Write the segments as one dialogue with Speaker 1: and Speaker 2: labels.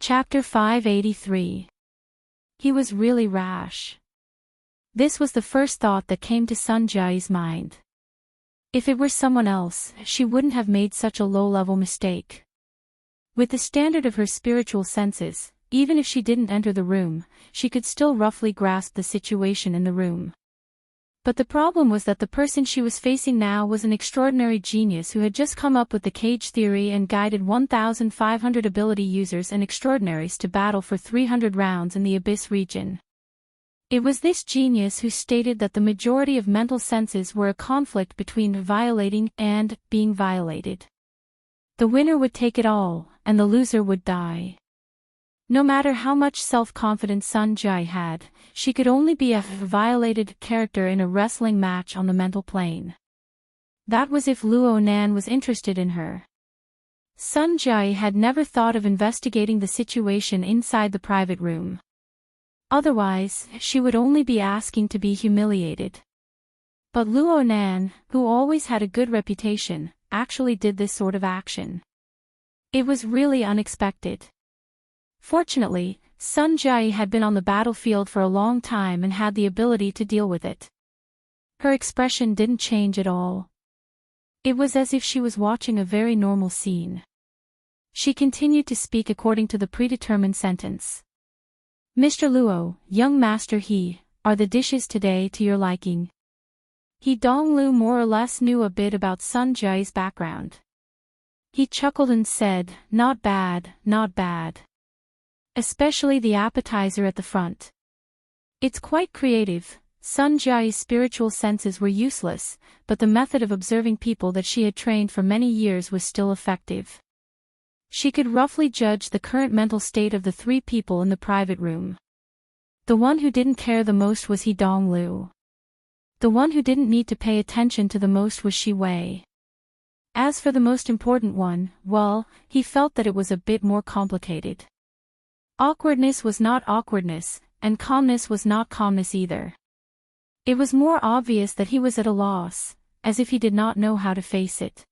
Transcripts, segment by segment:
Speaker 1: Chapter 583. He was really rash. This was the first thought that came to Sun Jia's mind. If it were someone else, she wouldn't have made such a low-level mistake. With the standard of her spiritual senses, even if she didn't enter the room, she could still roughly grasp the situation in the room. But the problem was that the person she was facing now was an extraordinary genius who had just come up with the cage theory and guided 1,500 ability users and extraordinaries to battle for 300 rounds in the Abyss region. It was this genius who stated that the majority of mental senses were a conflict between violating and being violated. The winner would take it all, and the loser would die. No matter how much self-confidence Sun Jia had, she could only be a violated character in a wrestling match on the mental plane. That was if Luo Nan was interested in her. Sun Jia had never thought of investigating the situation inside the private room. Otherwise, she would only be asking to be humiliated. But Luo Nan, who always had a good reputation, actually did this sort of action. It was really unexpected. Fortunately, Sun Jia had been on the battlefield for a long time and had the ability to deal with it. Her expression didn't change at all. It was as if she was watching a very normal scene. She continued to speak according to the predetermined sentence. Mr. Luo, young master He, are the dishes today to your liking? He Donglu more or less knew a bit about Sun Jia's background. He chuckled and said, not bad, not bad. Especially the appetizer at the front. It's quite creative. Sun Jia's spiritual senses were useless, but the method of observing people that she had trained for many years was still effective. She could roughly judge the current mental state of the three people in the private room. The one who didn't care the most was He Donglu. The one who didn't need to pay attention to the most was Shi Wei. As for the most important one, well, he felt that it was a bit more complicated. Awkwardness was not awkwardness, and calmness was not calmness either. It was more obvious that he was at a loss, as if he did not know how to face it.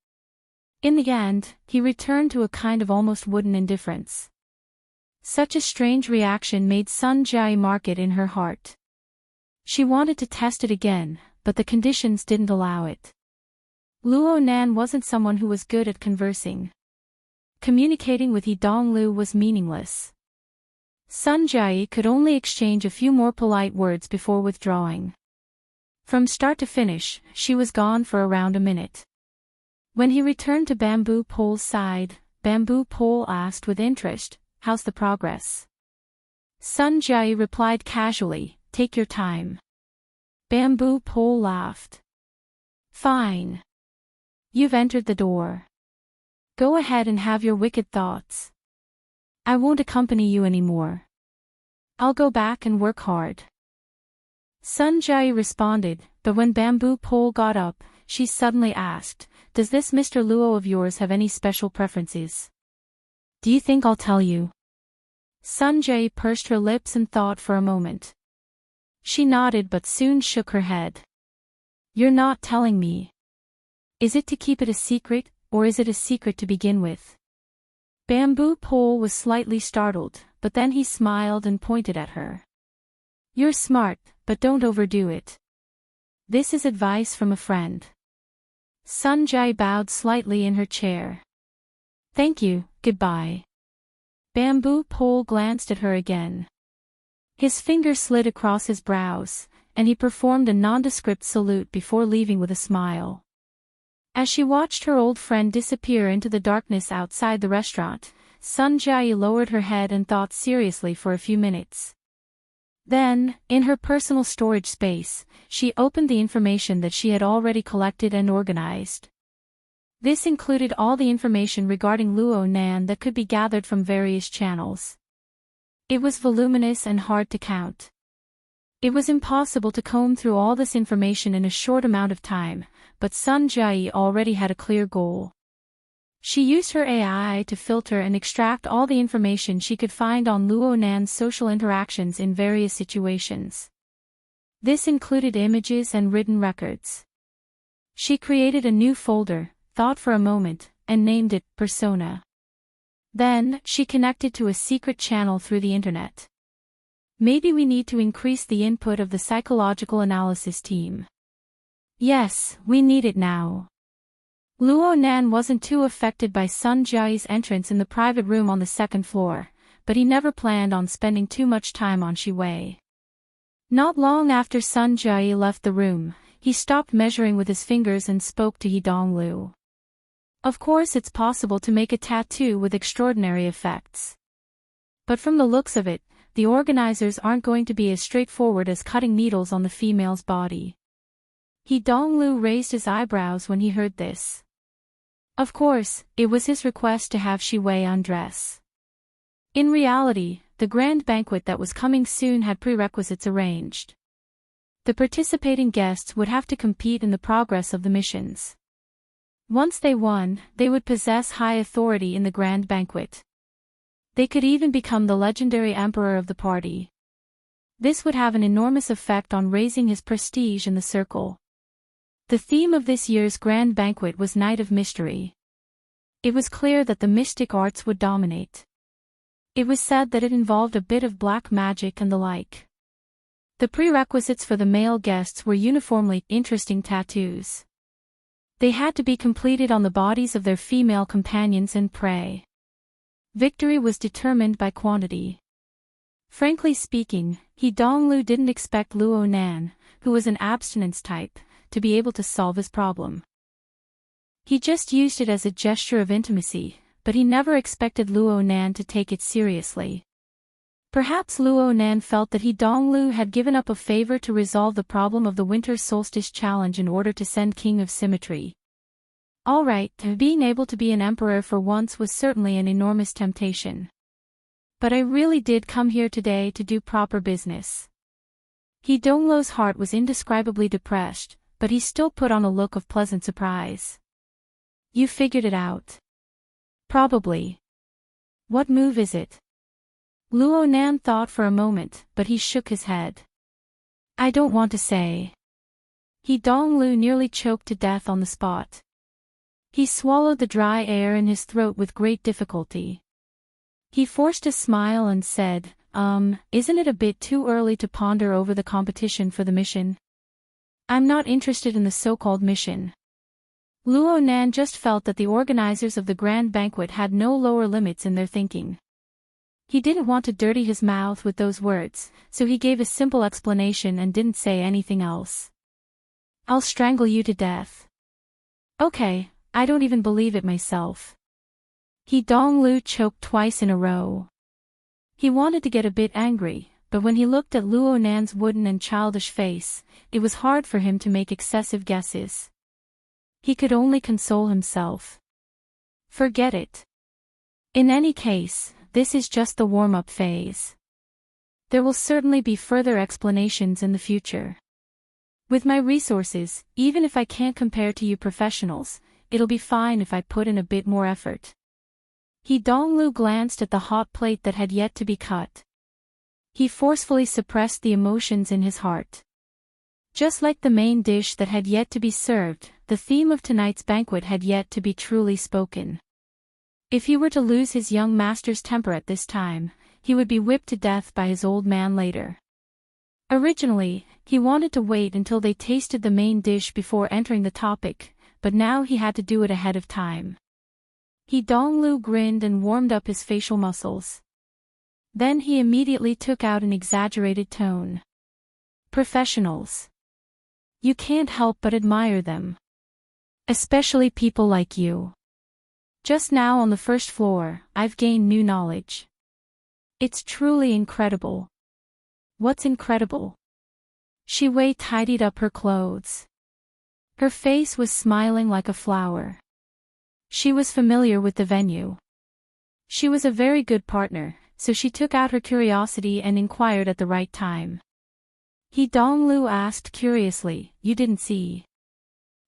Speaker 1: In the end, he returned to a kind of almost wooden indifference. Such a strange reaction made Sun Jia mark it in her heart. She wanted to test it again, but the conditions didn't allow it. Luo Nan wasn't someone who was good at conversing. Communicating with He Donglu was meaningless. Sun Jia could only exchange a few more polite words before withdrawing. From start to finish, she was gone for around a minute. When he returned to Bamboo Pole's side, Bamboo Pole asked with interest, "How's the progress?" Sun Jia replied casually, "Take your time." Bamboo Pole laughed. "Fine. You've entered the door. Go ahead and have your wicked thoughts. I won't accompany you anymore. I'll go back and work hard." Sun Jia responded, but when Bamboo Pole got up, she suddenly asked, "Does this Mr. Luo of yours have any special preferences? Do you think I'll tell you?" Sun Jia pursed her lips and thought for a moment. She nodded but soon shook her head. "You're not telling me. Is it to keep it a secret, or is it a secret to begin with?" Bamboo Pole was slightly startled, but then he smiled and pointed at her. "You're smart, but don't overdo it. This is advice from a friend." Sun Jia bowed slightly in her chair. "Thank you, goodbye." Bamboo Pole glanced at her again. His finger slid across his brows, and he performed a nondescript salute before leaving with a smile. As she watched her old friend disappear into the darkness outside the restaurant, Sun Jia lowered her head and thought seriously for a few minutes. Then, in her personal storage space, she opened the information that she had already collected and organized. This included all the information regarding Luo Nan that could be gathered from various channels. It was voluminous and hard to count. It was impossible to comb through all this information in a short amount of time, but Sun Jia already had a clear goal. She used her AI to filter and extract all the information she could find on Luo Nan's social interactions in various situations. This included images and written records. She created a new folder, thought for a moment, and named it Persona. Then, she connected to a secret channel through the internet. Maybe we need to increase the input of the psychological analysis team. Yes, we need it now. Luo Nan wasn't too affected by Sun Jiayi's entrance in the private room on the second floor, but he never planned on spending too much time on Shi Wei. Not long after Sun Jiayi left the room, he stopped measuring with his fingers and spoke to He Donglu. Of course it's possible to make a tattoo with extraordinary effects. But from the looks of it, the organizers aren't going to be as straightforward as cutting needles on the female's body. He Donglu raised his eyebrows when he heard this. Of course, it was his request to have Shi Wei undress. In reality, the grand banquet that was coming soon had prerequisites arranged. The participating guests would have to compete in the progress of the missions. Once they won, they would possess high authority in the grand banquet. They could even become the legendary emperor of the party. This would have an enormous effect on raising his prestige in the circle. The theme of this year's grand banquet was Night of Mystery. It was clear that the mystic arts would dominate. It was said that it involved a bit of black magic and the like. The prerequisites for the male guests were uniformly interesting tattoos. They had to be completed on the bodies of their female companions and prey. Victory was determined by quantity. Frankly speaking, He Donglu didn't expect Luo Nan, who was an abstinence type, to be able to solve his problem. He just used it as a gesture of intimacy, but he never expected Luo Nan to take it seriously. Perhaps Luo Nan felt that He Donglu had given up a favor to resolve the problem of the winter solstice challenge in order to send King of Symmetry. Alright, being able to be an emperor for once was certainly an enormous temptation. But I really did come here today to do proper business. He Donglu's heart was indescribably depressed, but he still put on a look of pleasant surprise. You figured it out. Probably. What move is it? Luo Nan thought for a moment, but he shook his head. I don't want to say. He Donglu nearly choked to death on the spot. He swallowed the dry air in his throat with great difficulty. He forced a smile and said, isn't it a bit too early to ponder over the competition for the mission? I'm not interested in the so-called mission. Luo Nan just felt that the organizers of the grand banquet had no lower limits in their thinking. He didn't want to dirty his mouth with those words, so he gave a simple explanation and didn't say anything else. I'll strangle you to death. Okay, I don't even believe it myself. He Donglu choked twice in a row. He wanted to get a bit angry, but when he looked at Luo Nan's wooden and childish face, it was hard for him to make excessive guesses. He could only console himself. Forget it. In any case, this is just the warm-up phase. There will certainly be further explanations in the future. With my resources, even if I can't compare to you professionals, it'll be fine if I put in a bit more effort. He Donglu glanced at the hot plate that had yet to be cut. He forcefully suppressed the emotions in his heart. Just like the main dish that had yet to be served, the theme of tonight's banquet had yet to be truly spoken. If he were to lose his young master's temper at this time, he would be whipped to death by his old man later. Originally, he wanted to wait until they tasted the main dish before entering the topic, but now he had to do it ahead of time. He Donglu grinned and warmed up his facial muscles. Then he immediately took out an exaggerated tone. Professionals. You can't help but admire them. Especially people like you. Just now on the first floor, I've gained new knowledge. It's truly incredible. What's incredible? Shi Wei tidied up her clothes. Her face was smiling like a flower. She was familiar with the venue. She was a very good partner, so she took out her curiosity and inquired at the right time. He Donglu asked curiously, you didn't see?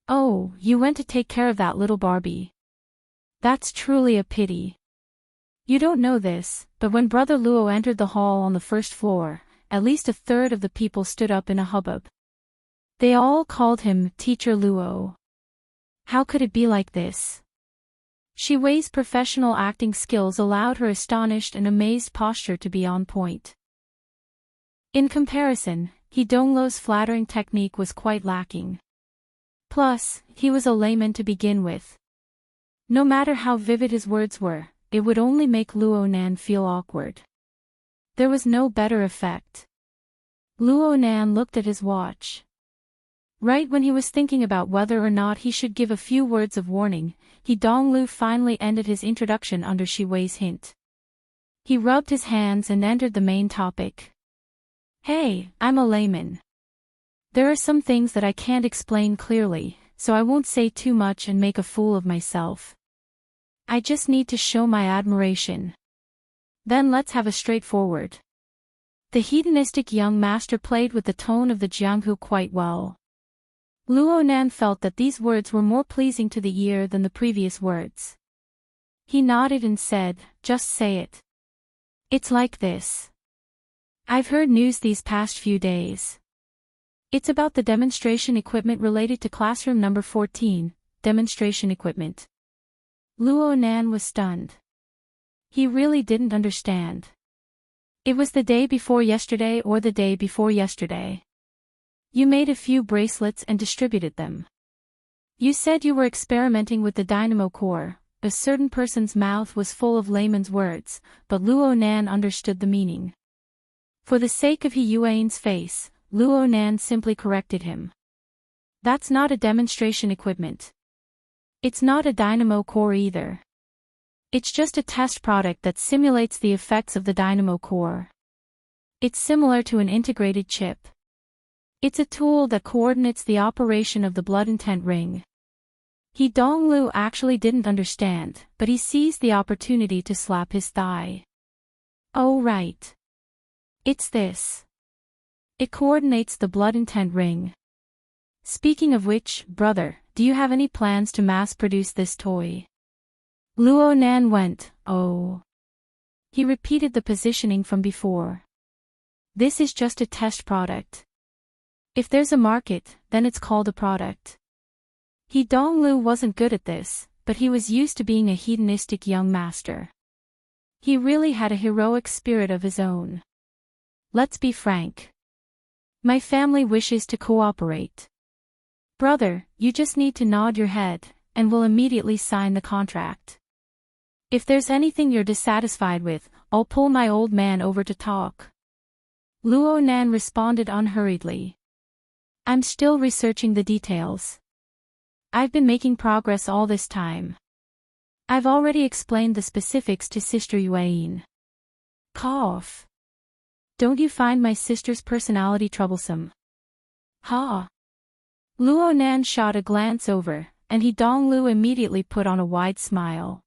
Speaker 1: Oh, you went to take care of that little Barbie. That's truly a pity. You don't know this, but when Brother Luo entered the hall on the first floor, at least a third of the people stood up in a hubbub. They all called him Teacher Luo. How could it be like this? Wei's professional acting skills allowed her astonished and amazed posture to be on point. In comparison, Donglu's flattering technique was quite lacking. Plus, he was a layman to begin with. No matter how vivid his words were, it would only make Luo Nan feel awkward. There was no better effect. Luo Nan looked at his watch. Right when he was thinking about whether or not he should give a few words of warning, Donglu finally ended his introduction under Wei's hint. He rubbed his hands and entered the main topic. Hey, I'm a layman. There are some things that I can't explain clearly, so I won't say too much and make a fool of myself. I just need to show my admiration. Then let's have a straightforward. The hedonistic young master played with the tone of the Jianghu quite well. Luo Nan felt that these words were more pleasing to the ear than the previous words. He nodded and said, "Just say it. It's like this. I've heard news these past few days. It's about the demonstration equipment related to classroom number 14, demonstration equipment." Luo Nan was stunned. He really didn't understand. It was the day before yesterday or the day before yesterday. You made a few bracelets and distributed them. You said you were experimenting with the dynamo core. A certain person's mouth was full of layman's words, but Luo Nan understood the meaning. For the sake of Yuan's face, Luo Nan simply corrected him. That's not a demonstration equipment. It's not a dynamo core either. It's just a test product that simulates the effects of the dynamo core. It's similar to an integrated chip. It's a tool that coordinates the operation of the blood intent ring. Donglu actually didn't understand, but he seized the opportunity to slap his thigh. Oh right. It's this. It coordinates the blood intent ring. Speaking of which, brother, do you have any plans to mass-produce this toy? Luo Nan went, oh. He repeated the positioning from before. This is just a test product. If there's a market, then it's called a product. Donglu wasn't good at this, but he was used to being a hedonistic young master. He really had a heroic spirit of his own. Let's be frank. My family wishes to cooperate. Brother, you just need to nod your head, and we'll immediately sign the contract. If there's anything you're dissatisfied with, I'll pull my old man over to talk. Luo Nan responded unhurriedly. I'm still researching the details. I've been making progress all this time. I've already explained the specifics to Sister Yuan. Cough. Don't you find my sister's personality troublesome? Ha! Luo Nan shot a glance over, and Donglu immediately put on a wide smile.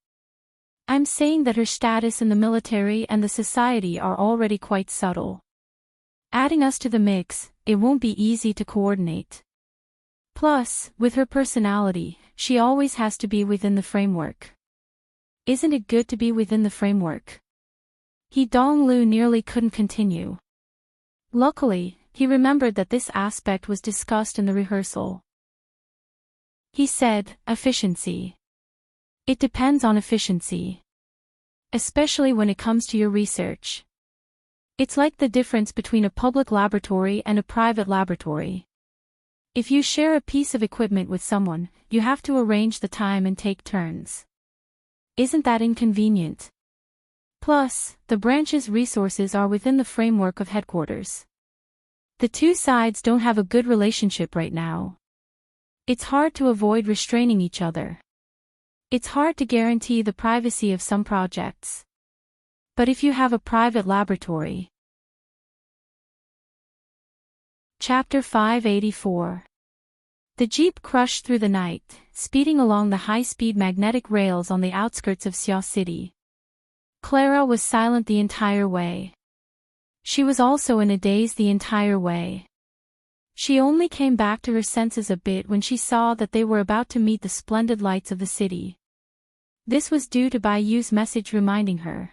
Speaker 1: I'm saying that her status in the military and the society are already quite subtle. Adding us to the mix, it won't be easy to coordinate. Plus, with her personality, she always has to be within the framework. Isn't it good to be within the framework? Donglu nearly couldn't continue. Luckily, he remembered that this aspect was discussed in the rehearsal. He said, efficiency. It depends on efficiency. Especially when it comes to your research. It's like the difference between a public laboratory and a private laboratory. If you share a piece of equipment with someone, you have to arrange the time and take turns. Isn't that inconvenient? Plus, the branch's resources are within the framework of headquarters. The two sides don't have a good relationship right now. It's hard to avoid restraining each other. It's hard to guarantee the privacy of some projects. But if you have a private laboratory. Chapter 584. The jeep crushed through the night, speeding along the high-speed magnetic rails on the outskirts of Xia City. Clara was silent the entire way. She was also in a daze the entire way. She only came back to her senses a bit when she saw that they were about to meet the splendid lights of the city. This was due to Bai Yu's message reminding her.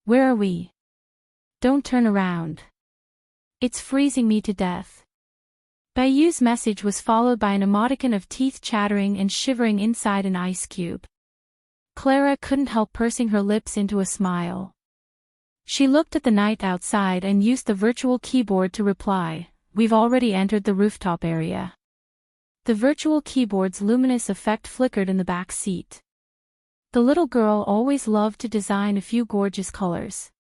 Speaker 1: Where are we? Don't turn around. It's freezing me to death. Bai Yu's message was followed by an emoticon of teeth chattering and shivering inside an ice cube. Clara couldn't help pursing her lips into a smile. She looked at the night outside and used the virtual keyboard to reply, "We've already entered the rooftop area." The virtual keyboard's luminous effect flickered in the back seat. The little girl always loved to design a few gorgeous colors.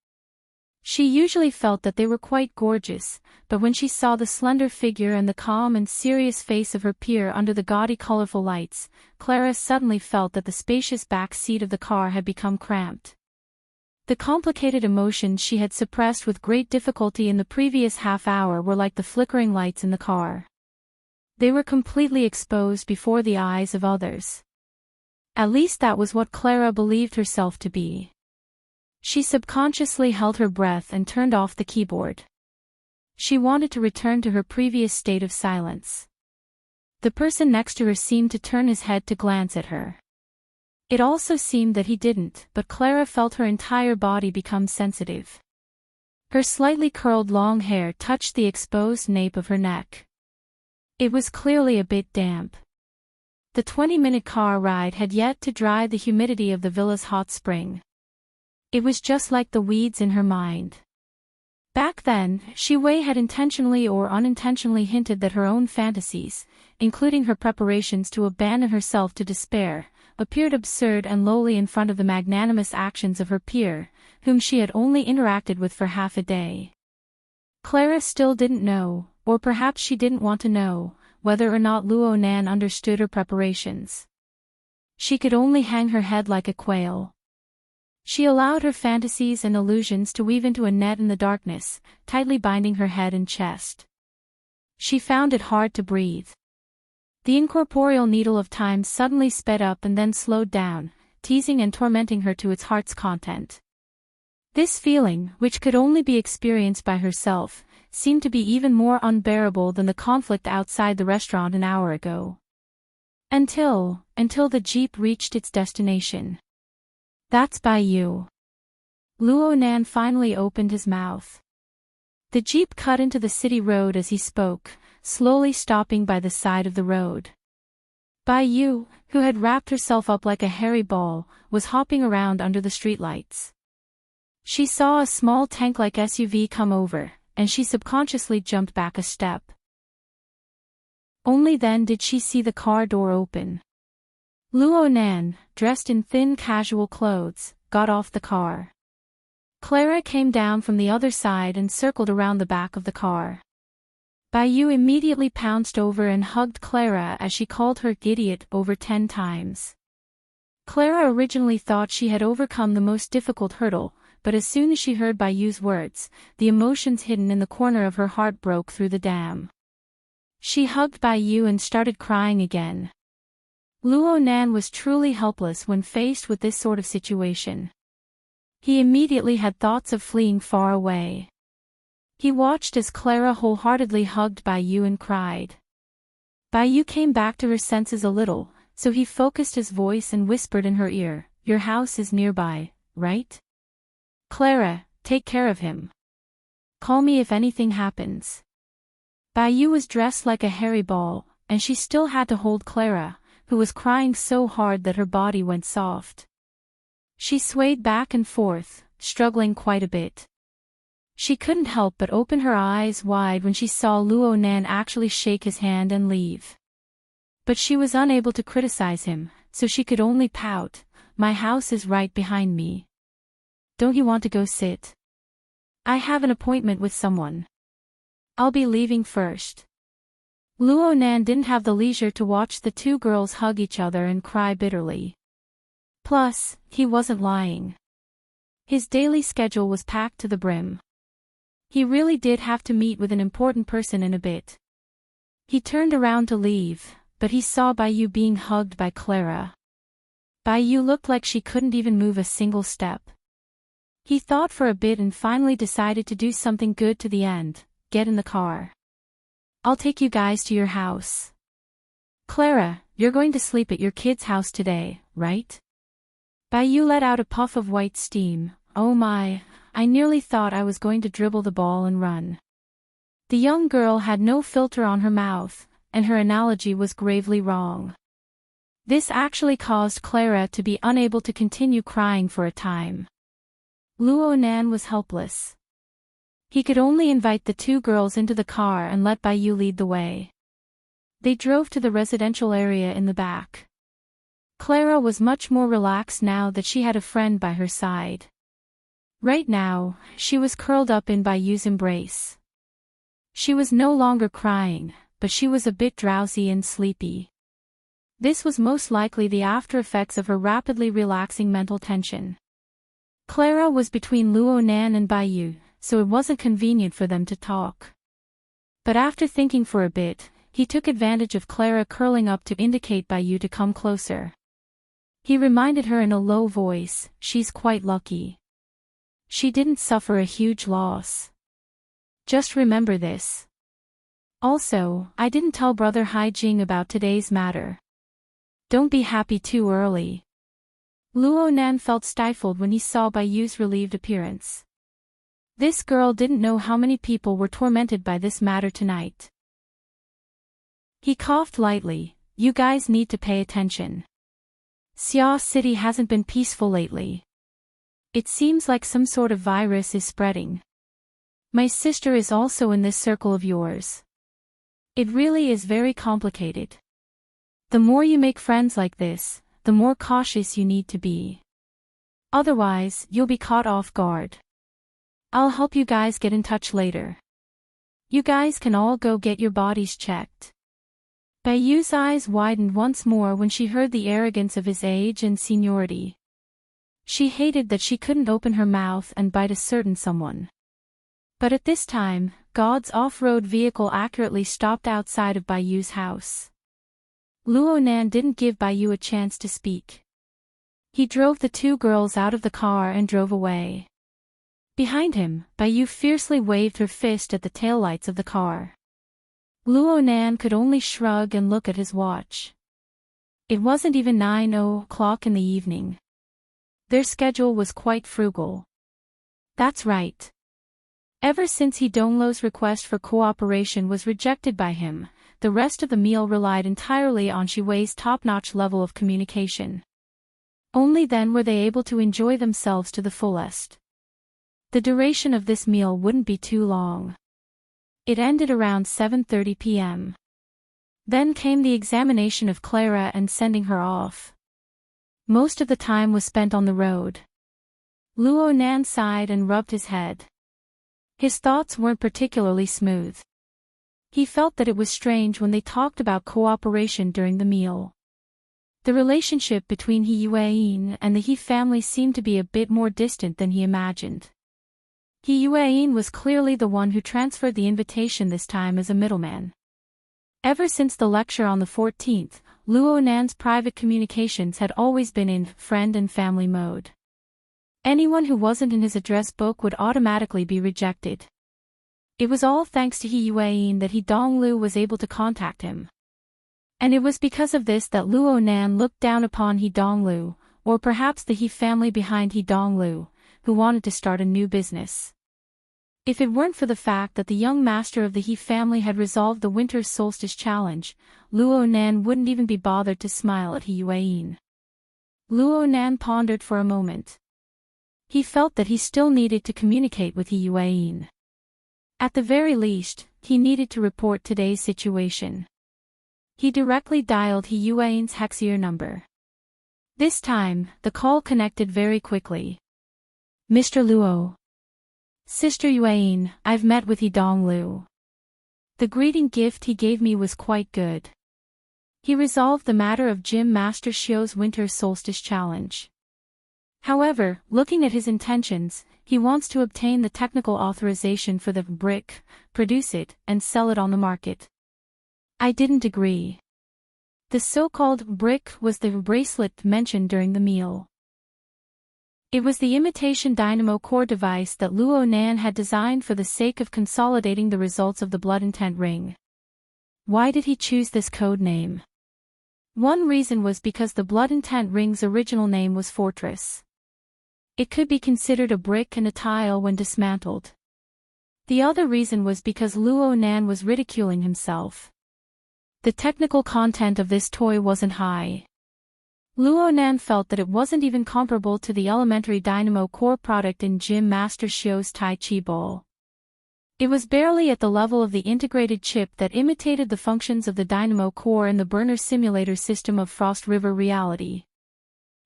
Speaker 1: She usually felt that they were quite gorgeous, but when she saw the slender figure and the calm and serious face of her peer under the gaudy colorful lights, Clara suddenly felt that the spacious back seat of the car had become cramped. The complicated emotions she had suppressed with great difficulty in the previous half hour were like the flickering lights in the car. They were completely exposed before the eyes of others. At least that was what Clara believed herself to be. She subconsciously held her breath and turned off the keyboard. She wanted to return to her previous state of silence. The person next to her seemed to turn his head to glance at her. It also seemed that he didn't, but Clara felt her entire body become sensitive. Her slightly curled long hair touched the exposed nape of her neck. It was clearly a bit damp. The 20-minute car ride had yet to dry the humidity of the villa's hot spring. It was just like the weeds in her mind. Back then, Wei had intentionally or unintentionally hinted that her own fantasies, including her preparations to abandon herself to despair, appeared absurd and lowly in front of the magnanimous actions of her peer, whom she had only interacted with for half a day. Clara still didn't know, or perhaps she didn't want to know, whether or not Luo Nan understood her preparations. She could only hang her head like a quail. She allowed her fantasies and illusions to weave into a net in the darkness, tightly binding her head and chest. She found it hard to breathe. The incorporeal needle of time suddenly sped up and then slowed down, teasing and tormenting her to its heart's content. This feeling, which could only be experienced by herself, seemed to be even more unbearable than the conflict outside the restaurant an hour ago. Until the jeep reached its destination. "That's by you." Luo Nan finally opened his mouth. The jeep cut into the city road as he spoke, slowly stopping by the side of the road. Bai Yu, who had wrapped herself up like a hairy ball, was hopping around under the streetlights. She saw a small tank-like SUV come over, and she subconsciously jumped back a step. Only then did she see the car door open. Luo Nan, dressed in thin casual clothes, got off the car. Clara came down from the other side and circled around the back of the car. Bai Yu immediately pounced over and hugged Clara as she called her idiot over 10 times. Clara originally thought she had overcome the most difficult hurdle, but as soon as she heard Bai Yu's words, the emotions hidden in the corner of her heart broke through the dam. She hugged Bai Yu and started crying again. Luo Nan was truly helpless when faced with this sort of situation. He immediately had thoughts of fleeing far away. He watched as Clara wholeheartedly hugged Bai Yu and cried. Bai Yu came back to her senses a little, so he focused his voice and whispered in her ear, "Your house is nearby, right? Clara, take care of him. Call me if anything happens." Bai Yu was dressed like a hairy ball, and she still had to hold Clara, who was crying so hard that her body went soft. She swayed back and forth, struggling quite a bit. She couldn't help but open her eyes wide when she saw Luo Nan actually shake his hand and leave. But she was unable to criticize him, so she could only pout, "My house is right behind me. Don't you want to go sit? I have an appointment with someone. I'll be leaving first." Luo Nan didn't have the leisure to watch the two girls hug each other and cry bitterly. Plus, he wasn't lying. His daily schedule was packed to the brim. He really did have to meet with an important person in a bit. He turned around to leave, but he saw Bai Yu being hugged by Clara. Bai Yu looked like she couldn't even move a single step. He thought for a bit and finally decided to do something good to the end, get in the car. "I'll take you guys to your house. Clara, you're going to sleep at your kid's house today, right?" Bai Yu let out a puff of white steam. "Oh my, I nearly thought I was going to dribble the ball and run." The young girl had no filter on her mouth, and her analogy was gravely wrong. This actually caused Clara to be unable to continue crying for a time. Luo Nan was helpless. He could only invite the two girls into the car and let Baiyu lead the way. They drove to the residential area in the back. Clara was much more relaxed now that she had a friend by her side. Right now, she was curled up in Baiyu's embrace. She was no longer crying, but she was a bit drowsy and sleepy. This was most likely the after effects of her rapidly relaxing mental tension. Clara was between Luo Nan and Baiyu, so it wasn't convenient for them to talk. But after thinking for a bit, he took advantage of Clara curling up to indicate Baiyu to come closer. He reminded her in a low voice, "She's quite lucky. She didn't suffer a huge loss. Just remember this. Also, I didn't tell Brother Haijing about today's matter. Don't be happy too early." Luo Nan felt stifled when he saw Baiyu's relieved appearance. This girl didn't know how many people were tormented by this matter tonight. He coughed lightly. "You guys need to pay attention. Xia City hasn't been peaceful lately. It seems like some sort of virus is spreading. My sister is also in this circle of yours. It really is very complicated. The more you make friends like this, the more cautious you need to be. Otherwise, you'll be caught off guard. I'll help you guys get in touch later. You guys can all go get your bodies checked." Baiyu's eyes widened once more when she heard the arrogance of his age and seniority. She hated that she couldn't open her mouth and bite a certain someone. But at this time, God's off-road vehicle accurately stopped outside of Baiyu's house. Luo Nan didn't give Baiyu a chance to speak. He drove the two girls out of the car and drove away. Behind him, Baiyu fiercely waved her fist at the taillights of the car. Luo Nan could only shrug and look at his watch. It wasn't even 9 o'clock in the evening. Their schedule was quite frugal. That's right. Ever since He Donglo's request for cooperation was rejected by him, the rest of the meal relied entirely on Shi Wei's top-notch level of communication. Only then were they able to enjoy themselves to the fullest. The duration of this meal wouldn't be too long. It ended around 7:30 p.m. Then came the examination of Clara and sending her off. Most of the time was spent on the road. Luo Nan sighed and rubbed his head. His thoughts weren't particularly smooth. He felt that it was strange when they talked about cooperation during the meal. The relationship between He Yueyin and the He family seemed to be a bit more distant than he imagined. He Yueyin was clearly the one who transferred the invitation this time as a middleman. Ever since the lecture on the 14th, Luo Nan's private communications had always been in friend and family mode. Anyone who wasn't in his address book would automatically be rejected. It was all thanks to He Yueyin that He Donglu was able to contact him. And it was because of this that Luo Nan looked down upon He Donglu, or perhaps the He family behind He Donglu, who wanted to start a new business. If it weren't for the fact that the young master of the He family had resolved the winter solstice challenge, Luo Nan wouldn't even be bothered to smile at He Yueyin. Luo Nan pondered for a moment. He felt that he still needed to communicate with He Yueyin. At the very least, he needed to report today's situation. He directly dialed He Yueyin's Hexier number. This time, the call connected very quickly. "Mr. Luo. Sister Yueyin, I've met with He Donglu. The greeting gift he gave me was quite good. He resolved the matter of Gym Master Xiu's winter solstice challenge. However, looking at his intentions, he wants to obtain the technical authorization for the brick, produce it, and sell it on the market." I didn't agree. The so-called brick was the bracelet mentioned during the meal. It was the imitation dynamo core device that Luo Nan had designed for the sake of consolidating the results of the blood intent ring. Why did he choose this code name? One reason was because the blood intent ring's original name was Fortress. It could be considered a brick and a tile when dismantled. The other reason was because Luo Nan was ridiculing himself. The technical content of this toy wasn't high. Luo Nan felt that it wasn't even comparable to the elementary Dynamo core product in Gym Master Xiu's Tai Chi Ball. It was barely at the level of the integrated chip that imitated the functions of the Dynamo core and the burner simulator system of Frost River Reality.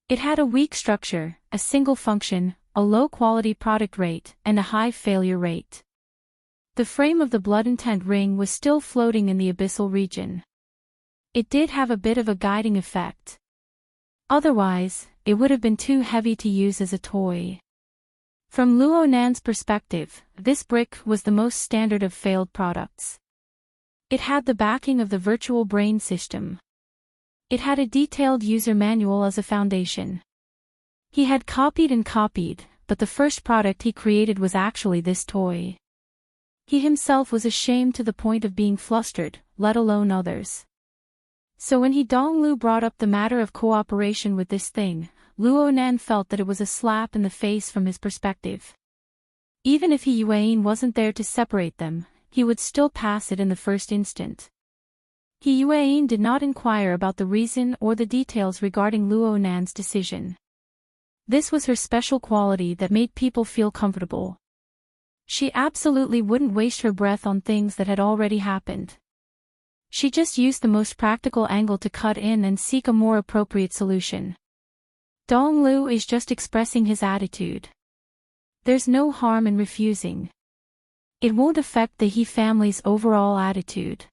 Speaker 1: It had a weak structure, a single function, a low-quality product rate, and a high failure rate. The frame of the Blood Intent ring was still floating in the abyssal region. It did have a bit of a guiding effect. Otherwise, it would have been too heavy to use as a toy. From Luo Nan's perspective, this brick was the most standard of failed products. It had the backing of the virtual brain system. It had a detailed user manual as a foundation. He had copied and copied, but the first product he created was actually this toy. He himself was ashamed to the point of being flustered, let alone others. So when Donglu brought up the matter of cooperation with this thing, Luo Nan felt that it was a slap in the face from his perspective. Even if Yuan wasn't there to separate them, he would still pass it in the first instant. Yuan did not inquire about the reason or the details regarding Luo Nan's decision. This was her special quality that made people feel comfortable. She absolutely wouldn't waste her breath on things that had already happened. She just used the most practical angle to cut in and seek a more appropriate solution. Donglu is just expressing his attitude. There's no harm in refusing. It won't affect the He family's overall attitude.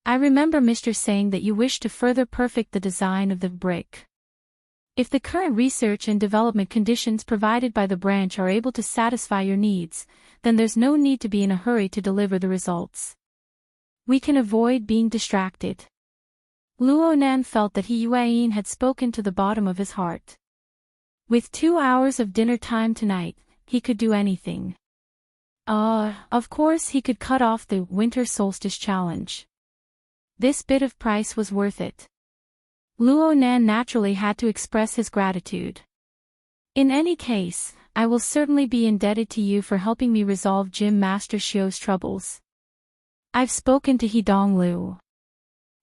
Speaker 1: I remember Mr. saying that you wish to further perfect the design of the brick. If the current research and development conditions provided by the branch are able to satisfy your needs, then there's no need to be in a hurry to deliver the results. We can avoid being distracted. Luo Nan felt that Yuan had spoken to the bottom of his heart. With 2 hours of dinner time tonight, he could do anything. Of course he could cut off the winter solstice challenge. This bit of price was worth it. Luo Nan naturally had to express his gratitude. In any case, I will certainly be indebted to you for helping me resolve Gym Master Xiu's troubles. I've spoken to Donglu.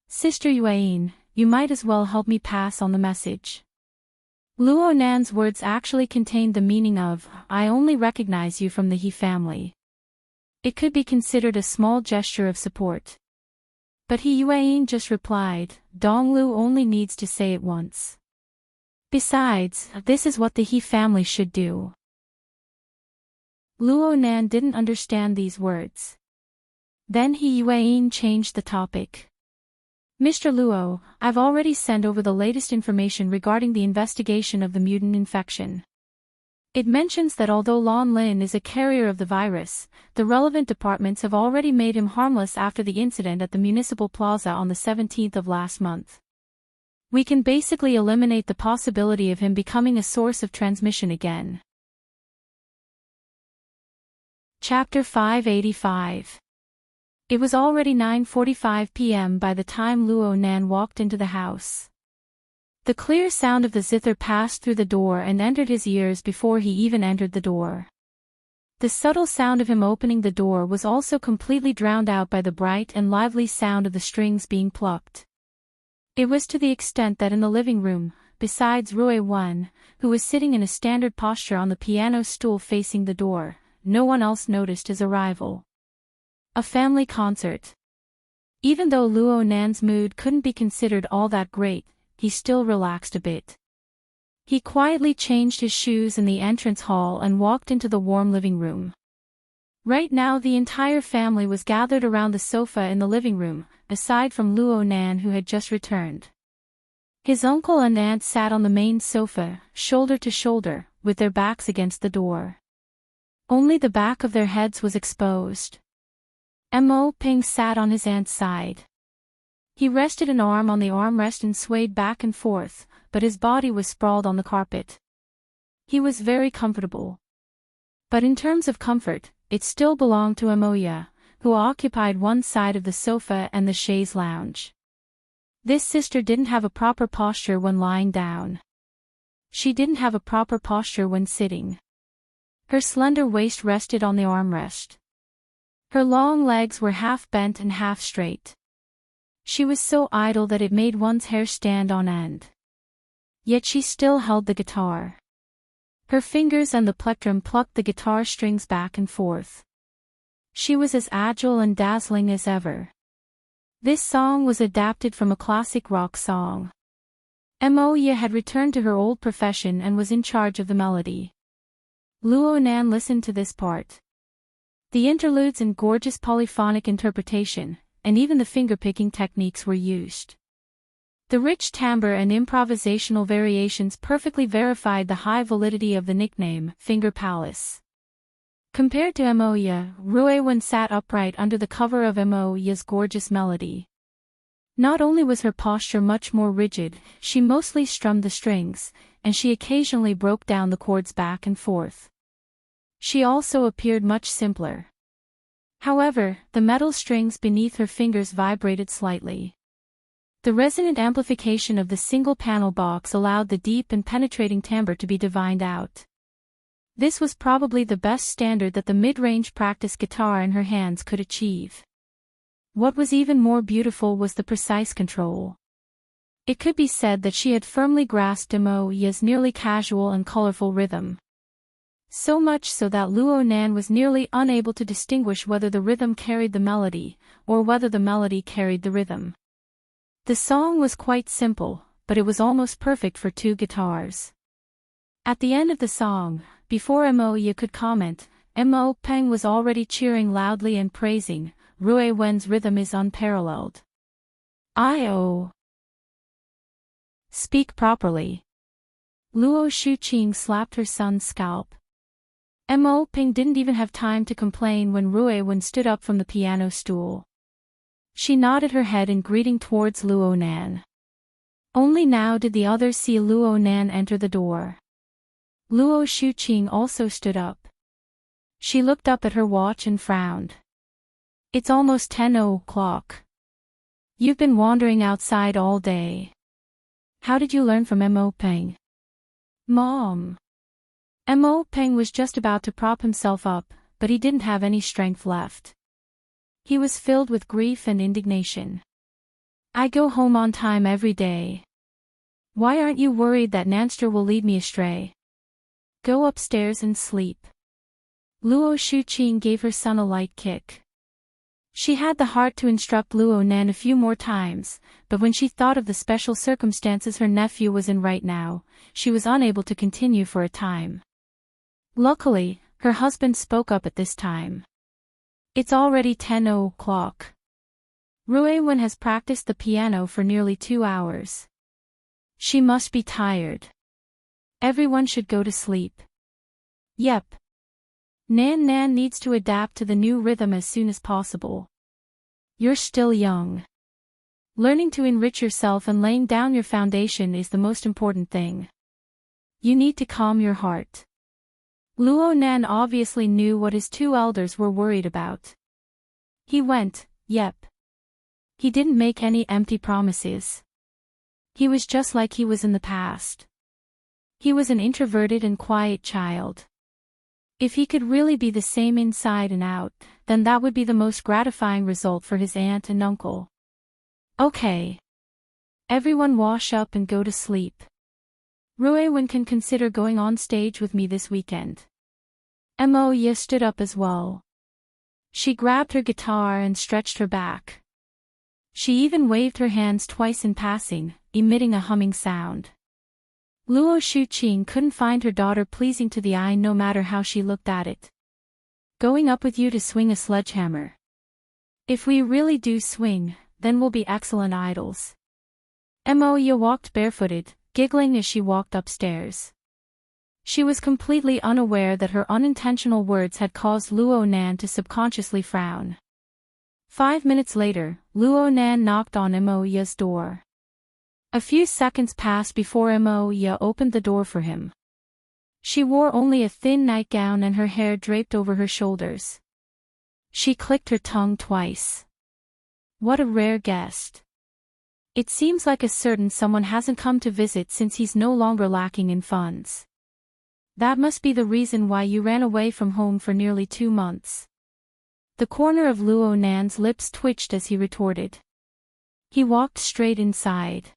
Speaker 1: Sister Yuan, you might as well help me pass on the message. Luo Nan's words actually contained the meaning of, I only recognize you from the He family. It could be considered a small gesture of support. But Yuan just replied, Donglu only needs to say it once. Besides, this is what the He family should do. Luo Nan didn't understand these words. Then Yuan changed the topic. Mr. Luo, I've already sent over the latest information regarding the investigation of the mutant infection. It mentions that although Lon Lin is a carrier of the virus, the relevant departments have already made him harmless after the incident at the Municipal Plaza on the 17th of last month. We can basically eliminate the possibility of him becoming a source of transmission again. Chapter 585. It was already 9:45 p.m. by the time Luo Nan walked into the house. The clear sound of the zither passed through the door and entered his ears before he even entered the door. The subtle sound of him opening the door was also completely drowned out by the bright and lively sound of the strings being plucked. It was to the extent that in the living room, besides Rui Wan, who was sitting in a standard posture on the piano stool facing the door, no one else noticed his arrival. A family concert. Even though Luo Nan's mood couldn't be considered all that great, he still relaxed a bit. He quietly changed his shoes in the entrance hall and walked into the warm living room. Right now the entire family was gathered around the sofa in the living room, aside from Luo Nan who had just returned. His uncle and aunt sat on the main sofa, shoulder to shoulder, with their backs against the door. Only the back of their heads was exposed. Mo Ping sat on his aunt's side. He rested an arm on the armrest and swayed back and forth, but his body was sprawled on the carpet. He was very comfortable. But in terms of comfort, it still belonged to Amoya, who occupied one side of the sofa and the chaise lounge. This sister didn't have a proper posture when lying down. She didn't have a proper posture when sitting. Her slender waist rested on the armrest. Her long legs were half bent and half straight. She was so idle that it made one's hair stand on end. Yet she still held the guitar. Her fingers and the plectrum plucked the guitar strings back and forth. She was as agile and dazzling as ever. This song was adapted from a classic rock song. Moya had returned to her old profession and was in charge of the melody. Luo Nan listened to this part. The interludes and gorgeous polyphonic interpretation, and even the finger-picking techniques were used. The rich timbre and improvisational variations perfectly verified the high validity of the nickname, Finger Palace. Compared to Moya, Ruewen sat upright under the cover of Moya's gorgeous melody. Not only was her posture much more rigid, she mostly strummed the strings, and she occasionally broke down the chords back and forth. She also appeared much simpler. However, the metal strings beneath her fingers vibrated slightly. The resonant amplification of the single-panel box allowed the deep and penetrating timbre to be divined out. This was probably the best standard that the mid-range practice guitar in her hands could achieve. What was even more beautiful was the precise control. It could be said that she had firmly grasped Moya's nearly casual and colorful rhythm. So much so that Luo Nan was nearly unable to distinguish whether the rhythm carried the melody, or whether the melody carried the rhythm. The song was quite simple, but it was almost perfect for two guitars. At the end of the song, before Moya could comment, Mo Peng was already cheering loudly and praising, Ruewen's rhythm is unparalleled. I-oh. Speak properly. Luo Shuqing slapped her son's scalp. Mo Peng didn't even have time to complain when Ruewen stood up from the piano stool. She nodded her head in greeting towards Luo Nan. Only now did the others see Luo Nan enter the door. Luo Shuqing also stood up. She looked up at her watch and frowned. It's almost 10 o'clock. You've been wandering outside all day. How did you learn from Mo Peng? Mom. Mo Peng was just about to prop himself up, but he didn't have any strength left. He was filled with grief and indignation. I go home on time every day. Why aren't you worried that Nanster will lead me astray? Go upstairs and sleep. Luo Shuqing gave her son a light kick. She had the heart to instruct Luo Nan a few more times, but when she thought of the special circumstances her nephew was in right now, she was unable to continue for a time. Luckily, her husband spoke up at this time. It's already 10 o'clock. Ruewen has practiced the piano for nearly 2 hours. She must be tired. Everyone should go to sleep. Yep. Nan needs to adapt to the new rhythm as soon as possible. You're still young. Learning to enrich yourself and laying down your foundation is the most important thing. You need to calm your heart. Luo Nan obviously knew what his two elders were worried about. He went, yep. He didn't make any empty promises. He was just like he was in the past. He was an introverted and quiet child. If he could really be the same inside and out, then that would be the most gratifying result for his aunt and uncle. Okay. Everyone wash up and go to sleep. Ruewen can consider going on stage with me this weekend. Moya stood up as well. She grabbed her guitar and stretched her back. She even waved her hands twice in passing, emitting a humming sound. Luo Shuqing couldn't find her daughter pleasing to the eye no matter how she looked at it. Going up with you to swing a sledgehammer. If we really do swing, then we'll be excellent idols. Moya walked barefooted, giggling as she walked upstairs. She was completely unaware that her unintentional words had caused Luo Nan to subconsciously frown. 5 minutes later, Luo Nan knocked on Moya's door. A few seconds passed before Moya opened the door for him. She wore only a thin nightgown and her hair draped over her shoulders. She clicked her tongue twice. What a rare guest. It seems like a certain someone hasn't come to visit since he's no longer lacking in funds. That must be the reason why you ran away from home for nearly 2 months. The corner of Luo Nan's lips twitched as he retorted. He walked straight inside.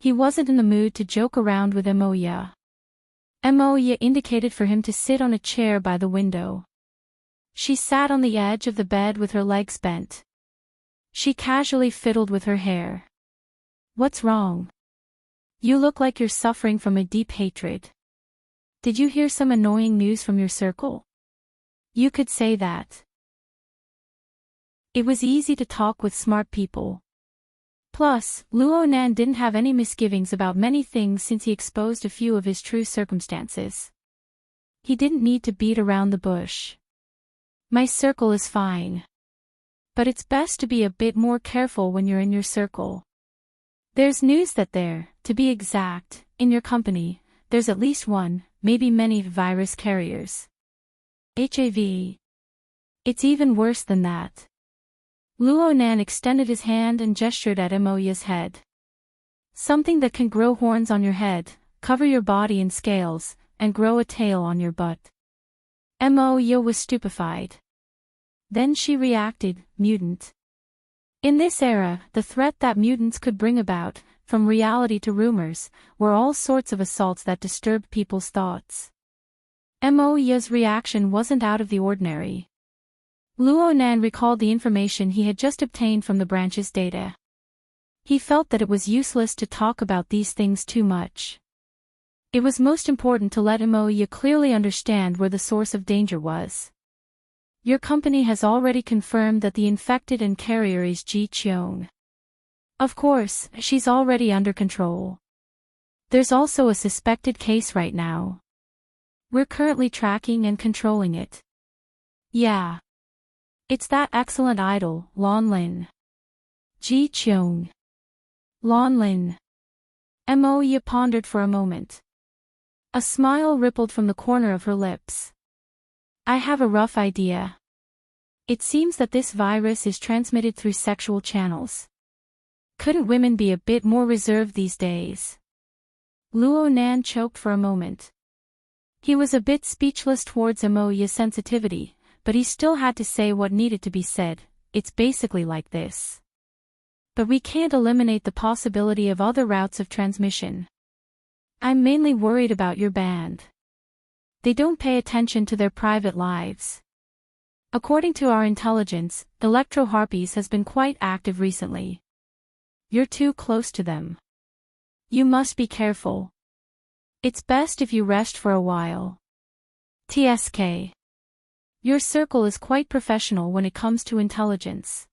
Speaker 1: He wasn't in the mood to joke around with Emoya. Emoya indicated for him to sit on a chair by the window. She sat on the edge of the bed with her legs bent. She casually fiddled with her hair. "What's wrong? You look like you're suffering from a deep hatred. Did you hear some annoying news from your circle?" You could say that. It was easy to talk with smart people. Plus, Luo Nan didn't have any misgivings about many things since he exposed a few of his true circumstances. He didn't need to beat around the bush. "My circle is fine. But it's best to be a bit more careful when you're in your circle. There's news that to be exact, in your company, there's at least one, maybe many virus carriers. HIV. It's even worse than that." Luo Nan extended his hand and gestured at Emoya's head. "Something that can grow horns on your head, cover your body in scales, and grow a tail on your butt." Emoya was stupefied. Then she reacted, "Mutant." In this era, the threat that mutants could bring about, from reality to rumors, were all sorts of assaults that disturbed people's thoughts. Emoya's reaction wasn't out of the ordinary. Luo Nan recalled the information he had just obtained from the branch's data. He felt that it was useless to talk about these things too much. It was most important to let Emoya clearly understand where the source of danger was. "Your company has already confirmed that the infected and carrier is Ji Cheong. Of course, she's already under control. There's also a suspected case right now. We're currently tracking and controlling it." "Yeah. It's that excellent idol, Lon Lin." "Ji Cheong. Lon Lin." Emoya pondered for a moment. A smile rippled from the corner of her lips. "I have a rough idea. It seems that this virus is transmitted through sexual channels. Couldn't women be a bit more reserved these days?" Luo Nan choked for a moment. He was a bit speechless towards Emoya's sensitivity, but he still had to say what needed to be said. "It's basically like this. But we can't eliminate the possibility of other routes of transmission. I'm mainly worried about your band. They don't pay attention to their private lives. According to our intelligence, Electro-Harpies has been quite active recently. You're too close to them. You must be careful. It's best if you rest for a while. TSK. Your circle is quite professional when it comes to intelligence.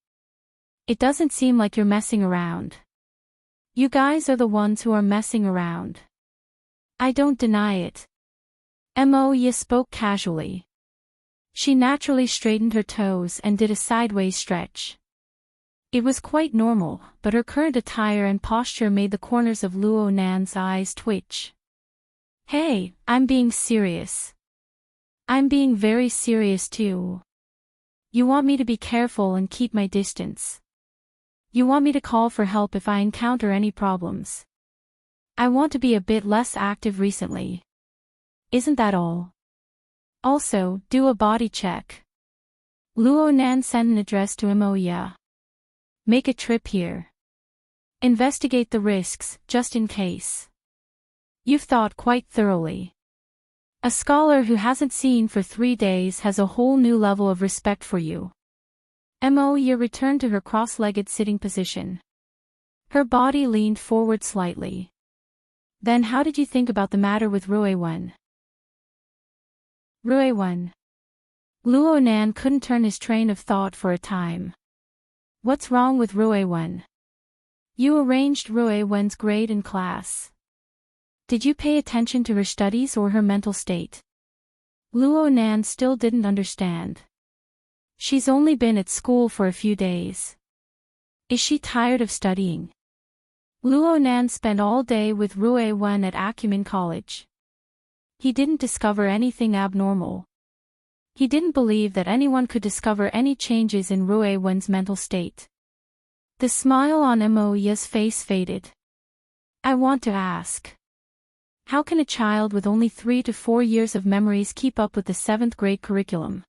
Speaker 1: It doesn't seem like you're messing around. You guys are the ones who are messing around." "I don't deny it." Emoya spoke casually. She naturally straightened her toes and did a sideways stretch. It was quite normal, but her current attire and posture made the corners of Luo Nan's eyes twitch. "Hey, I'm being serious. I'm being very serious too. You want me to be careful and keep my distance. You want me to call for help if I encounter any problems. I want to be a bit less active recently. Isn't that all? Also, do a body check." Luo Nan sent an address to Emoya. "Make a trip here. Investigate the risks, just in case. You've thought quite thoroughly. A scholar who hasn't seen for 3 days has a whole new level of respect for you." Emoya returned to her cross-legged sitting position. Her body leaned forward slightly. "Then how did you think about the matter with Ruewen?" Ruewen. Luo Nan couldn't turn his train of thought for a time. "What's wrong with Ruewen? You arranged Ruewen's grade in class. Did you pay attention to her studies or her mental state?" Luo Nan still didn't understand. "She's only been at school for a few days. Is she tired of studying?" Luo Nan spent all day with Ruewen at Acumen College. He didn't discover anything abnormal. He didn't believe that anyone could discover any changes in Ruewen's mental state. The smile on Emoya's face faded. "I want to ask. How can a child with only 3 to 4 years of memories keep up with the 7th grade curriculum?"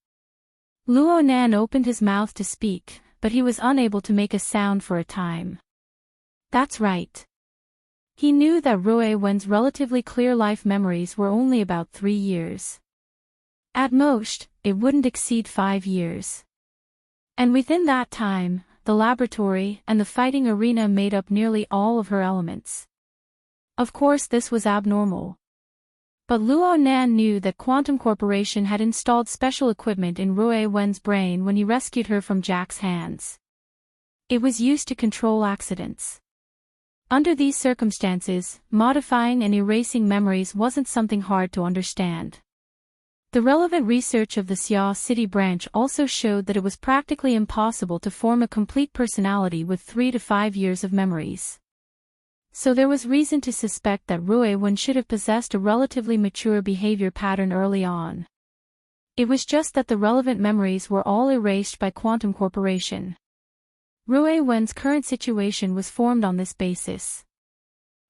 Speaker 1: Luo Nan opened his mouth to speak, but he was unable to make a sound for a time. "That's right. He knew that Rue Wen's relatively clear life memories were only about 3 years. At most, it wouldn't exceed 5 years. And within that time, the laboratory and the fighting arena made up nearly all of her elements. Of course, this was abnormal. But Luo Nan knew that Quantum Corporation had installed special equipment in Rue Wen's brain when he rescued her from Jack's hands. It was used to control accidents. Under these circumstances, modifying and erasing memories wasn't something hard to understand. The relevant research of the Xia City branch also showed that it was practically impossible to form a complete personality with 3 to 5 years of memories. So there was reason to suspect that Rue Wen should have possessed a relatively mature behavior pattern early on. It was just that the relevant memories were all erased by Quantum Corporation. Rue Wen's current situation was formed on this basis.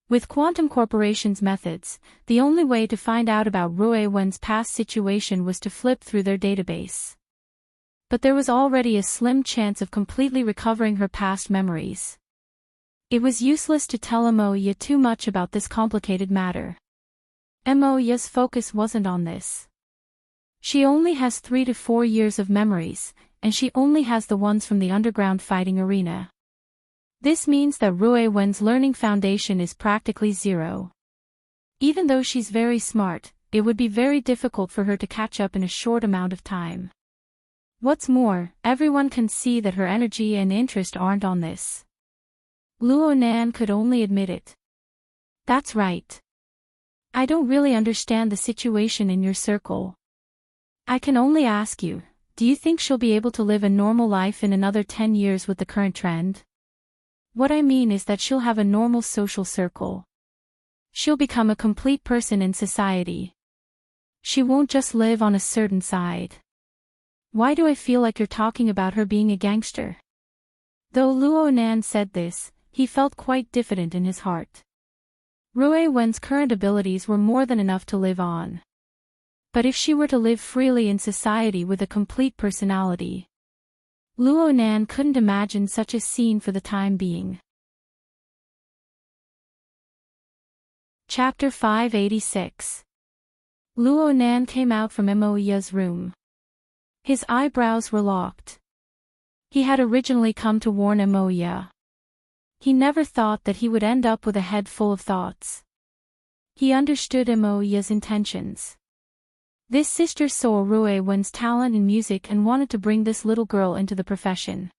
Speaker 1: With Quantum Corporation's methods, the only way to find out about Rue Wen's past situation was to flip through their database. But there was already a slim chance of completely recovering her past memories. It was useless to tell Mo Ye too much about this complicated matter. Mo Ye's focus wasn't on this. She only has 3 to 4 years of memories, and she only has the ones from the underground fighting arena. This means that Rue Wen's learning foundation is practically zero. Even though she's very smart, it would be very difficult for her to catch up in a short amount of time. What's more, everyone can see that her energy and interest aren't on this. Luo Nan could only admit it. That's right. I don't really understand the situation in your circle. I can only ask you, do you think she'll be able to live a normal life in another 10 years with the current trend? What I mean is that she'll have a normal social circle. She'll become a complete person in society. She won't just live on a certain side. Why do I feel like you're talking about her being a gangster? Though Luo Nan said this, he felt quite diffident in his heart. Rue Wen's current abilities were more than enough to live on. But if she were to live freely in society with a complete personality, Luo Nan couldn't imagine such a scene for the time being. Chapter 586. Luo Nan came out from Mo Ye's room. His eyebrows were locked. He had originally come to warn Mo Ye. He never thought that he would end up with a head full of thoughts. He understood Mo Ye's intentions. This sister saw Rue Wen's talent in music and wanted to bring this little girl into the profession.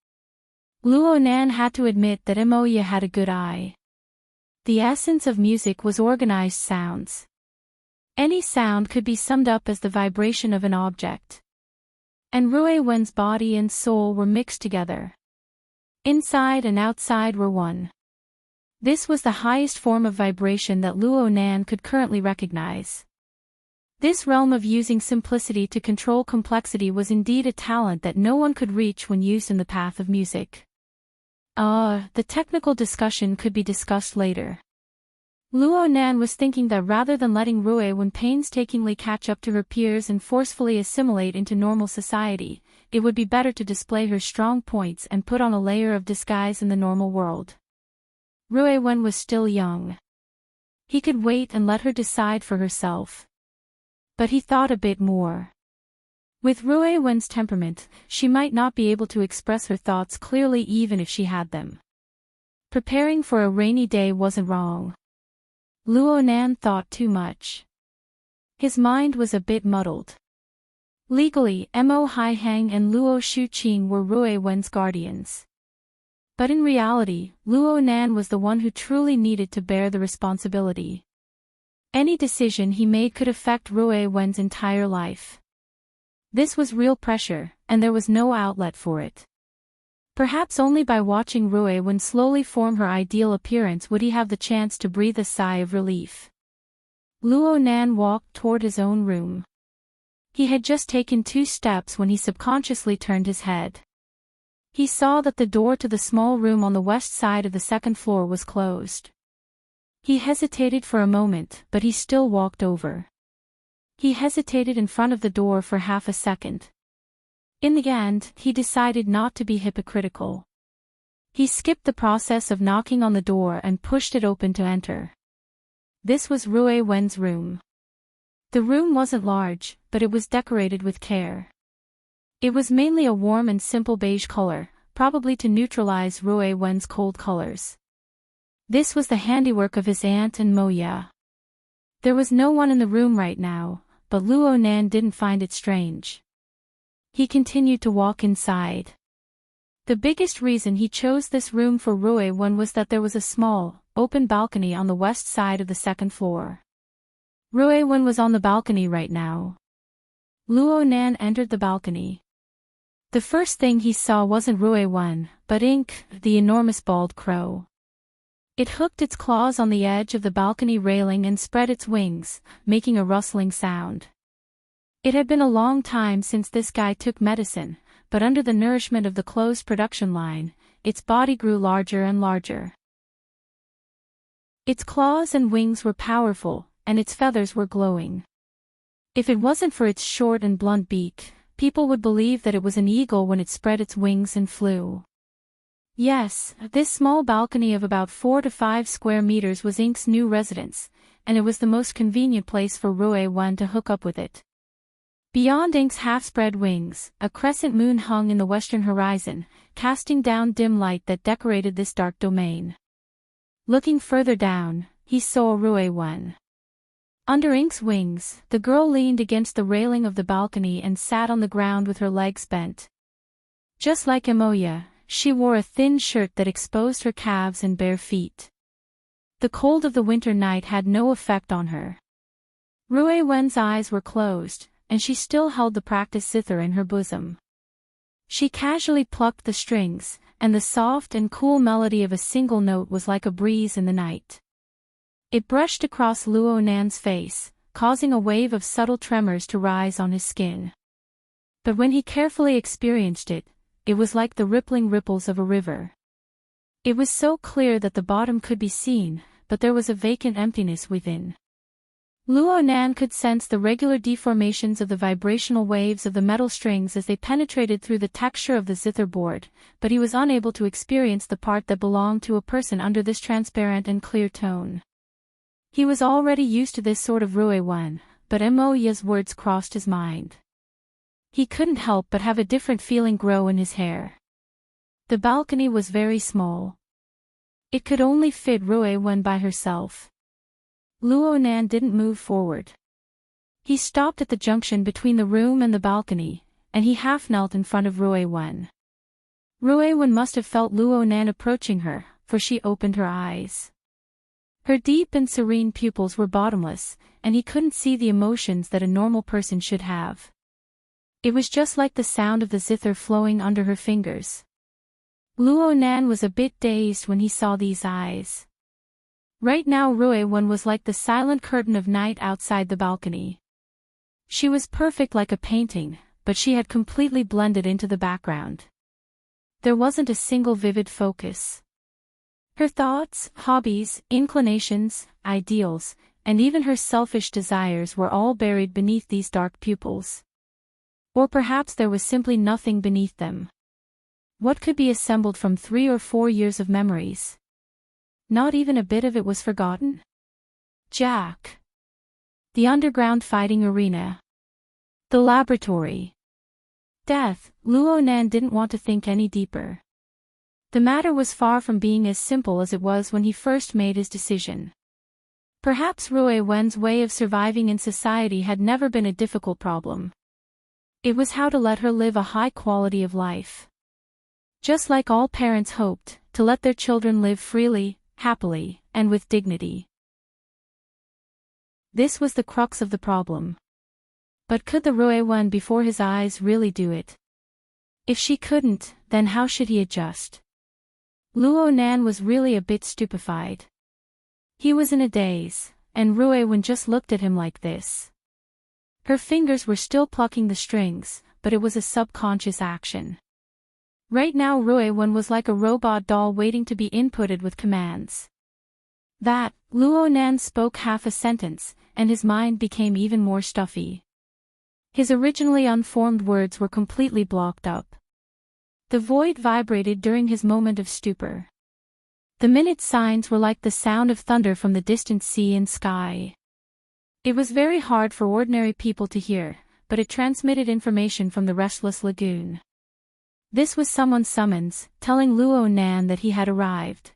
Speaker 1: Luo Nan had to admit that Mo Ye had a good eye. The essence of music was organized sounds. Any sound could be summed up as the vibration of an object. And Rue Wen's body and soul were mixed together. Inside and outside were one. This was the highest form of vibration that Luo Nan could currently recognize. This realm of using simplicity to control complexity was indeed a talent that no one could reach when used in the path of music. The technical discussion could be discussed later. Luo Nan was thinking that rather than letting Rue Wen painstakingly catch up to her peers and forcefully assimilate into normal society, it would be better to display her strong points and put on a layer of disguise in the normal world. Rue Wen was still young. He could wait and let her decide for herself. But he thought a bit more. With Rue Wen's temperament, she might not be able to express her thoughts clearly even if she had them. Preparing for a rainy day wasn't wrong. Luo Nan thought too much. His mind was a bit muddled. Legally, Mo Hai Heng and Luo Shuqing were Rue Wen's guardians. But in reality, Luo Nan was the one who truly needed to bear the responsibility. Any decision he made could affect Rue Wen's entire life. This was real pressure, and there was no outlet for it. Perhaps only by watching Rue Wen slowly form her ideal appearance would he have the chance to breathe a sigh of relief. Luo Nan walked toward his own room. He had just taken 2 steps when he subconsciously turned his head. He saw that the door to the small room on the west side of the 2nd floor was closed. He hesitated for a moment, but he still walked over. He hesitated in front of the door for half a second. In the end, he decided not to be hypocritical. He skipped the process of knocking on the door and pushed it open to enter. This was Rui Wen's room. The room wasn't large, but it was decorated with care. It was mainly a warm and simple beige color, probably to neutralize Rui Wen's cold colors. This was the handiwork of his aunt and Moya. There was no one in the room right now, but Luo Nan didn't find it strange. He continued to walk inside. The biggest reason he chose this room for Rui Wen was that there was a small, open balcony on the west side of the second floor. Rui Wen was on the balcony right now. Luo Nan entered the balcony. The first thing he saw wasn't Rui Wen, but Ink, the enormous bald crow. It hooked its claws on the edge of the balcony railing and spread its wings, making a rustling sound. It had been a long time since this guy took medicine, but under the nourishment of the closed production line, its body grew larger and larger. Its claws and wings were powerful, and its feathers were glowing. If it wasn't for its short and blunt beak, people would believe that it was an eagle when it spread its wings and flew. Yes, this small balcony of about 4 to 5 square meters was Ink's new residence, and it was the most convenient place for Rui Wen to hook up with it. Beyond Ink's half-spread wings, a crescent moon hung in the western horizon, casting down dim light that decorated this dark domain. Looking further down, he saw Rui Wen. Under Ink's wings, the girl leaned against the railing of the balcony and sat on the ground with her legs bent. Just like Emoya, she wore a thin shirt that exposed her calves and bare feet. The cold of the winter night had no effect on her. Rui Wen's eyes were closed, and she still held the practice zither in her bosom. She casually plucked the strings, and the soft and cool melody of a single note was like a breeze in the night. It brushed across Luo Nan's face, causing a wave of subtle tremors to rise on his skin. But when he carefully experienced it, it was like the rippling ripples of a river. It was so clear that the bottom could be seen, but there was a vacant emptiness within. Luo Nan could sense the regular deformations of the vibrational waves of the metal strings as they penetrated through the texture of the zither board, but he was unable to experience the part that belonged to a person under this transparent and clear tone. He was already used to this sort of Rui Wen, but Emoya's words crossed his mind. He couldn't help but have a different feeling grow in his hair. The balcony was very small. It could only fit Rui Wen by herself. Luo Nan didn't move forward. He stopped at the junction between the room and the balcony, and he half knelt in front of Rui Wen. Rui Wen must have felt Luo Nan approaching her, for she opened her eyes. Her deep and serene pupils were bottomless, and he couldn't see the emotions that a normal person should have. It was just like the sound of the zither flowing under her fingers. Luo Nan was a bit dazed when he saw these eyes. Right now Rui Wen was like the silent curtain of night outside the balcony. She was perfect like a painting, but she had completely blended into the background. There wasn't a single vivid focus. Her thoughts, hobbies, inclinations, ideals, and even her selfish desires were all buried beneath these dark pupils. Or perhaps there was simply nothing beneath them. What could be assembled from 3 or 4 years of memories? Not even a bit of it was forgotten? Jack. The underground fighting arena. The laboratory. Death. Luo Nan didn't want to think any deeper. The matter was far from being as simple as it was when he first made his decision. Perhaps Rui Wen's way of surviving in society had never been a difficult problem. It was how to let her live a high quality of life. Just like all parents hoped, to let their children live freely, happily, and with dignity. This was the crux of the problem. But could the Rui Wen before his eyes really do it? If she couldn't, then how should he adjust? Luo Nan was really a bit stupefied. He was in a daze, and Rui Wen just looked at him like this. Her fingers were still plucking the strings, but it was a subconscious action. Right now Rui Wen was like a robot doll waiting to be inputted with commands. That, Luo Nan spoke half a sentence, and his mind became even more stuffy. His originally unformed words were completely blocked up. The void vibrated during his moment of stupor. The minute signs were like the sound of thunder from the distant sea and sky. It was very hard for ordinary people to hear, but it transmitted information from the restless lagoon. This was someone's summons, telling Luo Nan that he had arrived.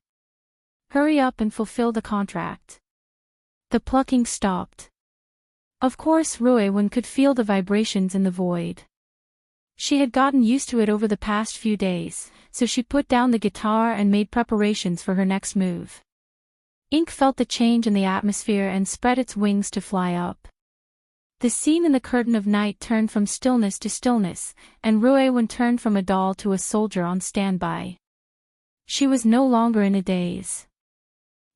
Speaker 1: Hurry up and fulfill the contract. The plucking stopped. Of course Ruiwen could feel the vibrations in the void. She had gotten used to it over the past few days, so she put down the guitar and made preparations for her next move. Ink felt the change in the atmosphere and spread its wings to fly up. The scene in the curtain of night turned from stillness to stillness, and Ruiwen turned from a doll to a soldier on standby. She was no longer in a daze.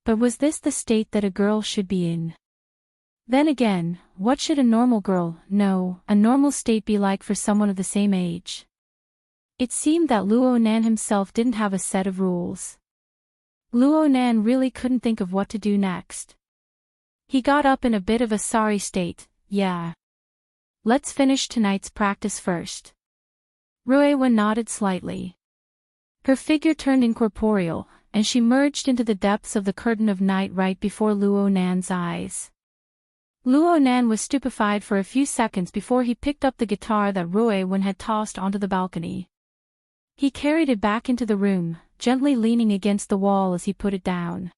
Speaker 1: But was this the state that a girl should be in? Then again, what should a normal girl, no, a normal state be like for someone of the same age? It seemed that Luo Nan himself didn't have a set of rules. Luo Nan really couldn't think of what to do next. He got up in a bit of a sorry state. Yeah. Let's finish tonight's practice first. Ruiwen nodded slightly. Her figure turned incorporeal, and she merged into the depths of the curtain of night right before Luo Nan's eyes. Luo Nan was stupefied for a few seconds before he picked up the guitar that Ruiwen had tossed onto the balcony. He carried it back into the room, gently leaning against the wall as he put it down.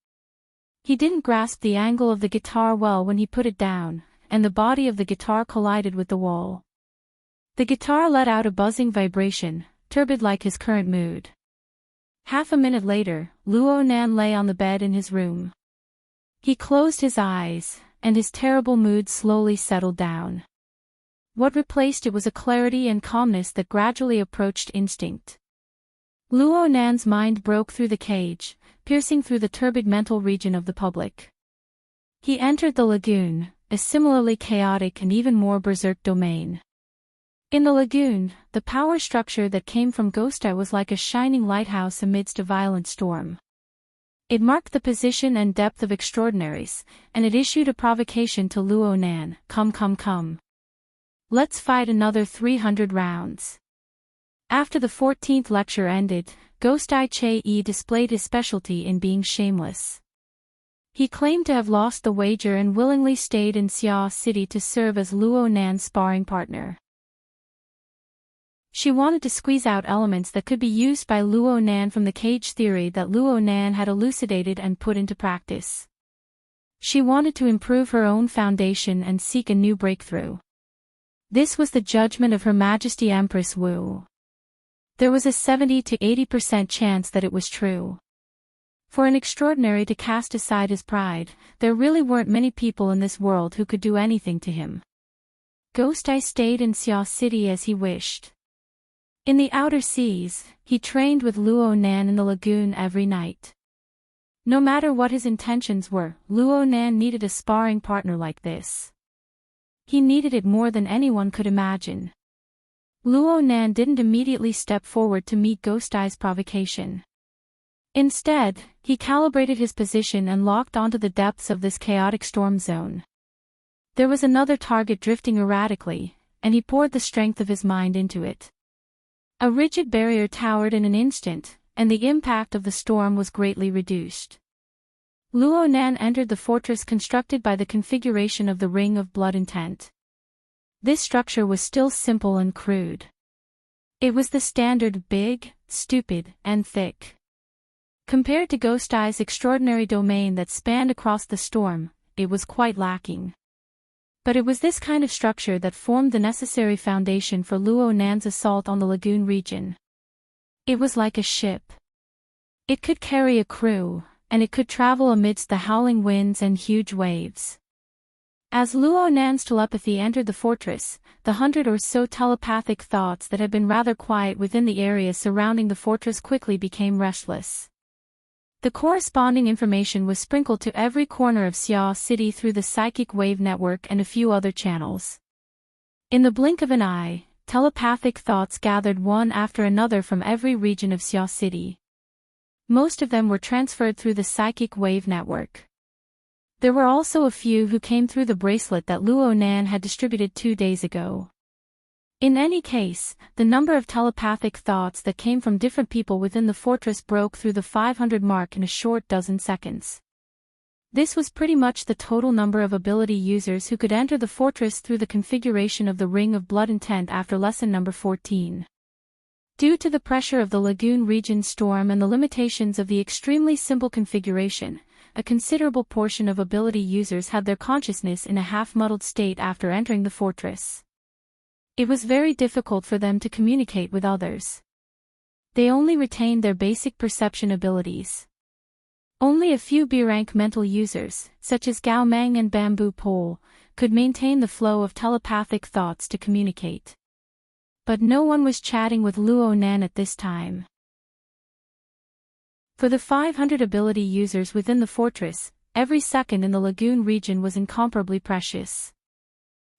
Speaker 1: He didn't grasp the angle of the guitar well when he put it down, and the body of the guitar collided with the wall. The guitar let out a buzzing vibration, turbid like his current mood. Half a minute later, Luo Nan lay on the bed in his room. He closed his eyes, and his terrible mood slowly settled down. What replaced it was a clarity and calmness that gradually approached instinct. Luo Nan's mind broke through the cage, piercing through the turbid mental region of the public. He entered the lagoon, a similarly chaotic and even more berserk domain. In the lagoon, the power structure that came from Ghost Eye was like a shining lighthouse amidst a violent storm. It marked the position and depth of extraordinaries, and it issued a provocation to Luo Nan. Come. Let's fight another 300 rounds. After the 14th lecture ended, Ghost Eye Che-yi displayed his specialty in being shameless. He claimed to have lost the wager and willingly stayed in Xia City to serve as Luo Nan's sparring partner. She wanted to squeeze out elements that could be used by Luo Nan from the cage theory that Luo Nan had elucidated and put into practice. She wanted to improve her own foundation and seek a new breakthrough. This was the judgment of Her Majesty Empress Wu. There was a 70 to 80% chance that it was true. For an extraordinary to cast aside his pride, there really weren't many people in this world who could do anything to him. Ghost Eye stayed in Xia City as he wished. In the outer seas, he trained with Luo Nan in the lagoon every night. No matter what his intentions were, Luo Nan needed a sparring partner like this. He needed it more than anyone could imagine. Luo Nan didn't immediately step forward to meet Ghost Eye's provocation. Instead, he calibrated his position and locked onto the depths of this chaotic storm zone. There was another target drifting erratically, and he poured the strength of his mind into it. A rigid barrier towered in an instant, and the impact of the storm was greatly reduced. Luo Nan entered the fortress constructed by the configuration of the Ring of Blood Intent. This structure was still simple and crude. It was the standard big, stupid, and thick. Compared to Ghost Eye's extraordinary domain that spanned across the storm, it was quite lacking. But it was this kind of structure that formed the necessary foundation for Luo Nan's assault on the lagoon region. It was like a ship. It could carry a crew, and it could travel amidst the howling winds and huge waves. As Luo Nan's telepathy entered the fortress, the 100 or so telepathic thoughts that had been rather quiet within the area surrounding the fortress quickly became restless. The corresponding information was sprinkled to every corner of Xia City through the psychic wave network and a few other channels. In the blink of an eye, telepathic thoughts gathered one after another from every region of Xia City. Most of them were transferred through the psychic wave network. There were also a few who came through the bracelet that Luo Nan had distributed 2 days ago. In any case, the number of telepathic thoughts that came from different people within the fortress broke through the 500 mark in a short dozen seconds. This was pretty much the total number of ability users who could enter the fortress through the configuration of the Ring of Blood Intent after lesson number 14. Due to the pressure of the Lagoon region storm and the limitations of the extremely simple configuration, a considerable portion of ability users had their consciousness in a half-muddled state after entering the fortress. It was very difficult for them to communicate with others. They only retained their basic perception abilities. Only a few B-rank mental users, such as Gao Meng and Bamboo Pole, could maintain the flow of telepathic thoughts to communicate. But no one was chatting with Luo Nan at this time. For the 500 ability users within the fortress, every second in the Lagoon region was incomparably precious.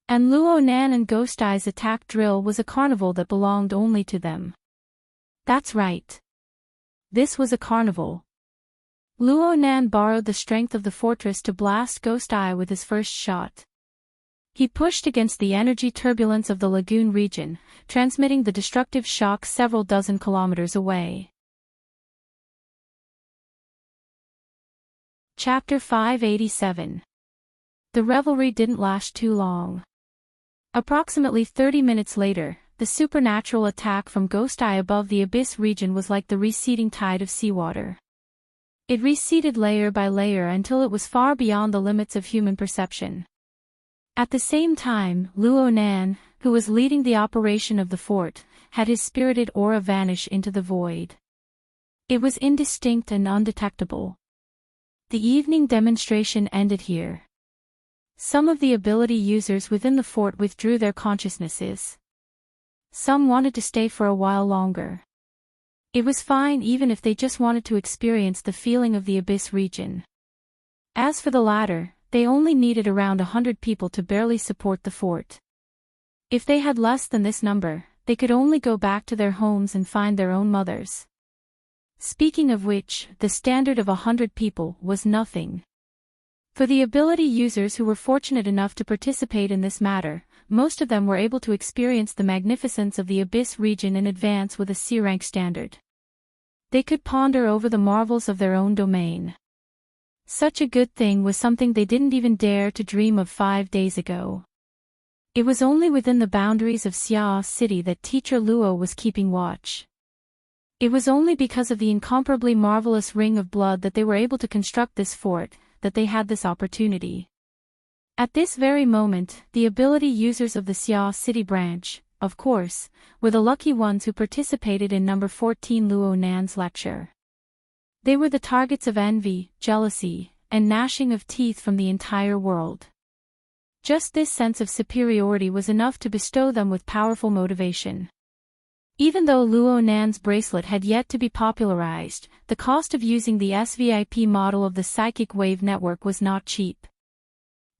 Speaker 1: And Luo Nan and Ghost Eye's attack drill was a carnival that belonged only to them. That's right. This was a carnival. Luo Nan borrowed the strength of the fortress to blast Ghost Eye with his first shot. He pushed against the energy turbulence of the Lagoon region, transmitting the destructive shock several dozen kilometers away. Chapter 587. The revelry didn't last too long. Approximately 30 minutes later, the supernatural attack from Ghost Eye above the Abyss region was like the receding tide of seawater. It receded layer by layer until it was far beyond the limits of human perception. At the same time, Luo Nan, who was leading the operation of the fort, had his spirited aura vanish into the void. It was indistinct and undetectable. The evening demonstration ended here. Some of the ability users within the fort withdrew their consciousnesses. Some wanted to stay for a while longer. It was fine even if they just wanted to experience the feeling of the Abyss region. As for the latter, they only needed around 100 people to barely support the fort. If they had less than this number, they could only go back to their homes and find their own mothers. Speaking of which, the standard of 100 people was nothing. For the ability users who were fortunate enough to participate in this matter, most of them were able to experience the magnificence of the Abyss region in advance with a C-rank standard. They could ponder over the marvels of their own domain. Such a good thing was something they didn't even dare to dream of 5 days ago. It was only within the boundaries of Xia City that Teacher Luo was keeping watch. It was only because of the incomparably marvelous Ring of Blood that they were able to construct this fort, that they had this opportunity. At this very moment, the ability users of the Xia City branch, of course, were the lucky ones who participated in number 14 Luo Nan's lecture. They were the targets of envy, jealousy, and gnashing of teeth from the entire world. Just this sense of superiority was enough to bestow them with powerful motivation. Even though Luo Nan's bracelet had yet to be popularized, the cost of using the SVIP model of the Psychic Wave Network was not cheap.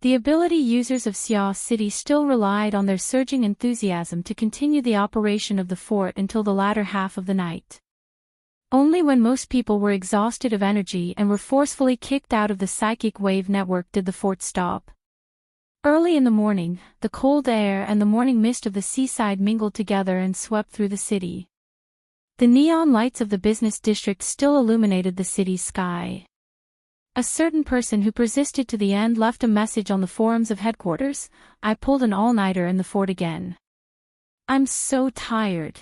Speaker 1: The ability users of Xia City still relied on their surging enthusiasm to continue the operation of the fort until the latter half of the night. Only when most people were exhausted of energy and were forcefully kicked out of the Psychic Wave Network did the fort stop. Early in the morning, the cold air and the morning mist of the seaside mingled together and swept through the city. The neon lights of the business district still illuminated the city's sky. A certain person who persisted to the end left a message on the forums of headquarters. I pulled an all-nighter in the fort again. I'm so tired.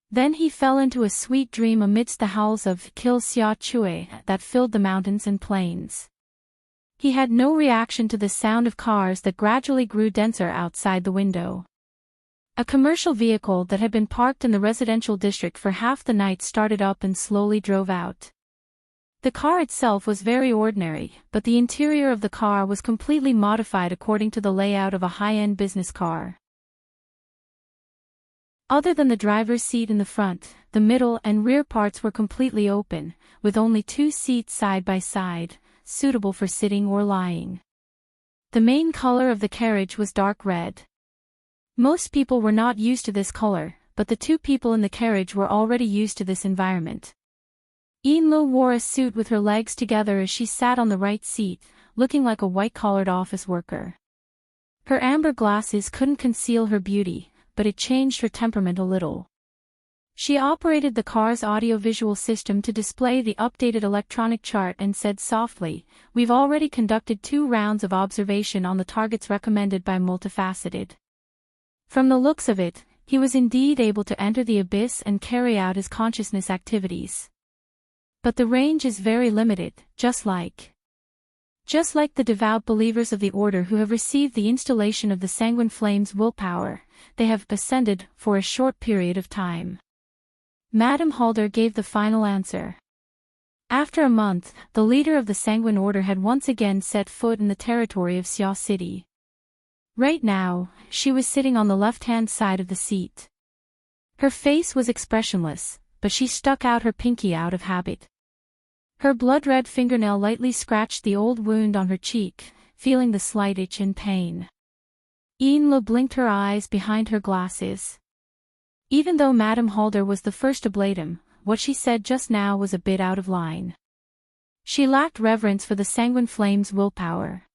Speaker 1: Then he fell into a sweet dream amidst the howls of Kill Xia Chui that filled the mountains and plains. He had no reaction to the sound of cars that gradually grew denser outside the window. A commercial vehicle that had been parked in the residential district for half the night started up and slowly drove out. The car itself was very ordinary, but the interior of the car was completely modified according to the layout of a high-end business car. Other than the driver's seat in the front, the middle and rear parts were completely open, with only 2 seats side by side, suitable for sitting or lying. The main color of the carriage was dark red. Most people were not used to this color, but the 2 people in the carriage were already used to this environment. Yinlo wore a suit with her legs together as she sat on the right seat, looking like a white-collared office worker. Her amber glasses couldn't conceal her beauty, but it changed her temperament a little. She operated the car's audiovisual system to display the updated electronic chart and said softly, "We've already conducted 2 rounds of observation on the targets recommended by Multifaceted. From the looks of it, he was indeed able to enter the abyss and carry out his consciousness activities. But the range is very limited, just like the devout believers of the Order who have received the installation of the Sanguine Flame's willpower, they have ascended for a short period of time." Madame Halder gave the final answer. After a month, the leader of the Sanguine Order had once again set foot in the territory of Xia City. Right now, she was sitting on the left-hand side of the seat. Her face was expressionless, but she stuck out her pinky out of habit. Her blood-red fingernail lightly scratched the old wound on her cheek, feeling the slight itch and pain. Enla blinked her eyes behind her glasses. Even though Madame Halder was the first to blame him, what she said just now was a bit out of line. She lacked reverence for the Sanguine Flame's willpower.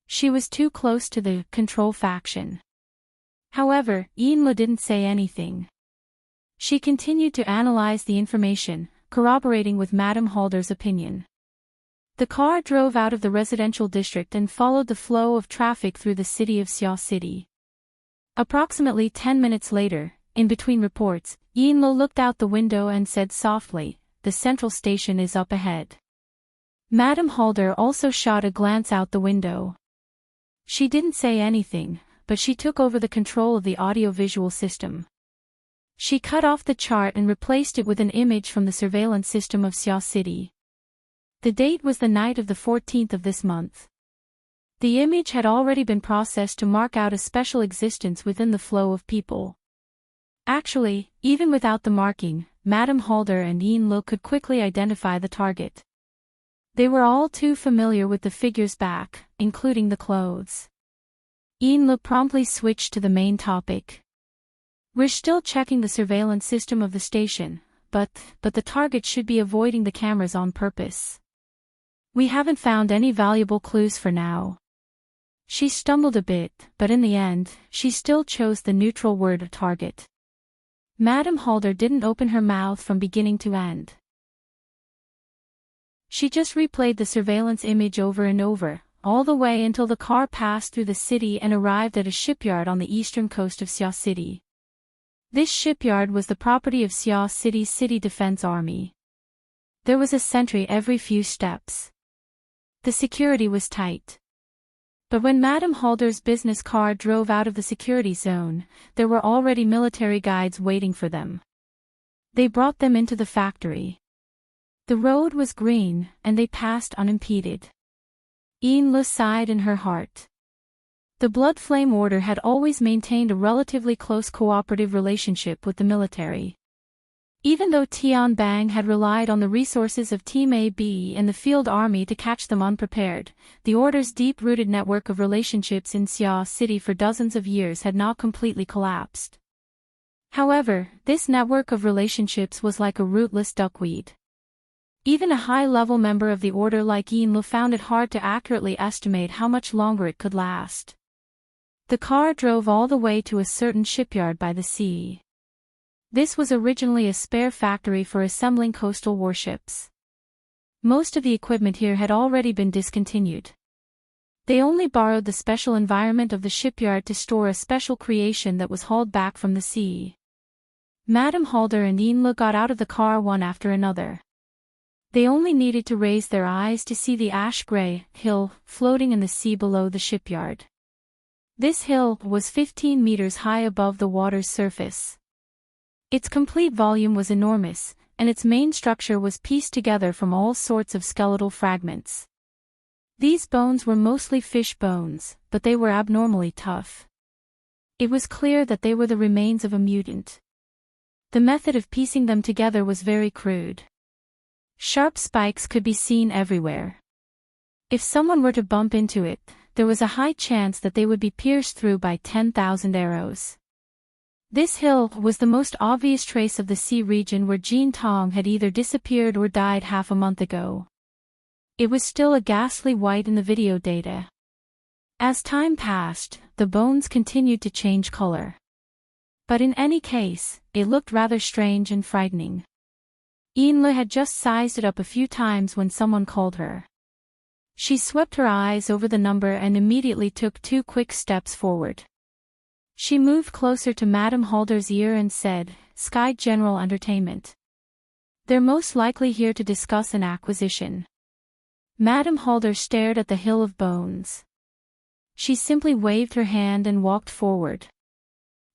Speaker 1: She was too close to the control faction. However, Enla didn't say anything. She continued to analyze the information, corroborating with Madame Halder's opinion. The car drove out of the residential district and followed the flow of traffic through the city of Xia City. Approximately 10 minutes later, in between reports, Enla looked out the window and said softly, "The central station is up ahead." Madame Halder also shot a glance out the window. She didn't say anything, but she took over the control of the audiovisual system. She cut off the chart and replaced it with an image from the surveillance system of Xia City. The date was the night of the 14th of this month. The image had already been processed to mark out a special existence within the flow of people. Actually, even without the marking, Madame Halder and Enla could quickly identify the target. They were all too familiar with the figure's back, including the clothes. Enla promptly switched to the main topic. "We're still checking the surveillance system of the station, but the target should be avoiding the cameras on purpose. We haven't found any valuable clues for now." She stumbled a bit, but in the end, she still chose the neutral word target. Madame Halder didn't open her mouth from beginning to end. She just replayed the surveillance image over and over, all the way until the car passed through the city and arrived at a shipyard on the eastern coast of Xia City. This shipyard was the property of Xia City's City Defense Army. There was a sentry every few steps. The security was tight. But when Madame Halder's business car drove out of the security zone, there were already military guides waiting for them. They brought them into the factory. The road was green, and they passed unimpeded. Enla sighed in her heart. The Blood Flame Order had always maintained a relatively close cooperative relationship with the military. Even though Tian Bang had relied on the resources of Team AB and the field army to catch them unprepared, the Order's deep-rooted network of relationships in Xia City for dozens of years had not completely collapsed. However, this network of relationships was like a rootless duckweed. Even a high-level member of the Order like Enla found it hard to accurately estimate how much longer it could last. The car drove all the way to a certain shipyard by the sea. This was originally a spare factory for assembling coastal warships. Most of the equipment here had already been discontinued. They only borrowed the special environment of the shipyard to store a special creation that was hauled back from the sea. Madame Halder and Enla got out of the car one after another. They only needed to raise their eyes to see the ash-gray hill floating in the sea below the shipyard. This hill was 15 meters high above the water's surface. Its complete volume was enormous, and its main structure was pieced together from all sorts of skeletal fragments. These bones were mostly fish bones, but they were abnormally tough. It was clear that they were the remains of a mutant. The method of piecing them together was very crude. Sharp spikes could be seen everywhere. If someone were to bump into it, there was a high chance that they would be pierced through by 10,000 arrows. This hill was the most obvious trace of the sea region where Jean Tong had either disappeared or died half a month ago. It was still a ghastly white in the video data. As time passed, the bones continued to change color. But in any case, it looked rather strange and frightening. Enle had just sized it up a few times when someone called her. She swept her eyes over the number and immediately took 2 quick steps forward. She moved closer to Madame Halder's ear and said, "Sky General Entertainment. They're most likely here to discuss an acquisition." Madame Halder stared at the hill of bones. She simply waved her hand and walked forward.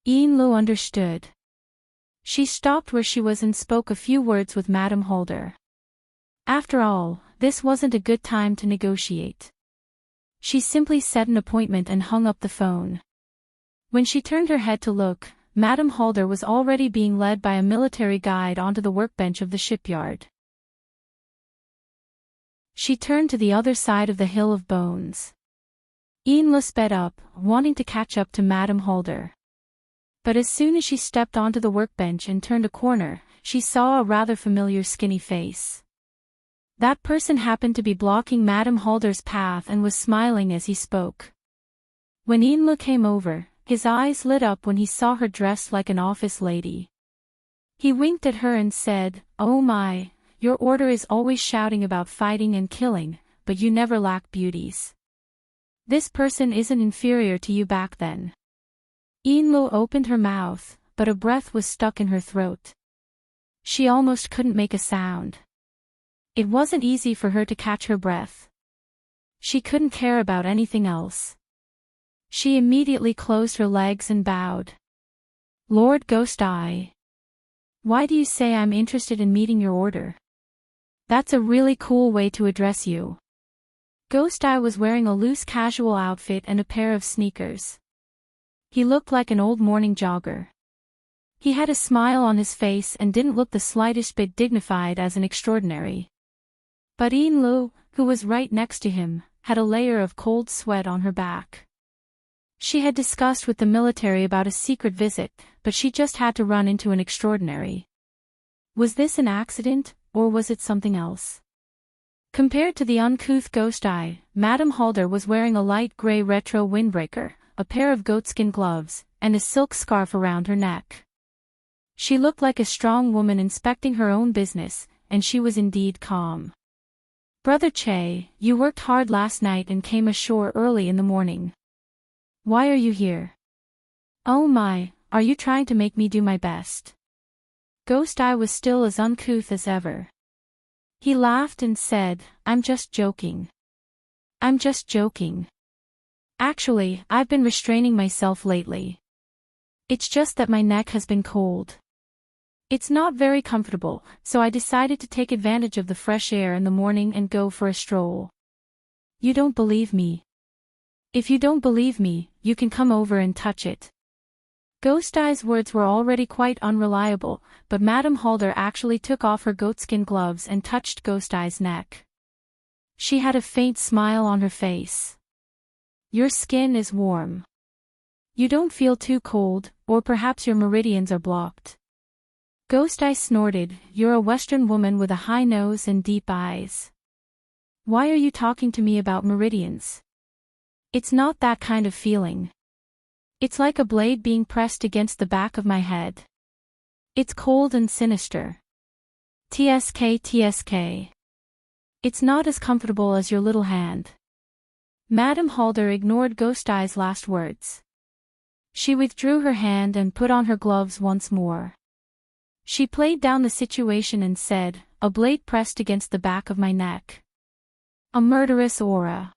Speaker 1: Enle understood. She stopped where she was and spoke a few words with Madame Halder. After all, this wasn't a good time to negotiate. She simply set an appointment and hung up the phone. When she turned her head to look, Madame Halder was already being led by a military guide onto the workbench of the shipyard. She turned to the other side of the hill of bones. Enle sped up, wanting to catch up to Madame Halder. But as soon as she stepped onto the workbench and turned a corner, she saw a rather familiar skinny face. That person happened to be blocking Madame Halder's path and was smiling as he spoke. When Enle came over, his eyes lit up when he saw her dressed like an office lady. He winked at her and said, "Oh my, your order is always shouting about fighting and killing, but you never lack beauties. This person isn't inferior to you back then." Enle opened her mouth, but a breath was stuck in her throat. She almost couldn't make a sound. It wasn't easy for her to catch her breath. She couldn't care about anything else. She immediately closed her legs and bowed. "Lord Ghost Eye. Why do you say I'm interested in meeting your order? That's a really cool way to address you." Ghost Eye was wearing a loose casual outfit and a pair of sneakers. He looked like an old morning jogger. He had a smile on his face and didn't look the slightest bit dignified as an extraordinary. But Enle, who was right next to him, had a layer of cold sweat on her back. She had discussed with the military about a secret visit, but she just had to run into an extraordinary. Was this an accident, or was it something else? Compared to the uncouth Ghost Eye, Madame Halder was wearing a light gray retro windbreaker, a pair of goatskin gloves, and a silk scarf around her neck. She looked like a strong woman inspecting her own business, and she was indeed calm. "Brother Che, you worked hard last night and came ashore early in the morning. Why are you here? Oh my, are you trying to make me do my best?" Ghost Eye was still as uncouth as ever. He laughed and said, "I'm just joking. I'm just joking. Actually, I've been restraining myself lately. It's just that my neck has been cold. It's not very comfortable, so I decided to take advantage of the fresh air in the morning and go for a stroll. You don't believe me? If you don't believe me, you can come over and touch it." Ghost Eye's words were already quite unreliable, but Madame Halder actually took off her goatskin gloves and touched Ghost Eye's neck. She had a faint smile on her face. "Your skin is warm. You don't feel too cold, or perhaps your meridians are blocked." Ghost Eye snorted, "You're a Western woman with a high nose and deep eyes. Why are you talking to me about meridians? It's not that kind of feeling. It's like a blade being pressed against the back of my head. It's cold and sinister. TSK. It's not as comfortable as your little hand." Madame Halder ignored Ghost Eye's last words. She withdrew her hand and put on her gloves once more. She played down the situation and said, "A blade pressed against the back of my neck. A murderous aura.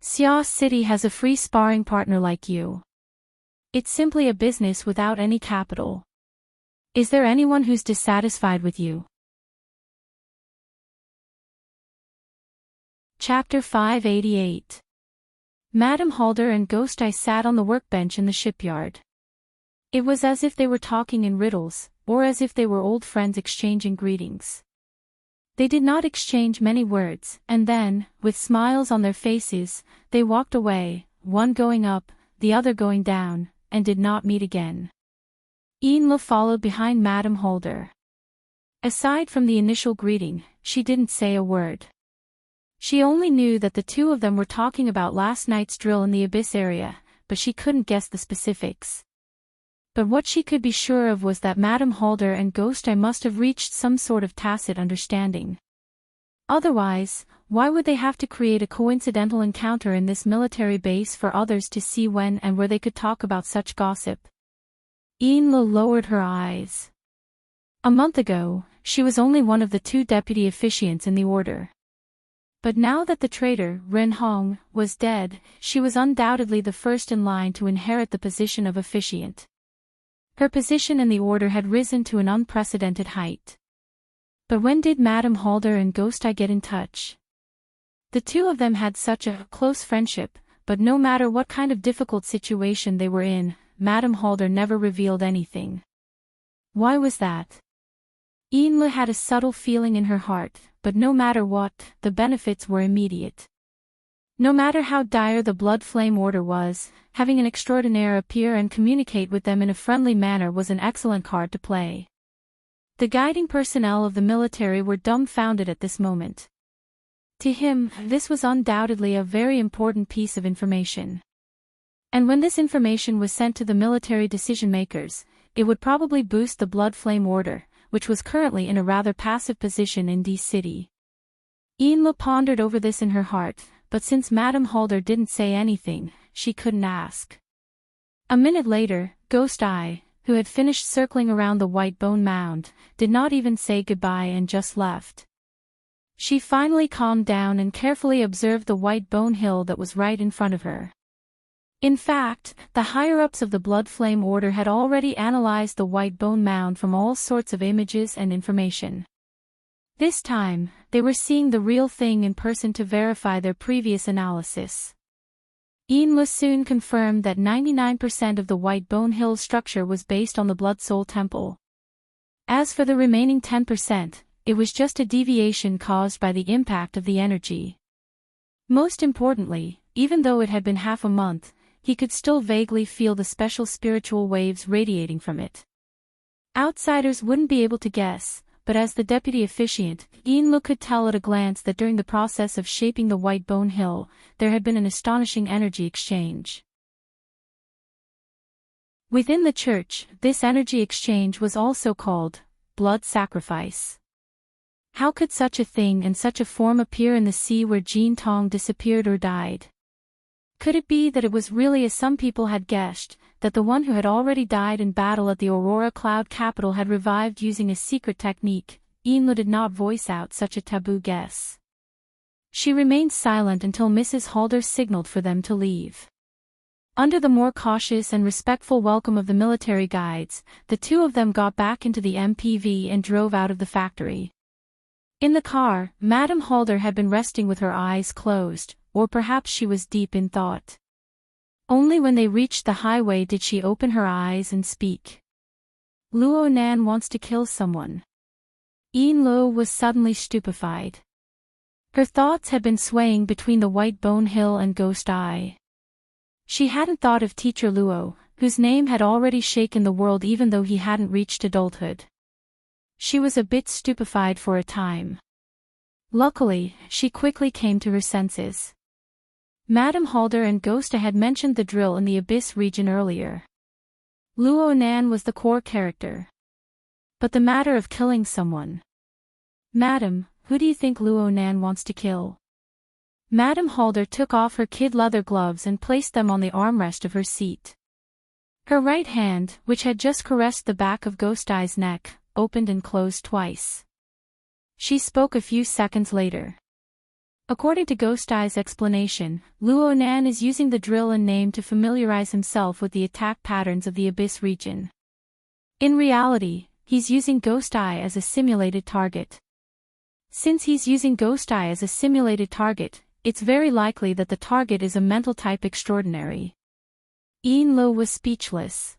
Speaker 1: Xia City has a free sparring partner like you. It's simply a business without any capital. Is there anyone who's dissatisfied with you?" Chapter 588. Madame Halder and Ghost Eye sat on the workbench in the shipyard. It was as if they were talking in riddles, or as if they were old friends exchanging greetings. They did not exchange many words, and then, with smiles on their faces, they walked away, one going up, the other going down, and did not meet again. Enle followed behind Madame Halder. Aside from the initial greeting, she didn't say a word. She only knew that the two of them were talking about last night's drill in the Abyss area, but she couldn't guess the specifics. But what she could be sure of was that Madame Halder and Ghost Eye must have reached some sort of tacit understanding. Otherwise, why would they have to create a coincidental encounter in this military base for others to see when and where they could talk about such gossip? Enla lowered her eyes. A month ago, she was only one of the 2 deputy officiants in the order. But now that the traitor, Ren Hong, was dead, she was undoubtedly the first in line to inherit the position of officiant. Her position in the order had risen to an unprecedented height. But when did Madame Halder and Ghost Eye get in touch? The 2 of them had such a close friendship, but no matter what kind of difficult situation they were in, Madame Halder never revealed anything. Why was that? Enla had a subtle feeling in her heart, but no matter what, the benefits were immediate. No matter how dire the blood flame order was, having an extraordinaire appear and communicate with them in a friendly manner was an excellent card to play. The guiding personnel of the military were dumbfounded at this moment. To him, this was undoubtedly a very important piece of information. And when this information was sent to the military decision-makers, it would probably boost the blood flame order, which was currently in a rather passive position in D City. Enla pondered over this in her heart, but since Madame Halder didn't say anything, she couldn't ask. A minute later, Ghost Eye, who had finished circling around the white bone mound, did not even say goodbye and just left. She finally calmed down and carefully observed the white bone hill that was right in front of her. In fact, the higher-ups of the Blood Flame Order had already analyzed the white bone mound from all sorts of images and information. This time, they were seeing the real thing in person to verify their previous analysis. Enla soon confirmed that 99% of the White Bone Hill structure was based on the Blood Soul Temple. As for the remaining 10%, it was just a deviation caused by the impact of the energy. Most importantly, even though it had been half a month, he could still vaguely feel the special spiritual waves radiating from it. Outsiders wouldn't be able to guess, but as the deputy officiant, Enla could tell at a glance that during the process of shaping the White Bone Hill, there had been an astonishing energy exchange. Within the church, this energy exchange was also called blood sacrifice. How could such a thing and such a form appear in the sea where Jean Tong disappeared or died? Could it be that it was really as some people had guessed, that the one who had already died in battle at the Aurora Cloud capital had revived using a secret technique? Enla did not voice out such a taboo guess. She remained silent until Mrs. Halder signaled for them to leave. Under the more cautious and respectful welcome of the military guides, the 2 of them got back into the MPV and drove out of the factory. In the car, Madame Halder had been resting with her eyes closed, or perhaps she was deep in thought. Only when they reached the highway did she open her eyes and speak. Luo Nan wants to kill someone. Enla was suddenly stupefied. Her thoughts had been swaying between the White Bone Hill and Ghost Eye. She hadn't thought of Teacher Luo, whose name had already shaken the world even though he hadn't reached adulthood. She was a bit stupefied for a time. Luckily, she quickly came to her senses. Madame Halder and Ghost Eye had mentioned the drill in the Abyss region earlier. Luo Nan was the core character. But the matter of killing someone. Madam, who do you think Luo Nan wants to kill? Madame Halder took off her kid leather gloves and placed them on the armrest of her seat. Her right hand, which had just caressed the back of Ghost Eye's neck, opened and closed twice. She spoke a few seconds later. According to Ghost Eye's explanation, Luo Nan is using the drill and name to familiarize himself with the attack patterns of the Abyss region. In reality, he's using Ghost Eye as a simulated target. Since he's using Ghost Eye as a simulated target, it's very likely that the target is a mental type extraordinary. Enla was speechless.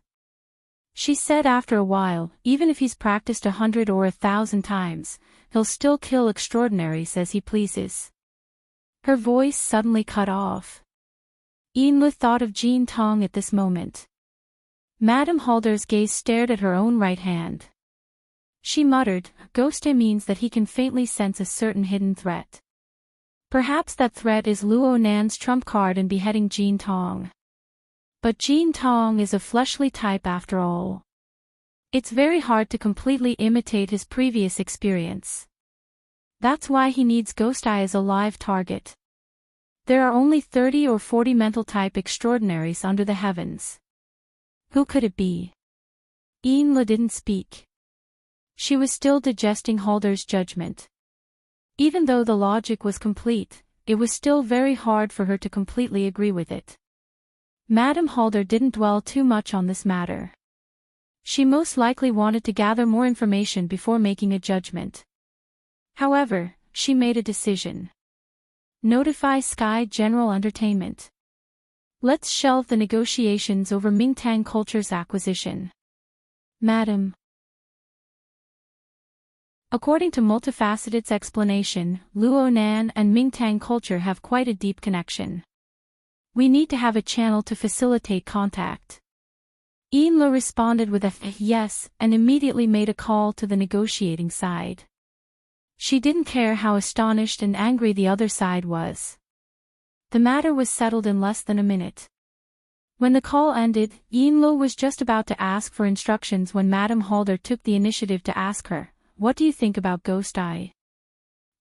Speaker 1: She said after a while, even if he's practiced 100 or 1,000 times, he'll still kill extraordinaries as he pleases. Her voice suddenly cut off. Enla thought of Jean Tong at this moment. Madame Halder's gaze stared at her own right hand. She muttered, Ghost Eye means that he can faintly sense a certain hidden threat. Perhaps that threat is Luo Nan's trump card in beheading Jean Tong. But Jean Tong is a fleshly type after all. It's very hard to completely imitate his previous experience. That's why he needs Ghost Eye as a live target. There are only 30 or 40 mental type extraordinaries under the heavens. Who could it be? Yinlu didn't speak. She was still digesting Halder's judgment. Even though the logic was complete, it was still very hard for her to completely agree with it. Madame Halder didn't dwell too much on this matter. She most likely wanted to gather more information before making a judgment. However, she made a decision. Notify Sky General Entertainment. Let's shelve the negotiations over Mingtang Culture's acquisition. Madam. According to Multifaceted's explanation, Luonan and Mingtang Culture have quite a deep connection. We need to have a channel to facilitate contact. Yinlu responded with a yes and immediately made a call to the negotiating side. She didn't care how astonished and angry the other side was. The matter was settled in less than a minute. When the call ended, Yinlu was just about to ask for instructions when Madame Halder took the initiative to ask her, "What do you think about Ghost Eye?"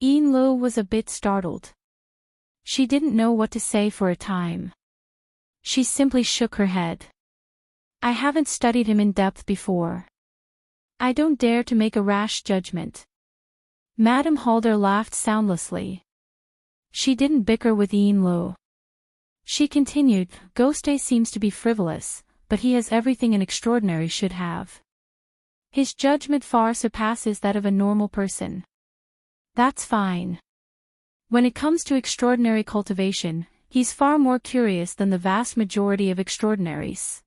Speaker 1: Yinlu was a bit startled. She didn't know what to say for a time. She simply shook her head. I haven't studied him in depth before. I don't dare to make a rash judgment. Madame Halder laughed soundlessly. She didn't bicker with Yinlu. She continued, Ghost Eye seems to be frivolous, but he has everything an extraordinary should have. His judgment far surpasses that of a normal person. That's fine. When it comes to extraordinary cultivation, he's far more curious than the vast majority of extraordinaries.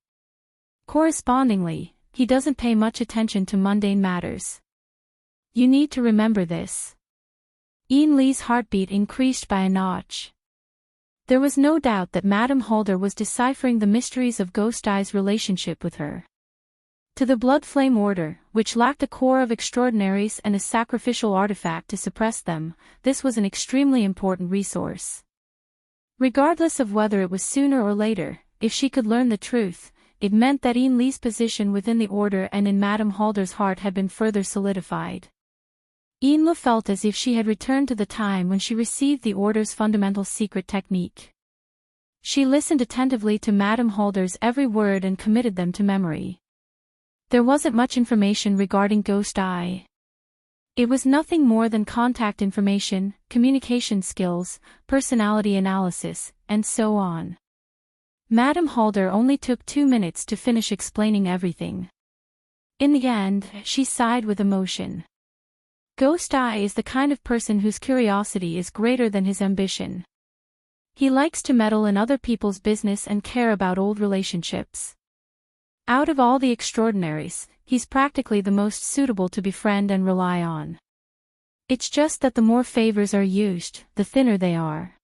Speaker 1: Correspondingly, he doesn't pay much attention to mundane matters. You need to remember this. Yin Li's heartbeat increased by a notch. There was no doubt that Madame Halder was deciphering the mysteries of Ghost Eye's relationship with her. To the Blood Flame Order, which lacked a core of extraordinaries and a sacrificial artifact to suppress them, this was an extremely important resource. Regardless of whether it was sooner or later, if she could learn the truth, it meant that Yin Li's position within the Order and in Madame Halder's heart had been further solidified. Yinlu felt as if she had returned to the time when she received the Order's fundamental secret technique. She listened attentively to Madame Halder's every word and committed them to memory. There wasn't much information regarding Ghost Eye. It was nothing more than contact information, communication skills, personality analysis, and so on. Madame Halder only took 2 minutes to finish explaining everything. In the end, she sighed with emotion. Ghost Eye is the kind of person whose curiosity is greater than his ambition. He likes to meddle in other people's business and care about old relationships. Out of all the extraordinaries, he's practically the most suitable to befriend and rely on. It's just that the more favors are used, the thinner they are.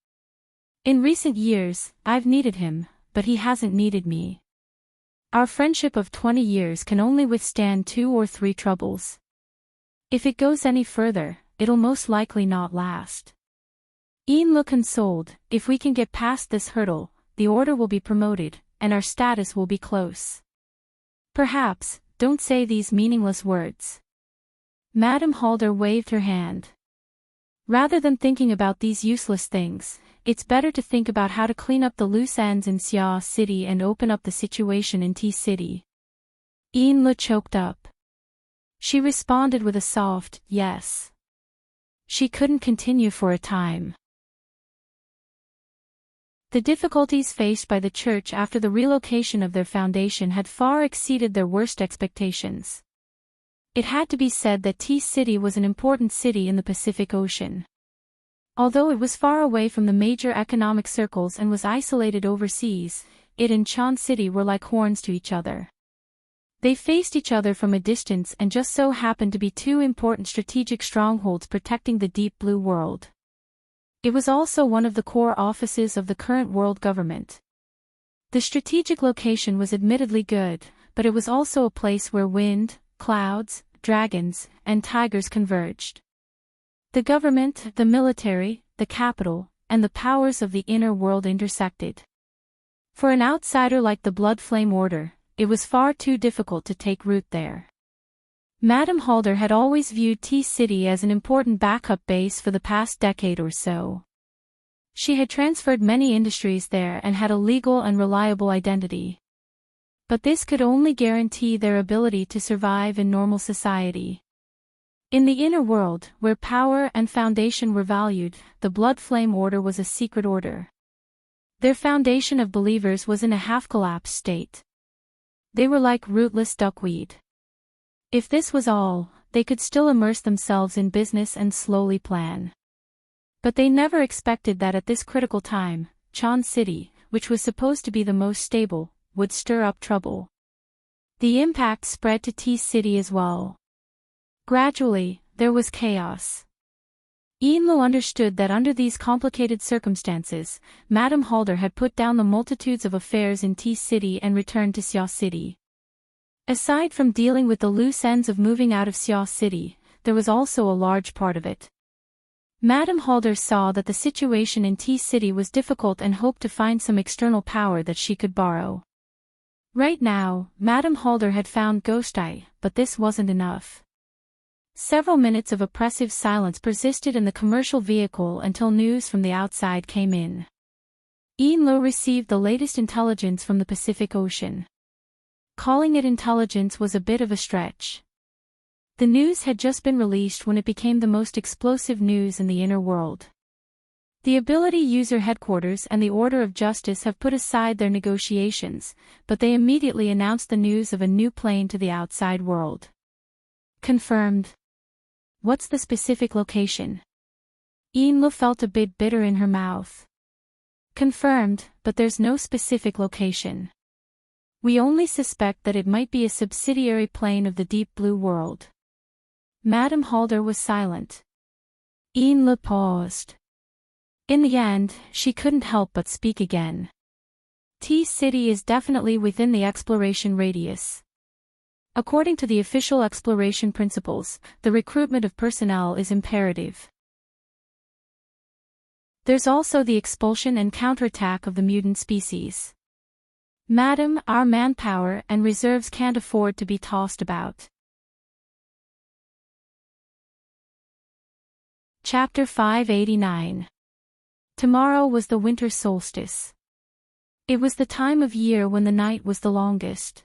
Speaker 1: In recent years, I've needed him, but he hasn't needed me. Our friendship of 20 years can only withstand 2 or 3 troubles. If it goes any further, it'll most likely not last. Yinlu consoled, if we can get past this hurdle, the Order will be promoted, and our status will be close. Perhaps, don't say these meaningless words. Madame Halder waved her hand. Rather than thinking about these useless things, it's better to think about how to clean up the loose ends in Xia City and open up the situation in T City. Yinlu choked up. She responded with a soft, yes. She couldn't continue for a time. The difficulties faced by the church after the relocation of their foundation had far exceeded their worst expectations. It had to be said that T City was an important city in the Pacific Ocean. Although it was far away from the major economic circles and was isolated overseas, it and Chan City were like horns to each other. They faced each other from a distance and just so happened to be 2 important strategic strongholds protecting the deep blue world. It was also one of the core offices of the current world government. The strategic location was admittedly good, but it was also a place where wind, clouds, dragons, and tigers converged. The government, the military, the capital, and the powers of the inner world intersected. For an outsider like the Blood Flame Order, it was far too difficult to take root there. Madame Halder had always viewed T-City as an important backup base for the past decade or so. She had transferred many industries there and had a legal and reliable identity. But this could only guarantee their ability to survive in normal society. In the inner world, where power and foundation were valued, the Blood Flame Order was a secret order. Their foundation of believers was in a half-collapsed state. They were like rootless duckweed. If this was all, they could still immerse themselves in business and slowly plan. But they never expected that at this critical time, Chan City, which was supposed to be the most stable, would stir up trouble. The impact spread to T-City as well. Gradually, there was chaos. Ianlo understood that under these complicated circumstances, Madame Halder had put down the multitudes of affairs in T-City and returned to Xia City. Aside from dealing with the loose ends of moving out of Xia City, there was also a large part of it. Madame Halder saw that the situation in T-City was difficult and hoped to find some external power that she could borrow. Right now, Madame Halder had found Ghost Eye, but this wasn't enough. Several minutes of oppressive silence persisted in the commercial vehicle until news from the outside came in. Ianlo received the latest intelligence from the Pacific Ocean. Calling it intelligence was a bit of a stretch. The news had just been released when it became the most explosive news in the inner world. The Ability User Headquarters and the Order of Justice have put aside their negotiations, but they immediately announced the news of a new plane to the outside world. Confirmed. What's the specific location? Ianlo felt a bit bitter in her mouth. Confirmed, but there's no specific location. We only suspect that it might be a subsidiary plane of the Deep Blue World. Madame Halder was silent. Ianlo paused. In the end, she couldn't help but speak again. T-City is definitely within the exploration radius. According to the official exploration principles, the recruitment of personnel is imperative. There's also the expulsion and counterattack of the mutant species. Madam, our manpower and reserves can't afford to be tossed about. Chapter 589. Tomorrow was the winter solstice. It was the time of year when the night was the longest.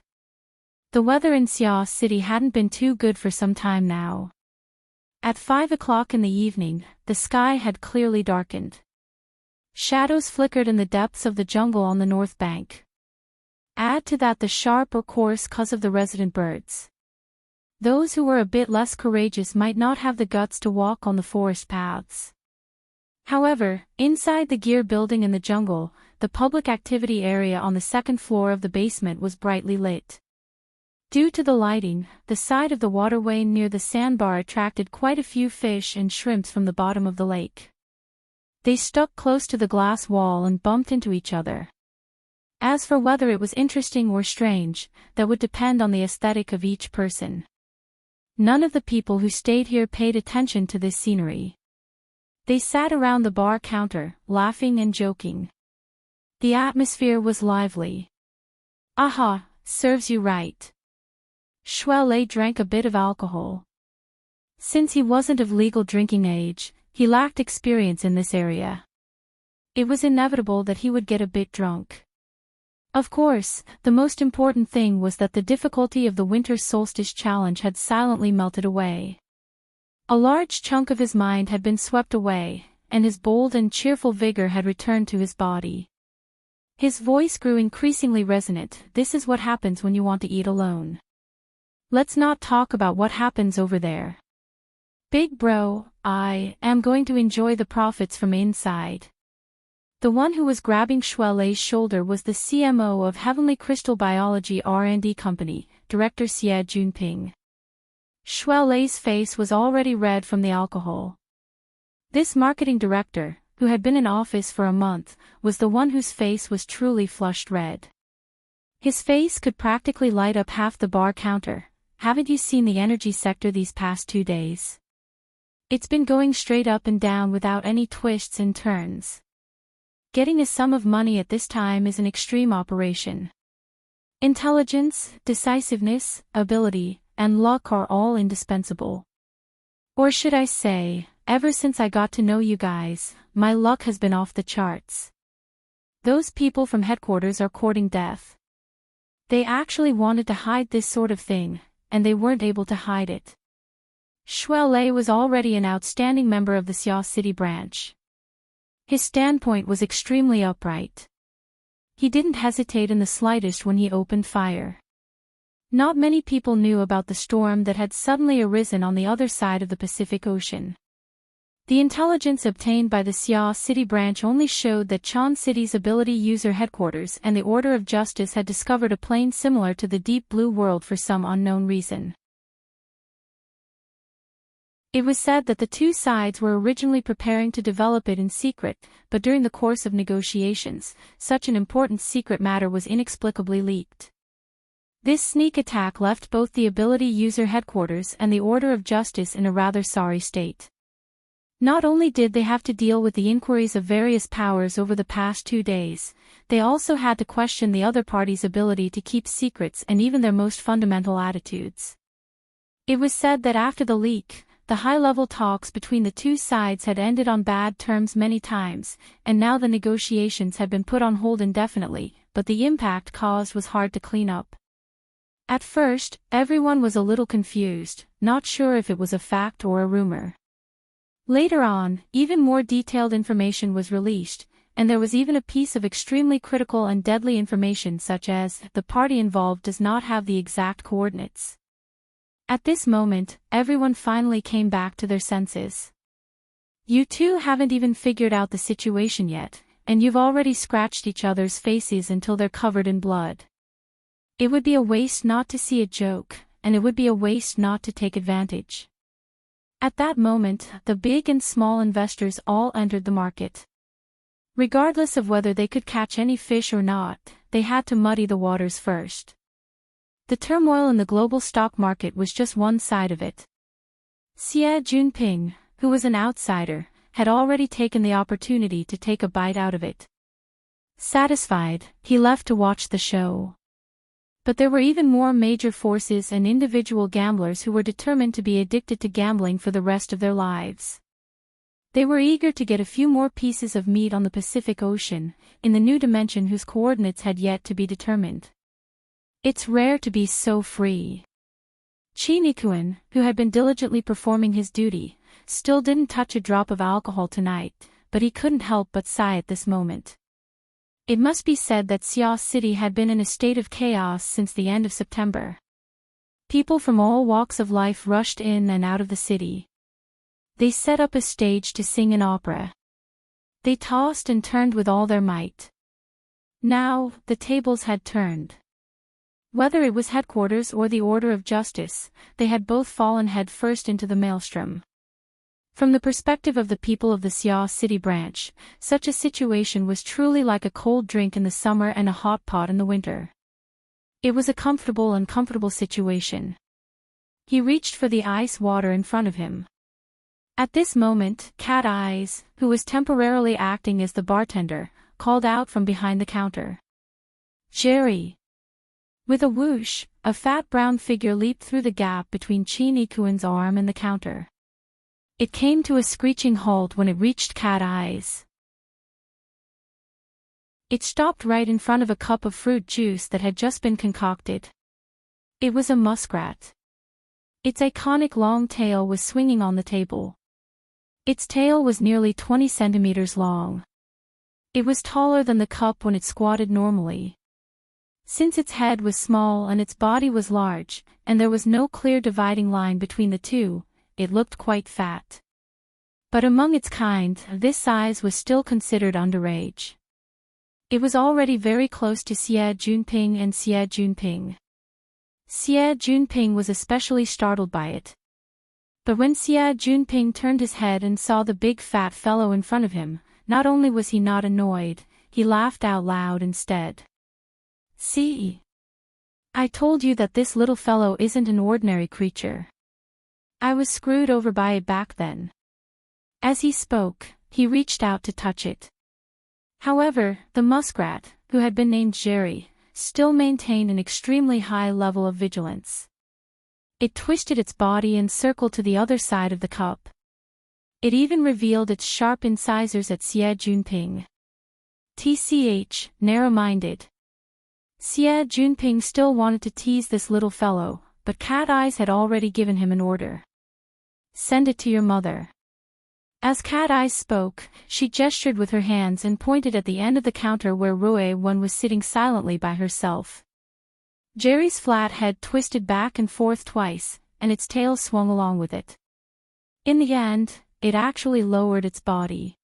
Speaker 1: The weather in Xia City hadn't been too good for some time now. At 5 o'clock in the evening, the sky had clearly darkened. Shadows flickered in the depths of the jungle on the north bank. Add to that the sharp or coarse cuz of the resident birds. Those who were a bit less courageous might not have the guts to walk on the forest paths. However, inside the gear building in the jungle, the public activity area on the second floor of the basement was brightly lit. Due to the lighting, the side of the waterway near the sandbar attracted quite a few fish and shrimps from the bottom of the lake. They stuck close to the glass wall and bumped into each other. As for whether it was interesting or strange, that would depend on the aesthetic of each person. None of the people who stayed here paid attention to this scenery. They sat around the bar counter, laughing and joking. The atmosphere was lively. Aha, serves you right. Shuelei drank a bit of alcohol. Since he wasn't of legal drinking age, he lacked experience in this area. It was inevitable that he would get a bit drunk. Of course, the most important thing was that the difficulty of the winter solstice challenge had silently melted away. A large chunk of his mind had been swept away, and his bold and cheerful vigor had returned to his body. His voice grew increasingly resonant. This is what happens when you want to eat alone. Let's not talk about what happens over there. Big bro, I am going to enjoy the profits from inside. The one who was grabbing Shuelei's shoulder was the CMO of Heavenly Crystal Biology R&D Company, Director Xie Junping. Shuelei's face was already red from the alcohol. This marketing director, who had been in office for a month, was the one whose face was truly flushed red. His face could practically light up half the bar counter. Haven't you seen the energy sector these past 2 days? It's been going straight up and down without any twists and turns. Getting a sum of money at this time is an extreme operation. Intelligence, decisiveness, ability, and luck are all indispensable. Or should I say, ever since I got to know you guys, my luck has been off the charts. Those people from headquarters are courting death. They actually wanted to hide this sort of thing, and they weren't able to hide it. Shuelei was already an outstanding member of the Xia City branch. His standpoint was extremely upright. He didn't hesitate in the slightest when he opened fire. Not many people knew about the storm that had suddenly arisen on the other side of the Pacific Ocean. The intelligence obtained by the Xia City branch only showed that Chan City's ability user headquarters and the Order of Justice had discovered a plane similar to the Deep Blue World for some unknown reason. It was said that the two sides were originally preparing to develop it in secret, but during the course of negotiations, such an important secret matter was inexplicably leaked. This sneak attack left both the ability user headquarters and the Order of Justice in a rather sorry state. Not only did they have to deal with the inquiries of various powers over the past 2 days, they also had to question the other party's ability to keep secrets and even their most fundamental attitudes. It was said that after the leak, the high-level talks between the two sides had ended on bad terms many times, and now the negotiations had been put on hold indefinitely, but the impact caused was hard to clean up. At first, everyone was a little confused, not sure if it was a fact or a rumor. Later on, even more detailed information was released, and there was even a piece of extremely critical and deadly information such as, the party involved does not have the exact coordinates. At this moment, everyone finally came back to their senses. You two haven't even figured out the situation yet, and you've already scratched each other's faces until they're covered in blood. It would be a waste not to see a joke, and it would be a waste not to take advantage. At that moment, the big and small investors all entered the market. Regardless of whether they could catch any fish or not, they had to muddy the waters first. The turmoil in the global stock market was just one side of it. Xie Junping, who was an outsider, had already taken the opportunity to take a bite out of it. Satisfied, he left to watch the show. But there were even more major forces and individual gamblers who were determined to be addicted to gambling for the rest of their lives. They were eager to get a few more pieces of meat on the Pacific Ocean, in the new dimension whose coordinates had yet to be determined. It's rare to be so free. Chinikuan, who had been diligently performing his duty, still didn't touch a drop of alcohol tonight, but he couldn't help but sigh at this moment. It must be said that Xia City had been in a state of chaos since the end of September. People from all walks of life rushed in and out of the city. They set up a stage to sing an opera. They tossed and turned with all their might. Now, the tables had turned. Whether it was headquarters or the Order of Justice, they had both fallen head first into the maelstrom. From the perspective of the people of the Xia City branch, such a situation was truly like a cold drink in the summer and a hot pot in the winter. It was a comfortable and uncomfortable situation. He reached for the ice water in front of him. At this moment, Cat Eyes, who was temporarily acting as the bartender, called out from behind the counter. Jerry! With a whoosh, a fat brown figure leaped through the gap between Chinikuan's arm and the counter. It came to a screeching halt when it reached Cat Eyes. It stopped right in front of a cup of fruit juice that had just been concocted. It was a muskrat. Its iconic long tail was swinging on the table. Its tail was nearly 20 centimeters long. It was taller than the cup when it squatted normally. Since its head was small and its body was large, and there was no clear dividing line between the two, it looked quite fat. But among its kind, this size was still considered underage. It was already very close to Xie Junping and Xie Junping. Xie Junping was especially startled by it. But when Xie Junping turned his head and saw the big fat fellow in front of him, not only was he not annoyed, he laughed out loud instead. See? I told you that this little fellow isn't an ordinary creature. I was screwed over by it back then. As he spoke, he reached out to touch it. However, the muskrat, who had been named Jerry, still maintained an extremely high level of vigilance. It twisted its body and circled to the other side of the cup. It even revealed its sharp incisors at Xie Junping. TCH, narrow-minded. Xie Junping still wanted to tease this little fellow, but Cat Eyes had already given him an order. Send it to your mother. As Cat Eyes spoke, she gestured with her hands and pointed at the end of the counter where Rue One was sitting silently by herself. Jerry's flat head twisted back and forth twice, and its tail swung along with it. In the end, it actually lowered its body.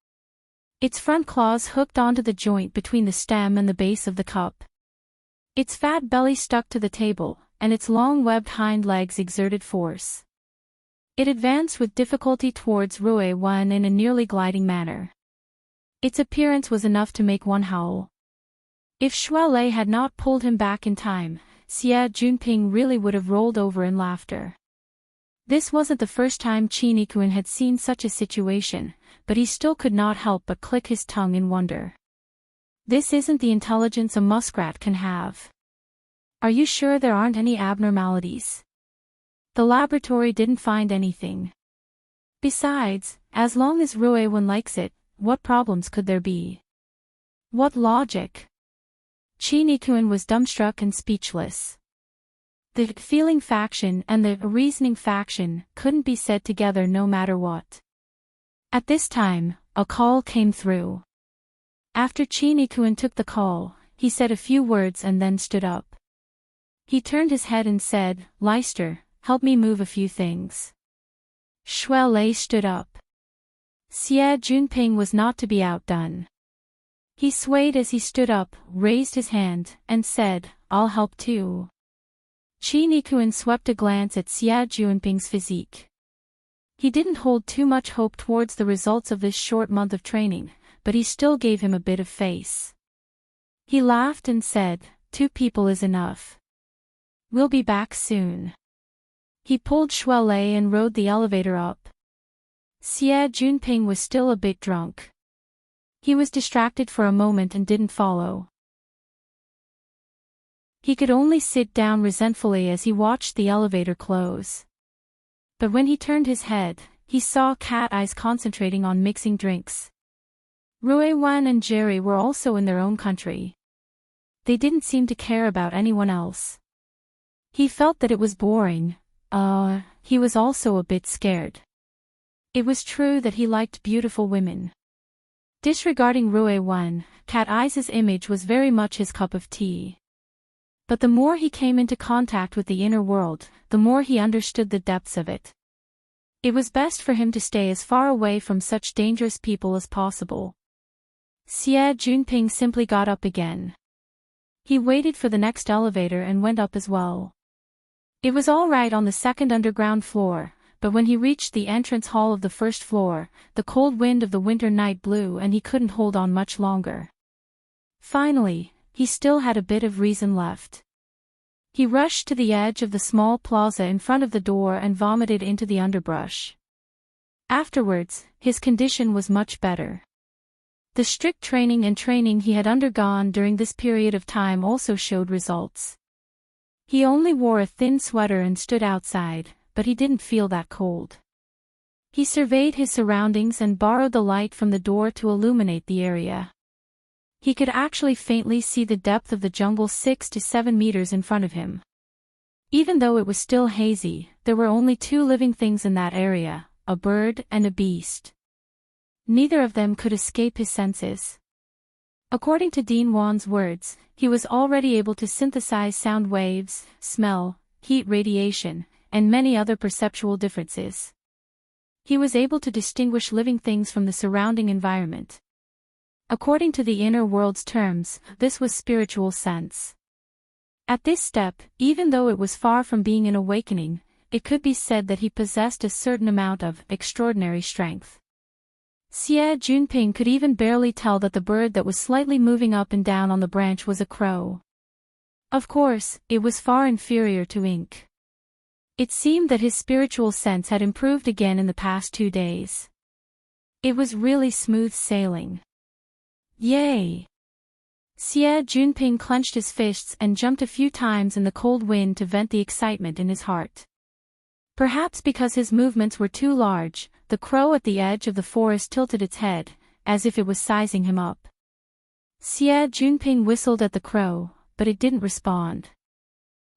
Speaker 1: Its front claws hooked onto the joint between the stem and the base of the cup. Its fat belly stuck to the table, and its long webbed hind legs exerted force. It advanced with difficulty towards Rue One in a nearly gliding manner. Its appearance was enough to make one howl. If Shuelei had not pulled him back in time, Xie Junping really would have rolled over in laughter. This wasn't the first time Qin Yikuan had seen such a situation, but he still could not help but click his tongue in wonder. This isn't the intelligence a muskrat can have. Are you sure there aren't any abnormalities? The laboratory didn't find anything. Besides, as long as Rue One likes it, what problems could there be? What logic? Qin Yikuan was dumbstruck and speechless. The feeling faction and the reasoning faction couldn't be said together no matter what. At this time, a call came through. After Qin Yikuan took the call, he said a few words and then stood up. He turned his head and said, "Leister, help me move a few things." Shuelei stood up. Xie Junping was not to be outdone. He swayed as he stood up, raised his hand, and said, "I'll help too." Qin Yikuan swept a glance at Xie Junping's physique. He didn't hold too much hope towards the results of this short month of training, but he still gave him a bit of face. He laughed and said, "2 people is enough. We'll be back soon." He pulled Shuelei and rode the elevator up. Xie Junping was still a bit drunk. He was distracted for a moment and didn't follow. He could only sit down resentfully as he watched the elevator close. But when he turned his head, he saw Cat Eyes concentrating on mixing drinks. Rue One and Jerry were also in their own country. They didn't seem to care about anyone else. He felt that it was boring. He was also a bit scared. It was true that he liked beautiful women. Disregarding Rue One, Cat Eyes' image was very much his cup of tea. But the more he came into contact with the inner world, the more he understood the depths of it. It was best for him to stay as far away from such dangerous people as possible. Xie Junping simply got up again. He waited for the next elevator and went up as well. It was all right on the second underground floor, but when he reached the entrance hall of the first floor, the cold wind of the winter night blew and he couldn't hold on much longer. Finally, he still had a bit of reason left. He rushed to the edge of the small plaza in front of the door and vomited into the underbrush. Afterwards, his condition was much better. The strict training he had undergone during this period of time also showed results. He only wore a thin sweater and stood outside, but he didn't feel that cold. He surveyed his surroundings and borrowed the light from the door to illuminate the area. He could actually faintly see the depth of the jungle 6 to 7 meters in front of him. Even though it was still hazy, there were only 2 living things in that area, a bird and a beast. Neither of them could escape his senses. According to Dean Wan's words, he was already able to synthesize sound waves, smell, heat radiation, and many other perceptual differences. He was able to distinguish living things from the surrounding environment. According to the inner world's terms, this was spiritual sense. At this step, even though it was far from being an awakening, it could be said that he possessed a certain amount of extraordinary strength. Xie Junping could even barely tell that the bird that was slightly moving up and down on the branch was a crow. Of course, it was far inferior to ink. It seemed that his spiritual sense had improved again in the past 2 days. It was really smooth sailing. Yay! Xie Junping clenched his fists and jumped a few times in the cold wind to vent the excitement in his heart. Perhaps because his movements were too large, the crow at the edge of the forest tilted its head, as if it was sizing him up. Xie Junping whistled at the crow, but it didn't respond.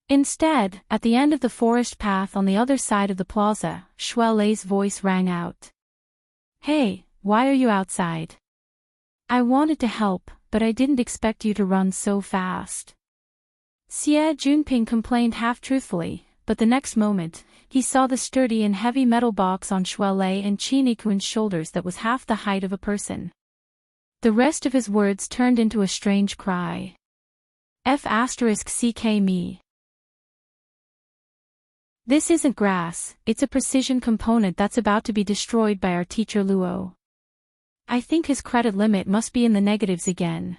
Speaker 1: Instead, at the end of the forest path on the other side of the plaza, Shui Lei's voice rang out. Hey, why are you outside? I wanted to help, but I didn't expect you to run so fast. Xie Junping complained half-truthfully, but the next moment, he saw the sturdy and heavy metal box on Shui Lei and Qin Yikuan's shoulders that was half the height of a person. The rest of his words turned into a strange cry. F*ck me. This isn't grass, it's a precision component that's about to be destroyed by our teacher Luo. I think his credit limit must be in the negatives again.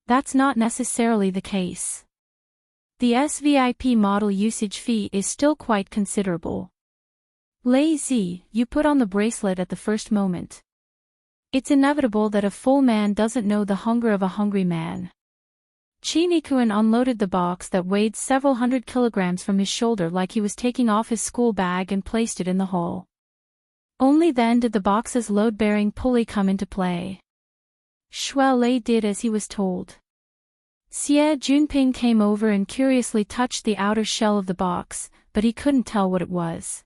Speaker 1: That's not necessarily the case. The SVIP model usage fee is still quite considerable. Lei Zi, you put on the bracelet at the first moment. It's inevitable that a full man doesn't know the hunger of a hungry man. Qin Yikuan unloaded the box that weighed several hundred kilograms from his shoulder like he was taking off his school bag and placed it in the hole. Only then did the box's load-bearing pulley come into play. Shui Lei did as he was told. Xie Junping came over and curiously touched the outer shell of the box, but he couldn't tell what it was.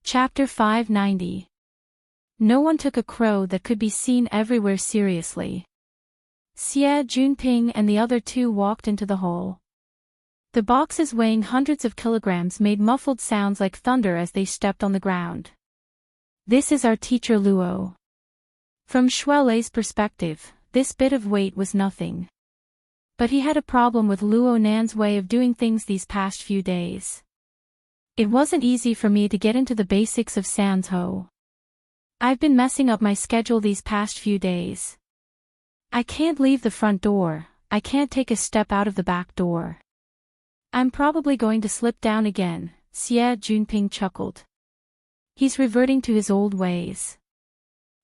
Speaker 1: Chapter 590. No one took a crow that could be seen everywhere seriously. Xie Junping and the other two walked into the hole. The boxes weighing hundreds of kilograms made muffled sounds like thunder as they stepped on the ground. This is our teacher Luo. From Shui Lei's perspective, this bit of weight was nothing. But he had a problem with Luo Nan's way of doing things these past few days. It wasn't easy for me to get into the basics of Sanzhou. I've been messing up my schedule these past few days. I can't leave the front door, I can't take a step out of the back door. I'm probably going to slip down again, Xie Junping chuckled. He's reverting to his old ways.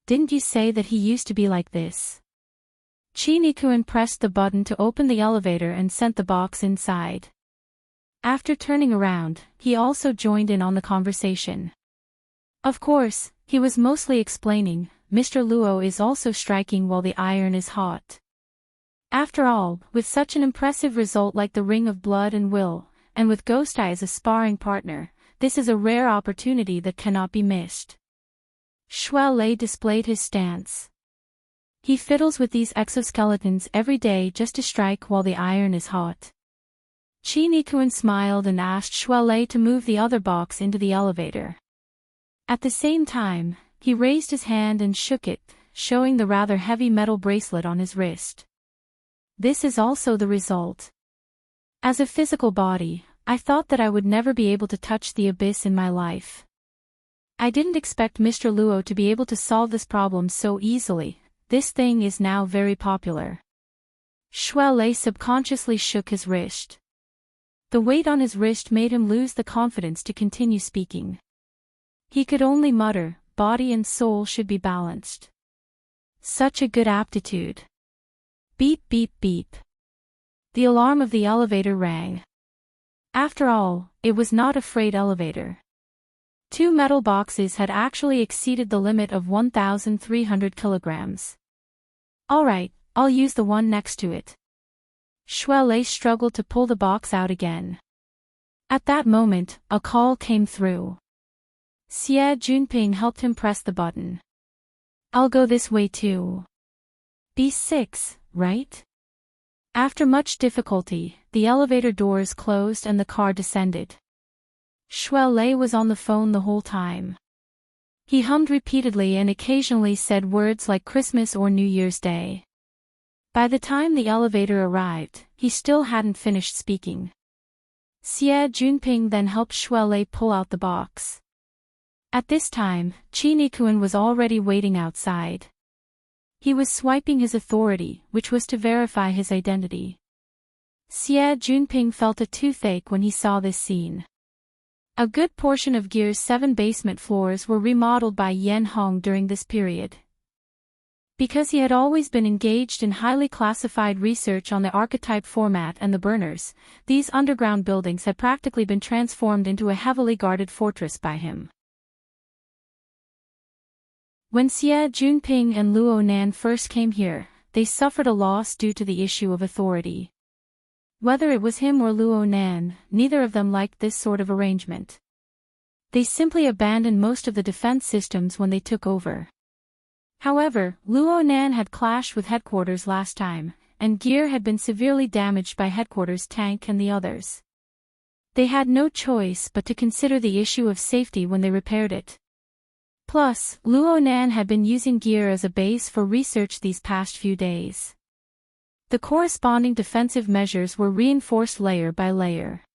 Speaker 1: Didn't you say that he used to be like this? Qin Yikuan pressed the button to open the elevator and sent the box inside. After turning around, he also joined in on the conversation. Of course, he was mostly explaining, Mr. Luo is also striking while the iron is hot. After all, with such an impressive result like the Ring of Blood and Will, and with Ghost Eye as a sparring partner, this is a rare opportunity that cannot be missed. Shui Lei displayed his stance. He fiddles with these exoskeletons every day just to strike while the iron is hot. Qin Yikuan smiled and asked Shui Lei to move the other box into the elevator. At the same time, he raised his hand and shook it, showing the rather heavy metal bracelet on his wrist. This is also the result. As a physical body, I thought that I would never be able to touch the abyss in my life. I didn't expect Mr. Luo to be able to solve this problem so easily. This thing is now very popular. Shui Lei subconsciously shook his wrist. The weight on his wrist made him lose the confidence to continue speaking. He could only mutter, body and soul should be balanced. Such a good aptitude. Beep beep beep. The alarm of the elevator rang. After all, it was not a freight elevator. 2 metal boxes had actually exceeded the limit of 1,300 kilograms. Alright, I'll use the one next to it. Shui Lei struggled to pull the box out again. At that moment, a call came through. Xie Junping helped him press the button. I'll go this way too. B6, right? After much difficulty, the elevator doors closed and the car descended. Shui Lei was on the phone the whole time. He hummed repeatedly and occasionally said words like Christmas or New Year's Day. By the time the elevator arrived, he still hadn't finished speaking. Xie Junping then helped Shui Lei pull out the box. At this time, Qin Yikuan was already waiting outside. He was swiping his authority, which was to verify his identity. Xie Junping felt a toothache when he saw this scene. A good portion of Gear's 7 basement floors were remodeled by Yen Hong during this period. Because he had always been engaged in highly classified research on the archetype format and the burners, these underground buildings had practically been transformed into a heavily guarded fortress by him. When Xie Junping and Luo Nan first came here, they suffered a loss due to the issue of authority. Whether it was him or Luo Nan, neither of them liked this sort of arrangement. They simply abandoned most of the defense systems when they took over. However, Luo Nan had clashed with headquarters last time, and Gear had been severely damaged by headquarters tank and the others. They had no choice but to consider the issue of safety when they repaired it. Plus, Luo Nan had been using Gear as a base for research these past few days. The corresponding defensive measures were reinforced layer by layer.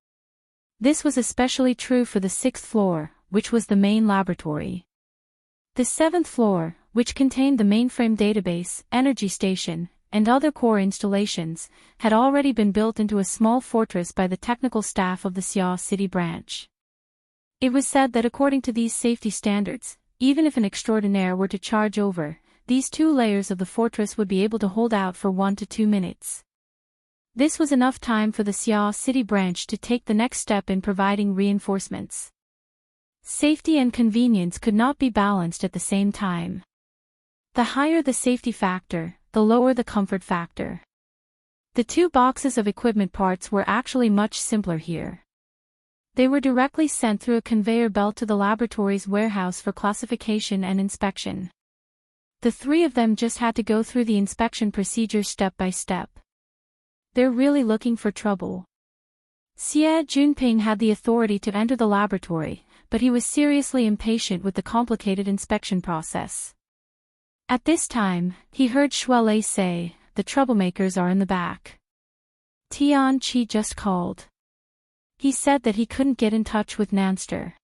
Speaker 1: This was especially true for the 6th floor, which was the main laboratory. The 7th floor, which contained the mainframe database, energy station, and other core installations, had already been built into a small fortress by the technical staff of the Xia City branch. It was said that according to these safety standards, even if an extraordinaire were to charge over, these 2 layers of the fortress would be able to hold out for 1 to 2 minutes. This was enough time for the Xia City branch to take the next step in providing reinforcements. Safety and convenience could not be balanced at the same time. The higher the safety factor, the lower the comfort factor. The 2 boxes of equipment parts were actually much simpler here. They were directly sent through a conveyor belt to the laboratory's warehouse for classification and inspection. The 3 of them just had to go through the inspection procedures step by step. They're really looking for trouble. Xie Junping had the authority to enter the laboratory, but he was seriously impatient with the complicated inspection process. At this time, he heard Shuelei say, "The troublemakers are in the back." Tian Qi just called. He said that he couldn't get in touch with Nanster.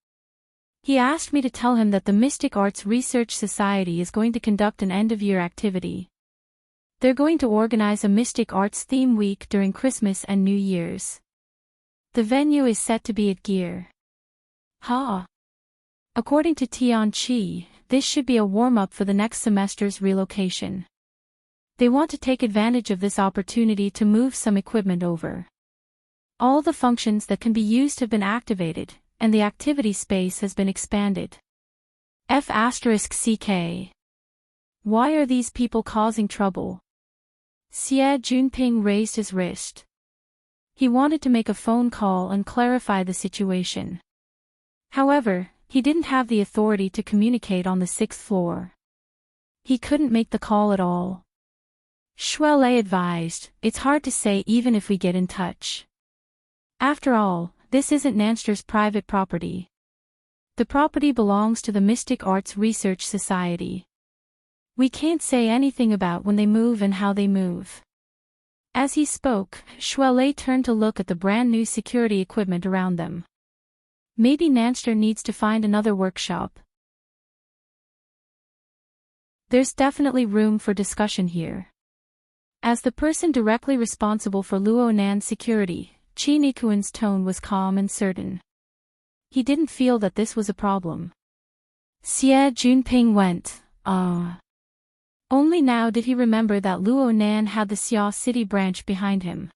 Speaker 1: He asked me to tell him that the Mystic Arts Research Society is going to conduct an end-of-year activity. They're going to organize a Mystic Arts theme week during Christmas and New Year's. The venue is set to be at Gear. According to Tian Qi, this should be a warm-up for the next semester's relocation. They want to take advantage of this opportunity to move some equipment over. All the functions that can be used have been activated, and the activity space has been expanded. F***CK. Why are these people causing trouble? Xie Junping raised his wrist. He wanted to make a phone call and clarify the situation. However, he didn't have the authority to communicate on the 6th floor. He couldn't make the call at all. Shuelei advised, "It's hard to say even if we get in touch. After all, this isn't Nanster's private property. The property belongs to the Mystic Arts Research Society. We can't say anything about when they move and how they move." As he spoke, Shuelei turned to look at the brand new security equipment around them. Maybe Nanster needs to find another workshop. There's definitely room for discussion here. As the person directly responsible for Luo Nan's security, Qi Nikuan's tone was calm and certain. He didn't feel that this was a problem. Xie Junping went, Only now did he remember that Luo Nan had the Xia City branch behind him.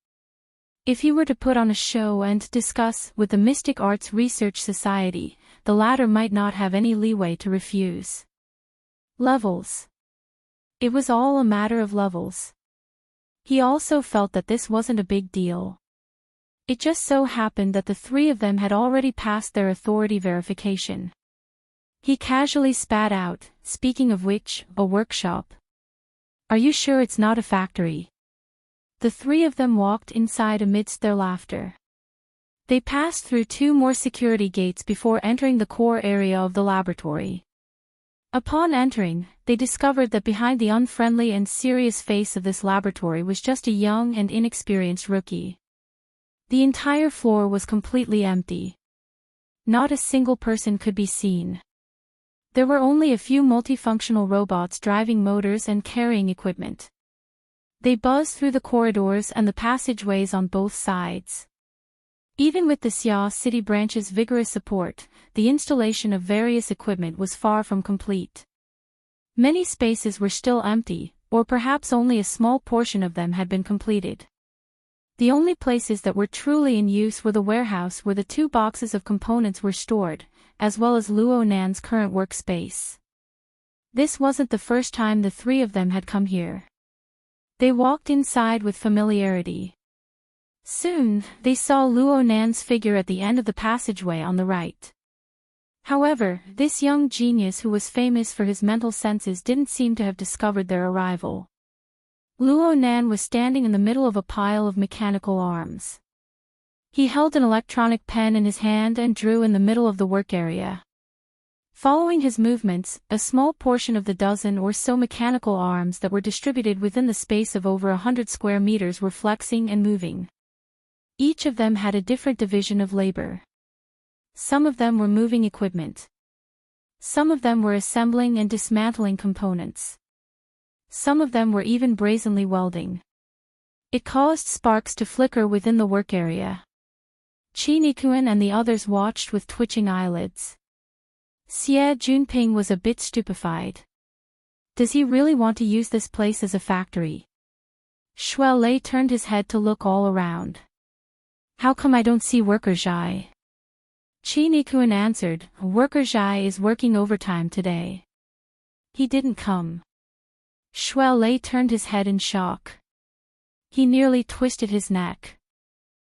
Speaker 1: If he were to put on a show and discuss with the Mystic Arts Research Society, the latter might not have any leeway to refuse. Levels. It was all a matter of levels. He also felt that this wasn't a big deal. It just so happened that the 3 of them had already passed their authority verification. He casually spat out, "Speaking of which, a workshop. Are you sure it's not a factory?" The 3 of them walked inside amidst their laughter. They passed through 2 more security gates before entering the core area of the laboratory. Upon entering, they discovered that behind the unfriendly and serious face of this laboratory was just a young and inexperienced rookie. The entire floor was completely empty. Not a single person could be seen. There were only a few multifunctional robots driving motors and carrying equipment. They buzzed through the corridors and the passageways on both sides. Even with the Xia City branch's vigorous support, the installation of various equipment was far from complete. Many spaces were still empty, or perhaps only a small portion of them had been completed. The only places that were truly in use were the warehouse where the 2 boxes of components were stored, as well as Luo Nan's current workspace. This wasn't the first time the 3 of them had come here. They walked inside with familiarity. Soon, they saw Luo Nan's figure at the end of the passageway on the right. However, this young genius who was famous for his mental senses didn't seem to have discovered their arrival. Luo Nan was standing in the middle of a pile of mechanical arms. He held an electronic pen in his hand and drew in the middle of the work area. Following his movements, a small portion of the dozen or so mechanical arms that were distributed within the space of over 100 square meters were flexing and moving. Each of them had a different division of labor. Some of them were moving equipment. Some of them were assembling and dismantling components. Some of them were even brazenly welding. It caused sparks to flicker within the work area. Qi Nikuan and the others watched with twitching eyelids. Xie Junping was a bit stupefied. Does he really want to use this place as a factory? Shuai Lei turned his head to look all around. How come I don't see Worker Zhai? Qi Nikuan answered, Worker Zhai is working overtime today. He didn't come. Shuai Lei turned his head in shock. He nearly twisted his neck.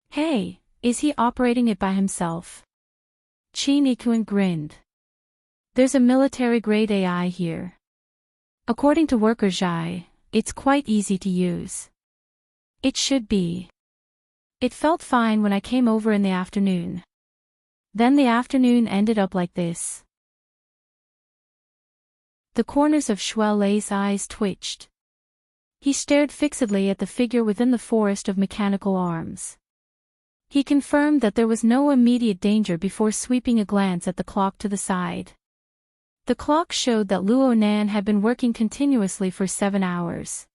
Speaker 1: Hey, is he operating it by himself? Qi Nikuan grinned. There's a military-grade AI here. According to Worker Zhai, it's quite easy to use. It should be. It felt fine when I came over in the afternoon. Then the afternoon ended up like this. The corners of Shuai Lei's eyes twitched. He stared fixedly at the figure within the forest of mechanical arms. He confirmed that there was no immediate danger before sweeping a glance at the clock to the side. The clock showed that Luo Nan had been working continuously for 7 hours.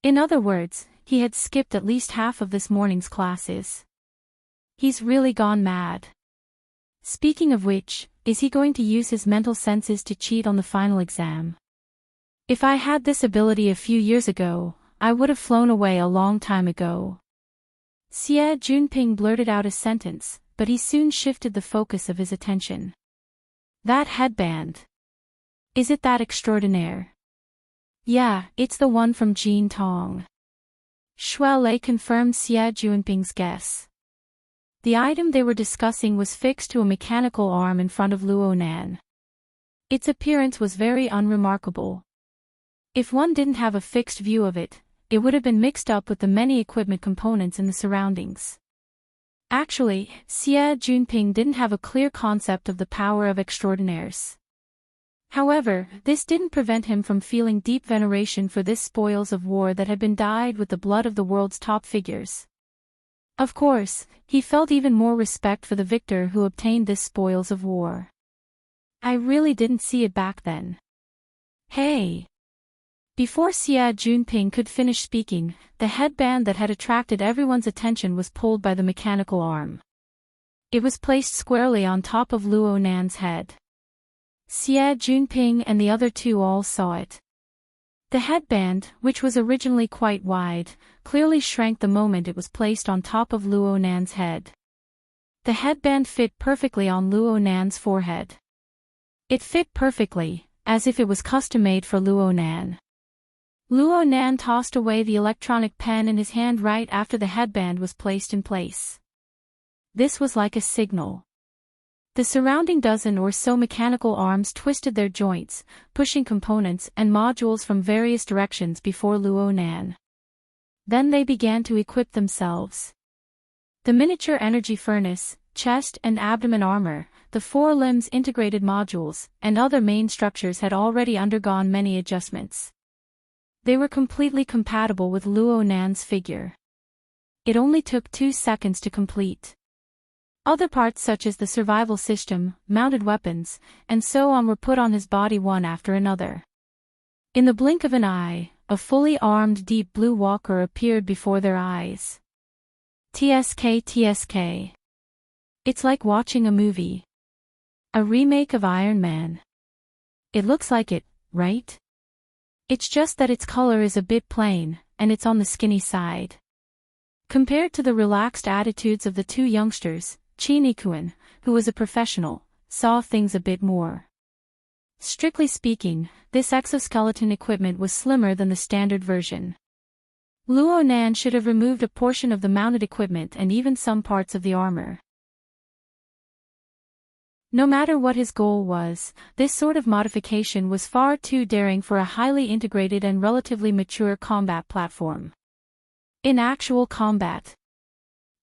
Speaker 1: In other words, he had skipped at least half of this morning's classes. He's really gone mad. Speaking of which, is he going to use his mental senses to cheat on the final exam? If I had this ability a few years ago, I would have flown away a long time ago. Xie Junping blurted out a sentence, but he soon shifted the focus of his attention. That headband. Is it that extraordinaire? Yeah, it's the one from Jin Tong. Shuai Lei confirmed Xie Junping's guess. The item they were discussing was fixed to a mechanical arm in front of Luo Nan. Its appearance was very unremarkable. If one didn't have a fixed view of it, it would have been mixed up with the many equipment components in the surroundings. Actually, Xie Junping didn't have a clear concept of the power of extraordinaires. However, this didn't prevent him from feeling deep veneration for this spoils of war that had been dyed with the blood of the world's top figures. Of course, he felt even more respect for the victor who obtained this spoils of war. I really didn't see it back then. Hey! Before Xie Junping could finish speaking, the headband that had attracted everyone's attention was pulled by the mechanical arm. It was placed squarely on top of Luo Nan's head. Xie Junping and the other 2 all saw it. The headband, which was originally quite wide, clearly shrank the moment it was placed on top of Luo Nan's head. The headband fit perfectly on Luo Nan's forehead. It fit perfectly, as if it was custom-made for Luo Nan. Luo Nan tossed away the electronic pen in his hand right after the headband was placed in place. This was like a signal. The surrounding dozen or so mechanical arms twisted their joints, pushing components and modules from various directions before Luo Nan. Then they began to equip themselves. The miniature energy furnace, chest and abdomen armor, the 4 limbs integrated modules, and other main structures had already undergone many adjustments. They were completely compatible with Luo Nan's figure. It only took 2 seconds to complete. Other parts such as the survival system, mounted weapons, and so on were put on his body one after another. In the blink of an eye, a fully armed deep blue walker appeared before their eyes. TSK. It's like watching a movie. A remake of Iron Man. It looks like it, right? It's just that its color is a bit plain, and it's on the skinny side. Compared to the relaxed attitudes of the two youngsters, Chinikuan, who was a professional, saw things a bit more. Strictly speaking, this exoskeleton equipment was slimmer than the standard version. Luo Nan should have removed a portion of the mounted equipment and even some parts of the armor. No matter what his goal was, this sort of modification was far too daring for a highly integrated and relatively mature combat platform. In actual combat.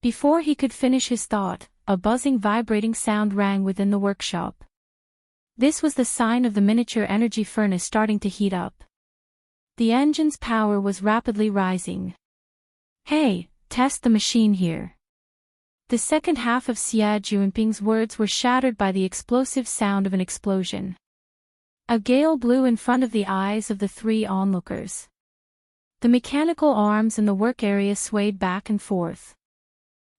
Speaker 1: Before he could finish his thought, a buzzing vibrating sound rang within the workshop. This was the sign of the miniature energy furnace starting to heat up. The engine's power was rapidly rising. Hey, test the machine here. The second half of Xia Junping's words were shattered by the explosive sound of an explosion. A gale blew in front of the eyes of the three onlookers. The mechanical arms in the work area swayed back and forth.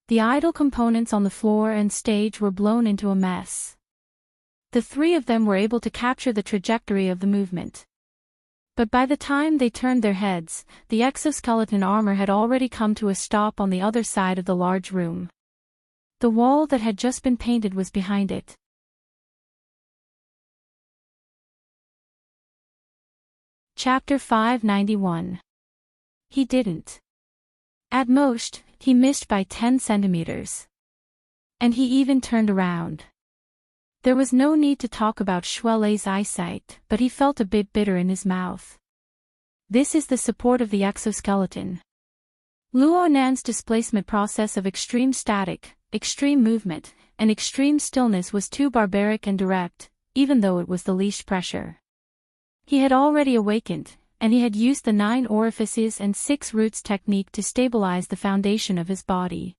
Speaker 1: The idle components on the floor and stage were blown into a mess. The three of them were able to capture the trajectory of the movement. But by the time they turned their heads, the exoskeleton armor had already come to a stop on the other side of the large room. The wall that had just been painted was behind it. Chapter 591. He didn't. At most, he missed by 10 centimeters. And he even turned around. There was no need to talk about Shuelei's eyesight, but he felt a bit bitter in his mouth. This is the support of the exoskeleton. Luo Nan's displacement process of extreme static, extreme movement, and extreme stillness was too barbaric and direct, even though it was the least pressure. He had already awakened, and he had used the 9 orifices and 6 roots technique to stabilize the foundation of his body.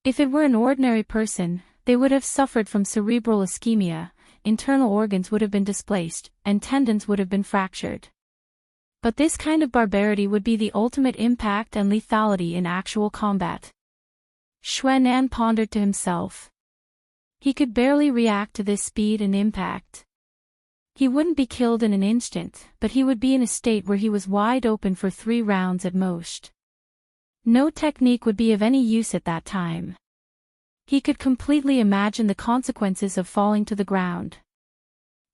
Speaker 1: If it were an ordinary person, they would have suffered from cerebral ischemia, internal organs would have been displaced, and tendons would have been fractured. But this kind of barbarity would be the ultimate impact and lethality in actual combat. Xuan pondered to himself. He could barely react to this speed and impact. He wouldn't be killed in an instant, but he would be in a state where he was wide open for 3 rounds at most. No technique would be of any use at that time. He could completely imagine the consequences of falling to the ground.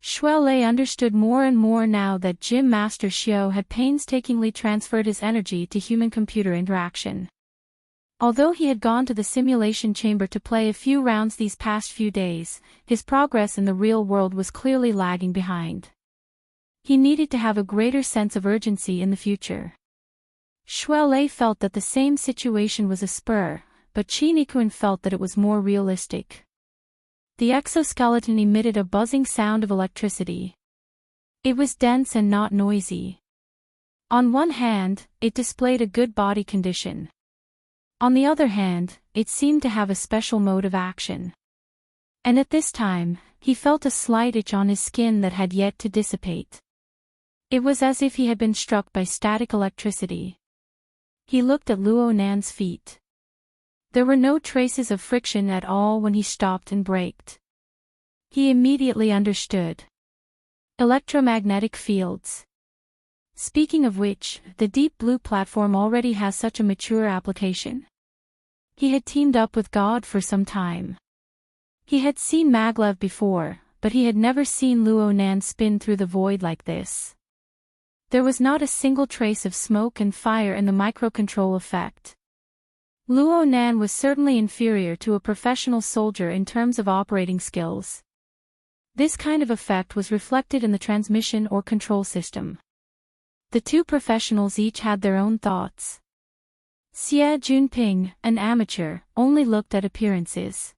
Speaker 1: Shuelei understood more and more now that Gym Master Xiao had painstakingly transferred his energy to human-computer interaction. Although he had gone to the simulation chamber to play a few rounds these past few days, his progress in the real world was clearly lagging behind. He needed to have a greater sense of urgency in the future. Shuelei felt that the same situation was a spur, but Chinikuan felt that it was more realistic. The exoskeleton emitted a buzzing sound of electricity. It was dense and not noisy. On one hand, it displayed a good body condition. On the other hand, it seemed to have a special mode of action. And at this time, he felt a slight itch on his skin that had yet to dissipate. It was as if he had been struck by static electricity. He looked at Luo Nan's feet. There were no traces of friction at all when he stopped and braked. He immediately understood. Electromagnetic fields. Speaking of which, the Deep Blue platform already has such a mature application. He had teamed up with God for some time. He had seen maglev before, but he had never seen Luo Nan spin through the void like this. There was not a single trace of smoke and fire in the microcontrol effect. Luo Nan was certainly inferior to a professional soldier in terms of operating skills. This kind of effect was reflected in the transmission or control system. The two professionals each had their own thoughts. Xie Junping, an amateur, only looked at appearances.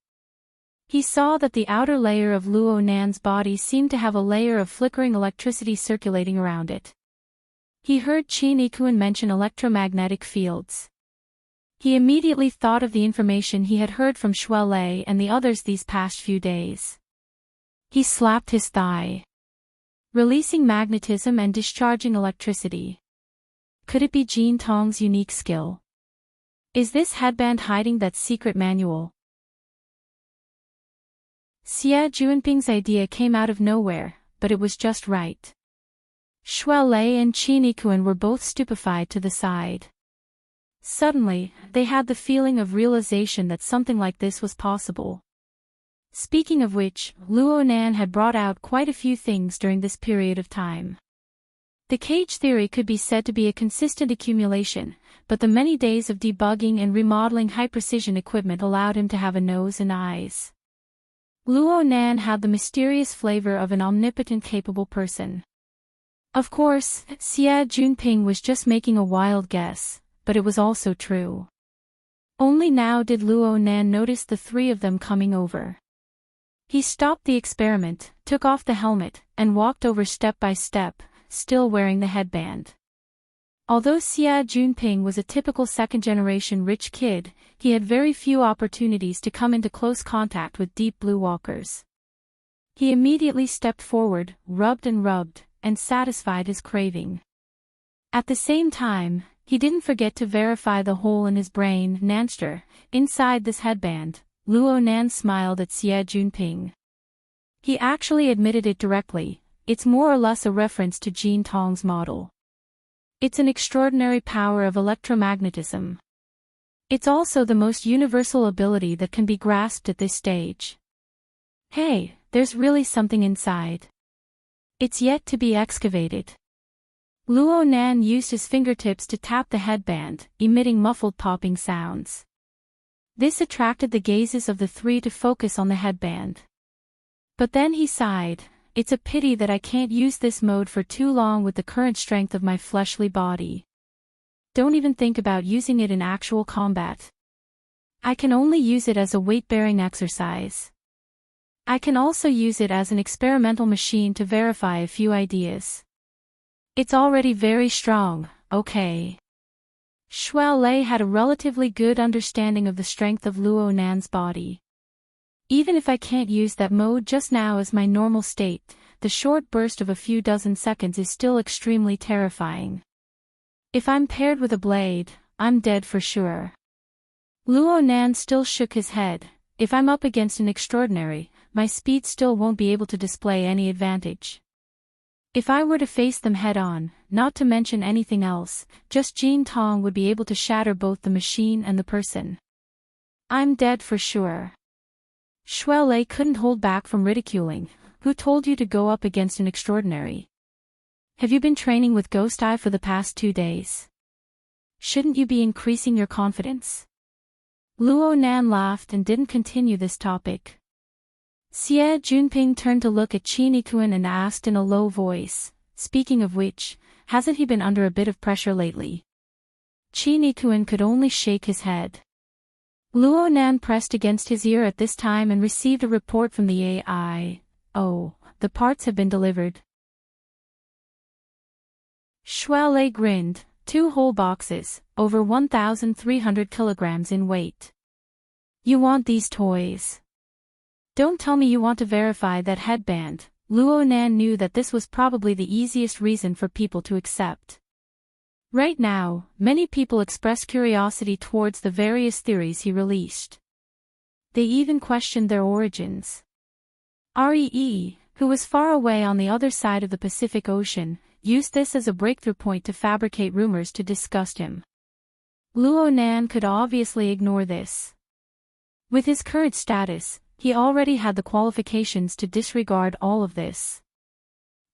Speaker 1: He saw that the outer layer of Luo Nan's body seemed to have a layer of flickering electricity circulating around it. He heard Chinikuan mention electromagnetic fields. He immediately thought of the information he had heard from Shuelei and the others these past few days. He slapped his thigh. Releasing magnetism and discharging electricity. Could it be Jin Tong's unique skill? Is this headband hiding that secret manual? Xie Junping's idea came out of nowhere, but it was just right. Shuai Lei and Qin Yikuan were both stupefied to the side. Suddenly, they had the feeling of realization that something like this was possible. Speaking of which, Luo Nan had brought out quite a few things during this period of time. The cage theory could be said to be a consistent accumulation, but the many days of debugging and remodeling high-precision equipment allowed him to have a nose and eyes. Luo Nan had the mysterious flavor of an omnipotent capable person. Of course, Xie Junping was just making a wild guess, but it was also true. Only now did Luo Nan notice the three of them coming over. He stopped the experiment, took off the helmet, and walked over step by step, still wearing the headband. Although Xie Junping was a typical second-generation rich kid, he had very few opportunities to come into close contact with deep blue walkers. He immediately stepped forward, rubbed, and satisfied his craving. At the same time, he didn't forget to verify the hole in his brain, Nanster, inside this headband. Luo Nan smiled at Xie Junping. He actually admitted it directly. It's more or less a reference to Jean Tong's model. It's an extraordinary power of electromagnetism. It's also the most universal ability that can be grasped at this stage. Hey, there's really something inside. It's yet to be excavated. Luo Nan used his fingertips to tap the headband, emitting muffled popping sounds. This attracted the gazes of the three to focus on the headband. But then he sighed. It's a pity that I can't use this mode for too long with the current strength of my fleshly body. Don't even think about using it in actual combat. I can only use it as a weight-bearing exercise. I can also use it as an experimental machine to verify a few ideas. It's already very strong, okay. Shuai Lei had a relatively good understanding of the strength of Luo Nan's body. Even if I can't use that mode just now as my normal state, the short burst of a few dozen seconds is still extremely terrifying. If I'm paired with a blade, I'm dead for sure. Luo Nan still shook his head. If I'm up against an extraordinary, my speed still won't be able to display any advantage. If I were to face them head-on, not to mention anything else, just Jean Tong would be able to shatter both the machine and the person. I'm dead for sure. Shuai Lei couldn't hold back from ridiculing. Who told you to go up against an extraordinary? Have you been training with Ghost Eye for the past 2 days? Shouldn't you be increasing your confidence? Luo Nan laughed and didn't continue this topic. Xie Junping turned to look at Qin Yikuan and asked in a low voice, speaking of which, hasn't he been under a bit of pressure lately? Qin Yikuan could only shake his head. Luo Nan pressed against his ear at this time and received a report from the AI. Oh, the parts have been delivered. Shuai Lei grinned. 2 whole boxes, over 1,300 kilograms in weight. You want these toys? Don't tell me you want to verify that headband. Luo Nan knew that this was probably the easiest reason for people to accept. Right now, many people express curiosity towards the various theories he released. They even questioned their origins. Ree, who was far away on the other side of the Pacific Ocean, used this as a breakthrough point to fabricate rumors to disgust him. Luo Nan could obviously ignore this. With his current status, he already had the qualifications to disregard all of this.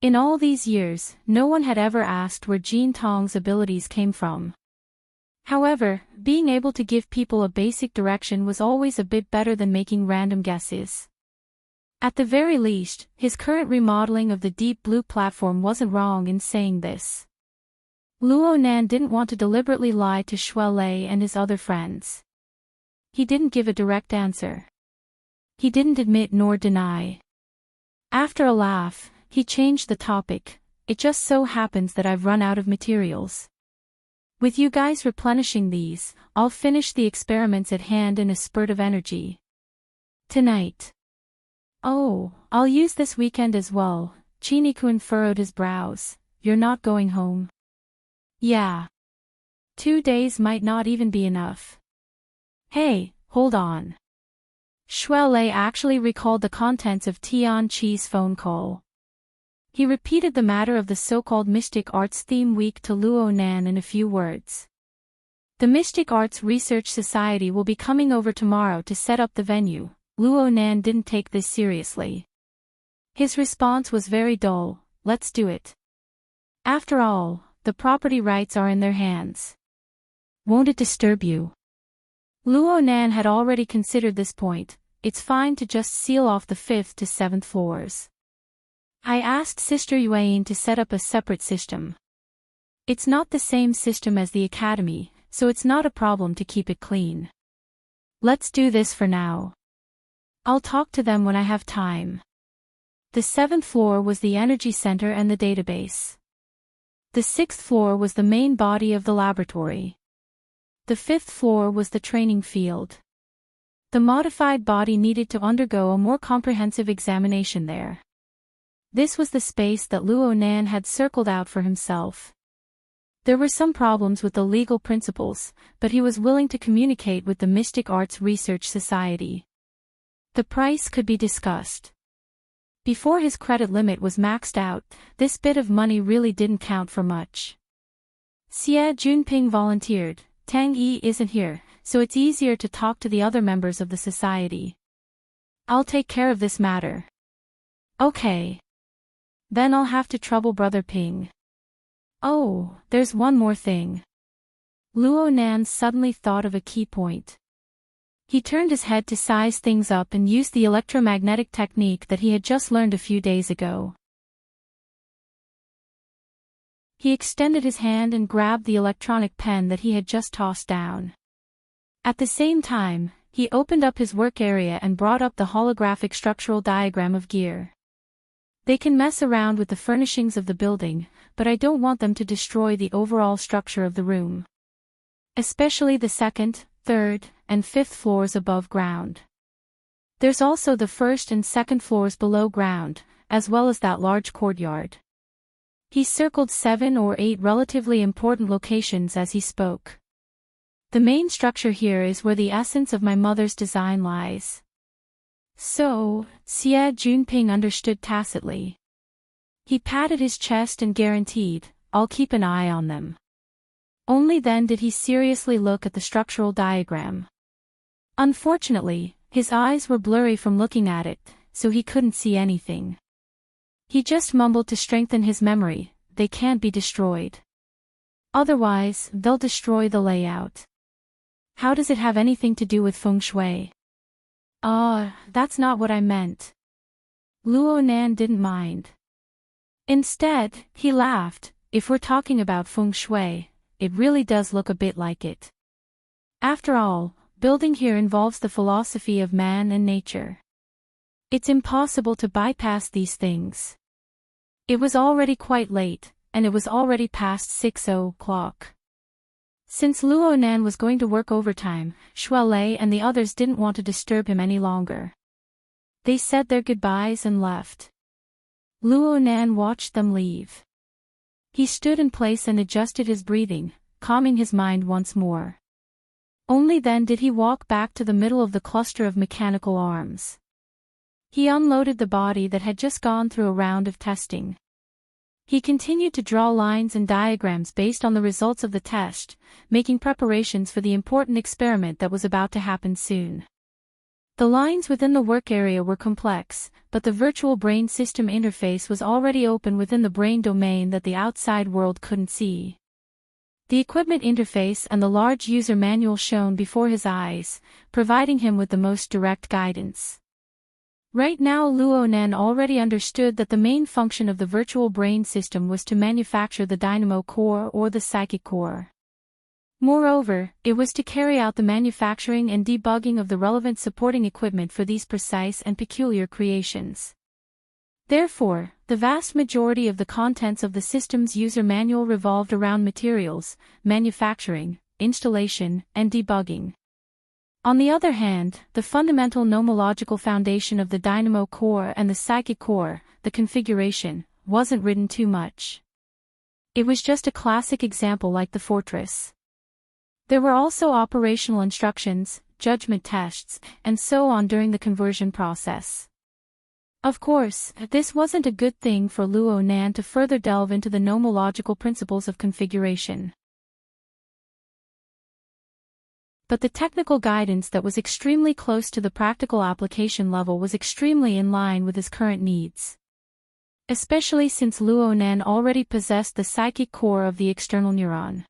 Speaker 1: In all these years, no one had ever asked where Jean Tong's abilities came from. However, being able to give people a basic direction was always a bit better than making random guesses. At the very least, his current remodeling of the Deep Blue platform wasn't wrong in saying this. Luo Nan didn't want to deliberately lie to Shuai Lei and his other friends. He didn't give a direct answer. He didn't admit nor deny. After a laugh, he changed the topic. It just so happens that I've run out of materials. With you guys replenishing these, I'll finish the experiments at hand in a spurt of energy. Tonight. Oh, I'll use this weekend as well. Qin Yikuan furrowed his brows. You're not going home? Yeah. 2 days might not even be enough. Hey, hold on. Shuai actually recalled the contents of Tian Chi's phone call. He repeated the matter of the so-called Mystic Arts Theme Week to Luo Nan in a few words. The Mystic Arts Research Society will be coming over tomorrow to set up the venue. Luo Nan didn't take this seriously. His response was very dull, let's do it. After all, the property rights are in their hands. Won't it disturb you? Luo Nan had already considered this point, it's fine to just seal off the 5th to 7th floors. I asked Sister Yuan to set up a separate system. It's not the same system as the academy, so it's not a problem to keep it clean. Let's do this for now. I'll talk to them when I have time. The 7th floor was the energy center and the database. The 6th floor was the main body of the laboratory. The 5th floor was the training field. The modified body needed to undergo a more comprehensive examination there. This was the space that Luo Nan had circled out for himself. There were some problems with the legal principles, but he was willing to communicate with the Mystic Arts Research Society. The price could be discussed. Before his credit limit was maxed out, this bit of money really didn't count for much. Xie Junping volunteered. Tang Yi isn't here, so it's easier to talk to the other members of the society. I'll take care of this matter. Okay. Then I'll have to trouble Brother Ping. Oh, there's one more thing. Luo Nan suddenly thought of a key point. He turned his head to size things up and used the electromagnetic technique that he had just learned a few days ago. He extended his hand and grabbed the electronic pen that he had just tossed down. At the same time, he opened up his work area and brought up the holographic structural diagram of gear. They can mess around with the furnishings of the building, but I don't want them to destroy the overall structure of the room. Especially the 2nd, 3rd, and 5th floors above ground. There's also the 1st and 2nd floors below ground, as well as that large courtyard. He circled 7 or 8 relatively important locations as he spoke. The main structure here is where the essence of my mother's design lies. So, Xie Junping understood tacitly. He patted his chest and guaranteed, I'll keep an eye on them. Only then did he seriously look at the structural diagram. Unfortunately, his eyes were blurry from looking at it, so he couldn't see anything. He just mumbled to strengthen his memory, they can't be destroyed. Otherwise, they'll destroy the layout. How does it have anything to do with feng shui? That's not what I meant. Luo Nan didn't mind. Instead, he laughed, if we're talking about feng shui, it really does look a bit like it. After all, building here involves the philosophy of man and nature. It's impossible to bypass these things. It was already quite late, and it was already past 6:00. Since Luo Nan was going to work overtime, Shuai and the others didn't want to disturb him any longer. They said their goodbyes and left. Luo Nan watched them leave. He stood in place and adjusted his breathing, calming his mind once more. Only then did he walk back to the middle of the cluster of mechanical arms. He unloaded the body that had just gone through a round of testing. He continued to draw lines and diagrams based on the results of the test, making preparations for the important experiment that was about to happen soon. The lines within the work area were complex, but the virtual brain system interface was already open within the brain domain that the outside world couldn't see. The equipment interface and the large user manual shone before his eyes, providing him with the most direct guidance. Right now Luo Nan already understood that the main function of the virtual brain system was to manufacture the dynamo core or the psychic core. Moreover, it was to carry out the manufacturing and debugging of the relevant supporting equipment for these precise and peculiar creations. Therefore, the vast majority of the contents of the system's user manual revolved around materials, manufacturing, installation, and debugging. On the other hand, the fundamental nomological foundation of the dynamo core and the psychic core, the configuration, wasn't written too much. It was just a classic example like the fortress. There were also operational instructions, judgment tests, and so on during the conversion process. Of course, this wasn't a good thing for Luo Nan to further delve into the nomological principles of configuration. But the technical guidance that was extremely close to the practical application level was extremely in line with his current needs. Especially since Luo Nan already possessed the psychic core of the external neuron.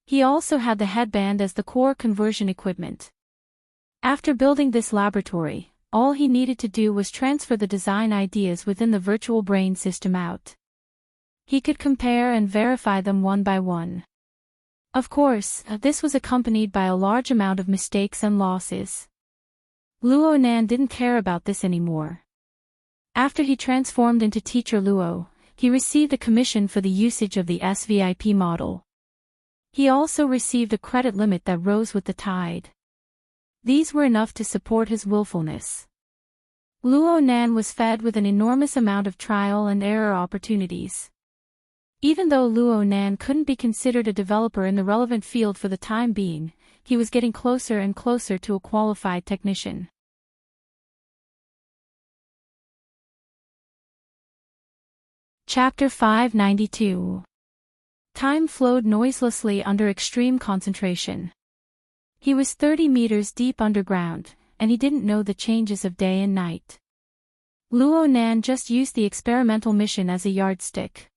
Speaker 1: He also had the headband as the core conversion equipment. After building this laboratory, all he needed to do was transfer the design ideas within the virtual brain system out. He could compare and verify them one by one. Of course, this was accompanied by a large amount of mistakes and losses. Luo Nan didn't care about this anymore. After he transformed into Teacher Luo, he received a commission for the usage of the SVIP model. He also received a credit limit that rose with the tide. These were enough to support his willfulness. Luo Nan was fed with an enormous amount of trial and error opportunities. Even though Luo Nan couldn't be considered a developer in the relevant field for the time being, he was getting closer and closer to a qualified technician. Chapter 592. Time flowed noiselessly under extreme concentration. He was 30 meters deep underground, and he didn't know the changes of day and night. Luo Nan just used the experimental mission as a yardstick.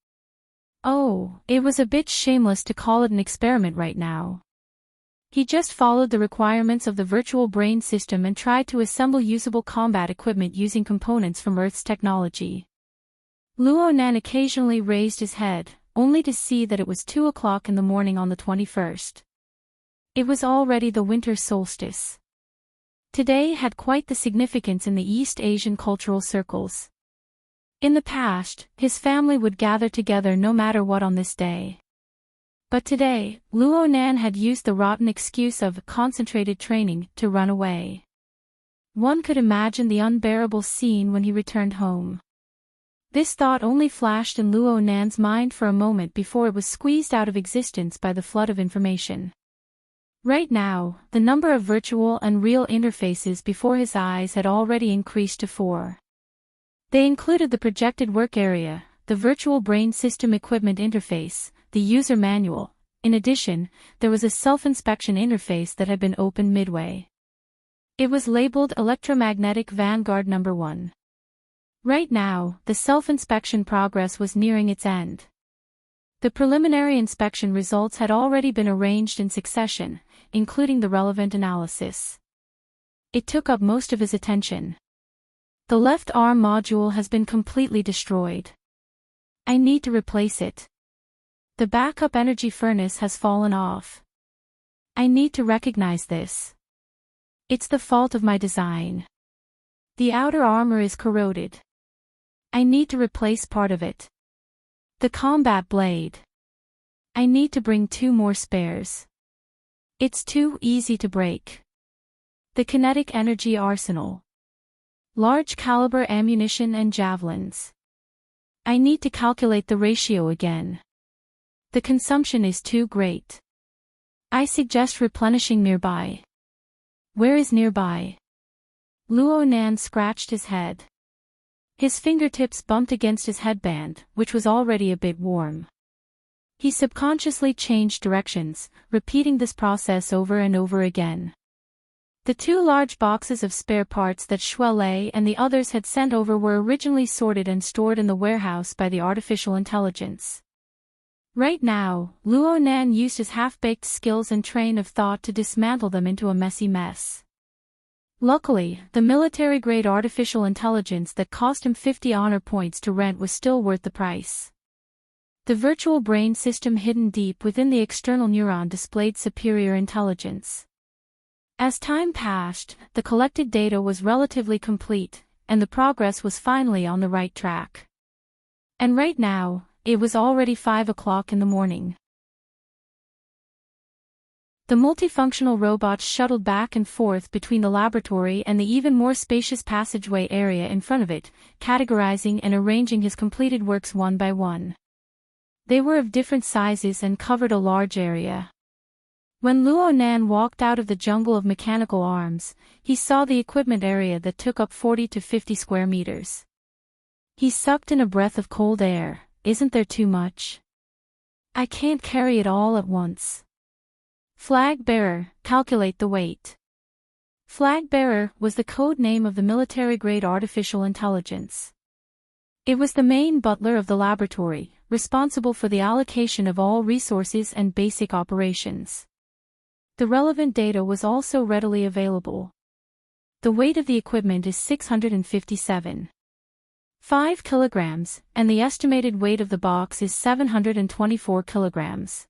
Speaker 1: Oh, it was a bit shameless to call it an experiment right now. He just followed the requirements of the virtual brain system and tried to assemble usable combat equipment using components from Earth's technology. Luo Nan occasionally raised his head, only to see that it was 2 o'clock in the morning on the 21st. It was already the winter solstice. Today had quite the significance in the East Asian cultural circles. In the past, his family would gather together no matter what on this day. But today, Luo Nan had used the rotten excuse of concentrated training to run away. One could imagine the unbearable scene when he returned home. This thought only flashed in Luo Nan's mind for a moment before it was squeezed out of existence by the flood of information. Right now, the number of virtual and real interfaces before his eyes had already increased to 4. They included the projected work area, the virtual brain system equipment interface, the user manual. In addition, there was a self-inspection interface that had been opened midway. It was labeled Electromagnetic Vanguard Number 1. Right now, the self-inspection progress was nearing its end. The preliminary inspection results had already been arranged in succession, including the relevant analysis. It took up most of his attention. The left arm module has been completely destroyed. I need to replace it. The backup energy furnace has fallen off. I need to recognize this. It's the fault of my design. The outer armor is corroded. I need to replace part of it. The combat blade. I need to bring 2 more spares. It's too easy to break. The kinetic energy arsenal. Large caliber ammunition and javelins. I need to calculate the ratio again. The consumption is too great. I suggest replenishing nearby. Where is nearby? Luo Nan scratched his head. His fingertips bumped against his headband, which was already a bit warm. He subconsciously changed directions, repeating this process over and over again. The 2 large boxes of spare parts that Shuele and the others had sent over were originally sorted and stored in the warehouse by the artificial intelligence. Right now, Luo Nan used his half-baked skills and train of thought to dismantle them into a messy mess. Luckily, the military-grade artificial intelligence that cost him 50 honor points to rent was still worth the price. The virtual brain system hidden deep within the external neuron displayed superior intelligence. As time passed, the collected data was relatively complete, and the progress was finally on the right track. And right now, it was already 5 o'clock in the morning. The multifunctional robots shuttled back and forth between the laboratory and the even more spacious passageway area in front of it, categorizing and arranging his completed works one by one. They were of different sizes and covered a large area. When Luo Nan walked out of the jungle of mechanical arms, he saw the equipment area that took up 40 to 50 square meters. He sucked in a breath of cold air. Isn't there too much? I can't carry it all at once. Flag bearer, calculate the weight. Flag bearer was the code name of the military-grade artificial intelligence. It was the main butler of the laboratory, responsible for the allocation of all resources and basic operations. The relevant data was also readily available. The weight of the equipment is 657.5 kilograms, and the estimated weight of the box is 724 kilograms.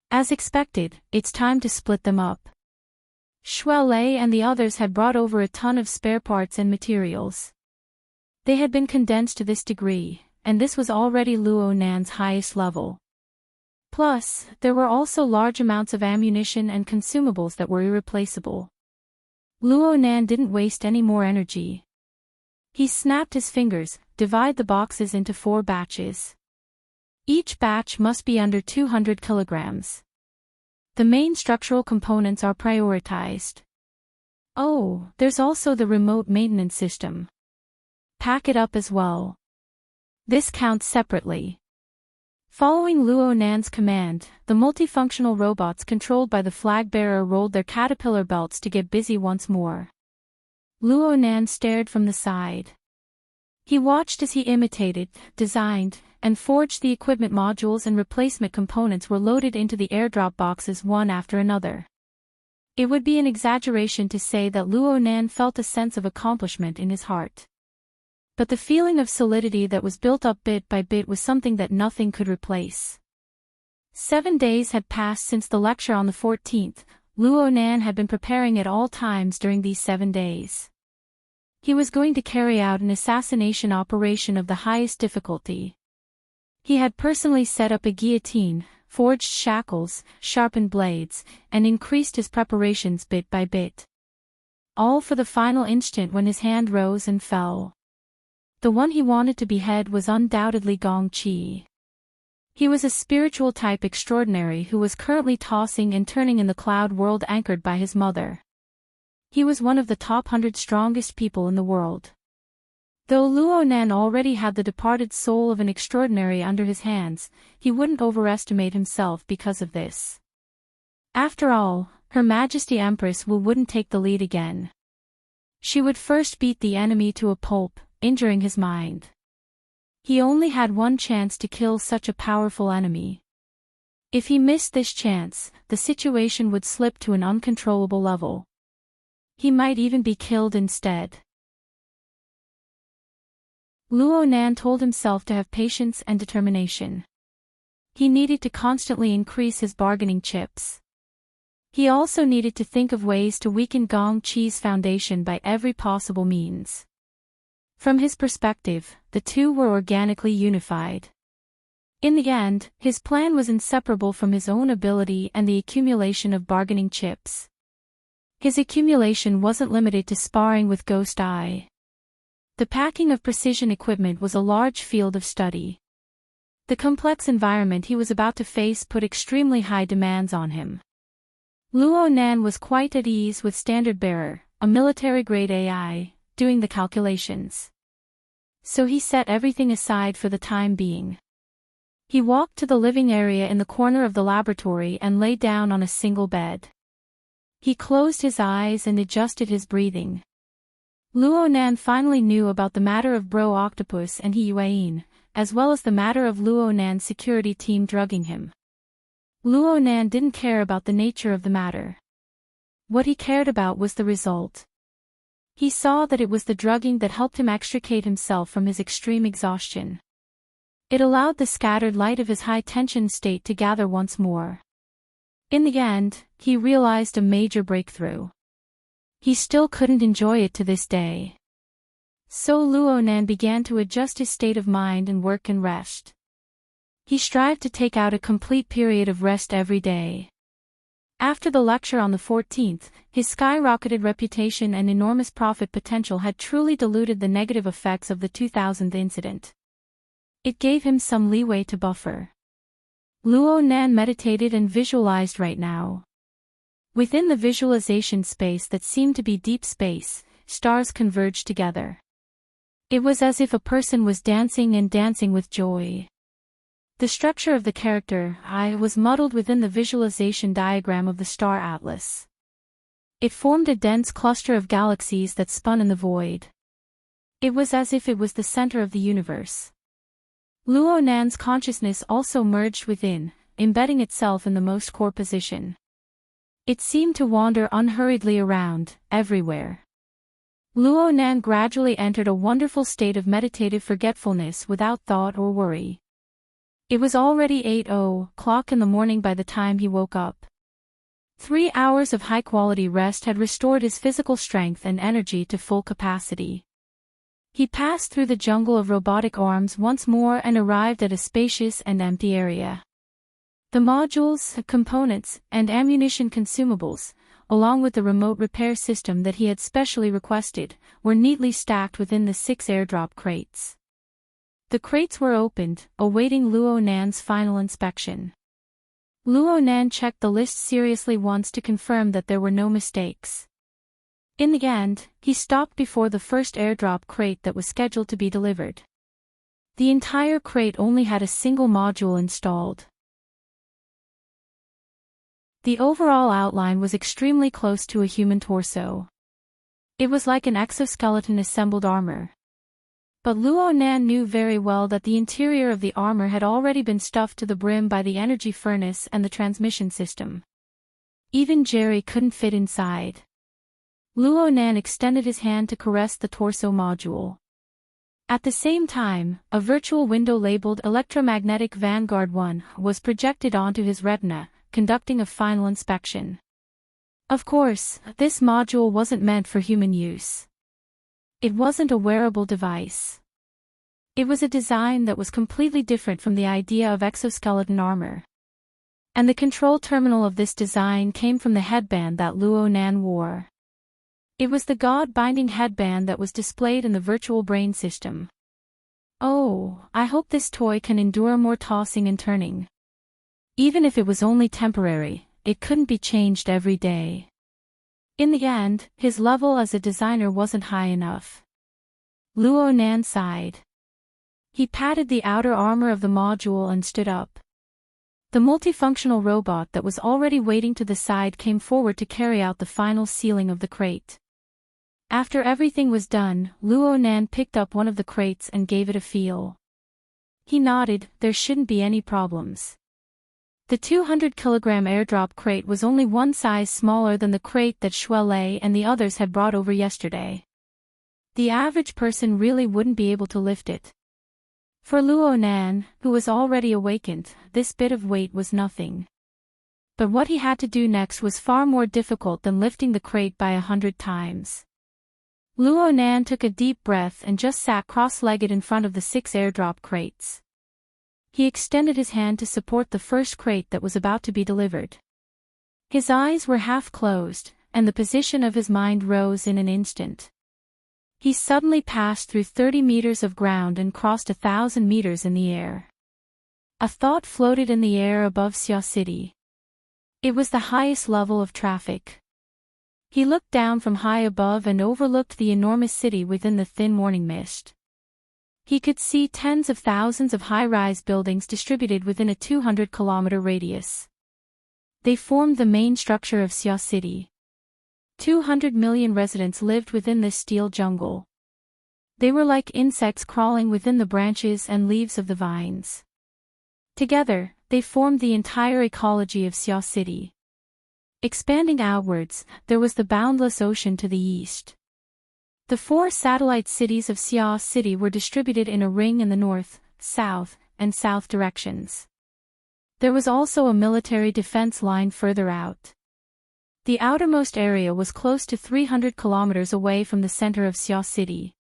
Speaker 1: As expected, it's time to split them up. Shuelei and the others had brought over a ton of spare parts and materials. They had been condensed to this degree, and this was already Luo Nan's highest level. Plus, there were also large amounts of ammunition and consumables that were irreplaceable. Luo Nan didn't waste any more energy. He snapped his fingers, divide the boxes into 4 batches. Each batch must be under 200 kilograms. The main structural components are prioritized. Oh, there's also the remote maintenance system. Pack it up as well. This counts separately. Following Luo Nan's command, the multifunctional robots controlled by the flag bearer rolled their caterpillar belts to get busy once more. Luo Nan stared from the side. He watched as he imitated, designed, and forged the equipment modules, and replacement components were loaded into the airdrop boxes one after another. It would be an exaggeration to say that Luo Nan felt a sense of accomplishment in his heart. But the feeling of solidity that was built up bit by bit was something that nothing could replace. 7 days had passed since the lecture on the 14th. Luo Nan had been preparing at all times during these 7 days. He was going to carry out an assassination operation of the highest difficulty. He had personally set up a guillotine, forged shackles, sharpened blades, and increased his preparations bit by bit. All for the final instant when his hand rose and fell. The one he wanted to behead was undoubtedly Gong Qi. He was a spiritual type extraordinary who was currently tossing and turning in the cloud world anchored by his mother. He was one of the top 100 strongest people in the world. Though Luo Nan already had the departed soul of an extraordinary under his hands, he wouldn't overestimate himself because of this. After all, Her Majesty Empress Wu wouldn't take the lead again. She would first beat the enemy to a pulp, injuring his mind. He only had one chance to kill such a powerful enemy. If he missed this chance, the situation would slip to an uncontrollable level. He might even be killed instead. Luo Nan told himself to have patience and determination. He needed to constantly increase his bargaining chips. He also needed to think of ways to weaken Gong Qi's foundation by every possible means. From his perspective, the two were organically unified. In the end, his plan was inseparable from his own ability and the accumulation of bargaining chips. His accumulation wasn't limited to sparring with Ghost Eye. The packing of precision equipment was a large field of study. The complex environment he was about to face put extremely high demands on him. Luo Nan was quite at ease with Standard Bearer, a military-grade AI, doing the calculations. So he set everything aside for the time being. He walked to the living area in the corner of the laboratory and lay down on a single bed. He closed his eyes and adjusted his breathing. Luo Nan finally knew about the matter of Bro Octopus and He Yuan, as well as the matter of Luo Nan's security team drugging him. Luo Nan didn't care about the nature of the matter. What he cared about was the result. He saw that it was the drugging that helped him extricate himself from his extreme exhaustion. It allowed the scattered light of his high-tension state to gather once more. In the end, he realized a major breakthrough. He still couldn't enjoy it to this day. So Luo Nan began to adjust his state of mind and work and rest. He strived to take out a complete period of rest every day. After the lecture on the 14th, his skyrocketed reputation and enormous profit potential had truly diluted the negative effects of the 2000 incident. It gave him some leeway to buffer. Luo Nan meditated and visualized right now. Within the visualization space that seemed to be deep space, stars converged together. It was as if a person was dancing and dancing with joy. The structure of the character I was muddled within the visualization diagram of the star atlas. It formed a dense cluster of galaxies that spun in the void. It was as if it was the center of the universe. Luo Nan's consciousness also merged within, embedding itself in the most core position. It seemed to wander unhurriedly around, everywhere. Luo Nan gradually entered a wonderful state of meditative forgetfulness without thought or worry. It was already 8:00 in the morning by the time he woke up. 3 hours of high-quality rest had restored his physical strength and energy to full capacity. He passed through the jungle of robotic arms once more and arrived at a spacious and empty area. The modules, components, and ammunition consumables, along with the remote repair system that he had specially requested, were neatly stacked within the 6 airdrop crates. The crates were opened, awaiting Luo Nan's final inspection. Luo Nan checked the list seriously once to confirm that there were no mistakes. In the end, he stopped before the first airdrop crate that was scheduled to be delivered. The entire crate only had a single module installed. The overall outline was extremely close to a human torso. It was like an exoskeleton assembled armor. But Luo Nan knew very well that the interior of the armor had already been stuffed to the brim by the energy furnace and the transmission system. Even Jerry couldn't fit inside. Luo Nan extended his hand to caress the torso module. At the same time, a virtual window labeled Electromagnetic Vanguard 1 was projected onto his retina, conducting a final inspection. Of course, this module wasn't meant for human use. It wasn't a wearable device. It was a design that was completely different from the idea of exoskeleton armor. And the control terminal of this design came from the headband that Luo Nan wore. It was the God-binding headband that was displayed in the virtual brain system. Oh, I hope this toy can endure more tossing and turning. Even if it was only temporary, it couldn't be changed every day. In the end, his level as a designer wasn't high enough. Luo Nan sighed. He patted the outer armor of the module and stood up. The multifunctional robot that was already waiting to the side came forward to carry out the final sealing of the crate. After everything was done, Luo Nan picked up one of the crates and gave it a feel. He nodded, there shouldn't be any problems. The 200-kilogram airdrop crate was only one size smaller than the crate that Shuelei and the others had brought over yesterday. The average person really wouldn't be able to lift it. For Luo Nan, who was already awakened, this bit of weight was nothing. But what he had to do next was far more difficult than lifting the crate by 100 times. Luo Nan took a deep breath and just sat cross-legged in front of the 6 airdrop crates. He extended his hand to support the first crate that was about to be delivered. His eyes were half closed, and the position of his mind rose in an instant. He suddenly passed through 30 meters of ground and crossed 1,000 meters in the air. A thought floated in the air above Xia City. It was the highest level of traffic. He looked down from high above and overlooked the enormous city within the thin morning mist. He could see tens of thousands of high-rise buildings distributed within a 200-kilometer radius. They formed the main structure of Xia City. 200 million residents lived within this steel jungle. They were like insects crawling within the branches and leaves of the vines. Together, they formed the entire ecology of Xia City. Expanding outwards, there was the boundless ocean to the east. The 4 satellite cities of Xia City were distributed in a ring in the north, south, and south directions. There was also a military defense line further out. The outermost area was close to 300 kilometers away from the center of Xia City.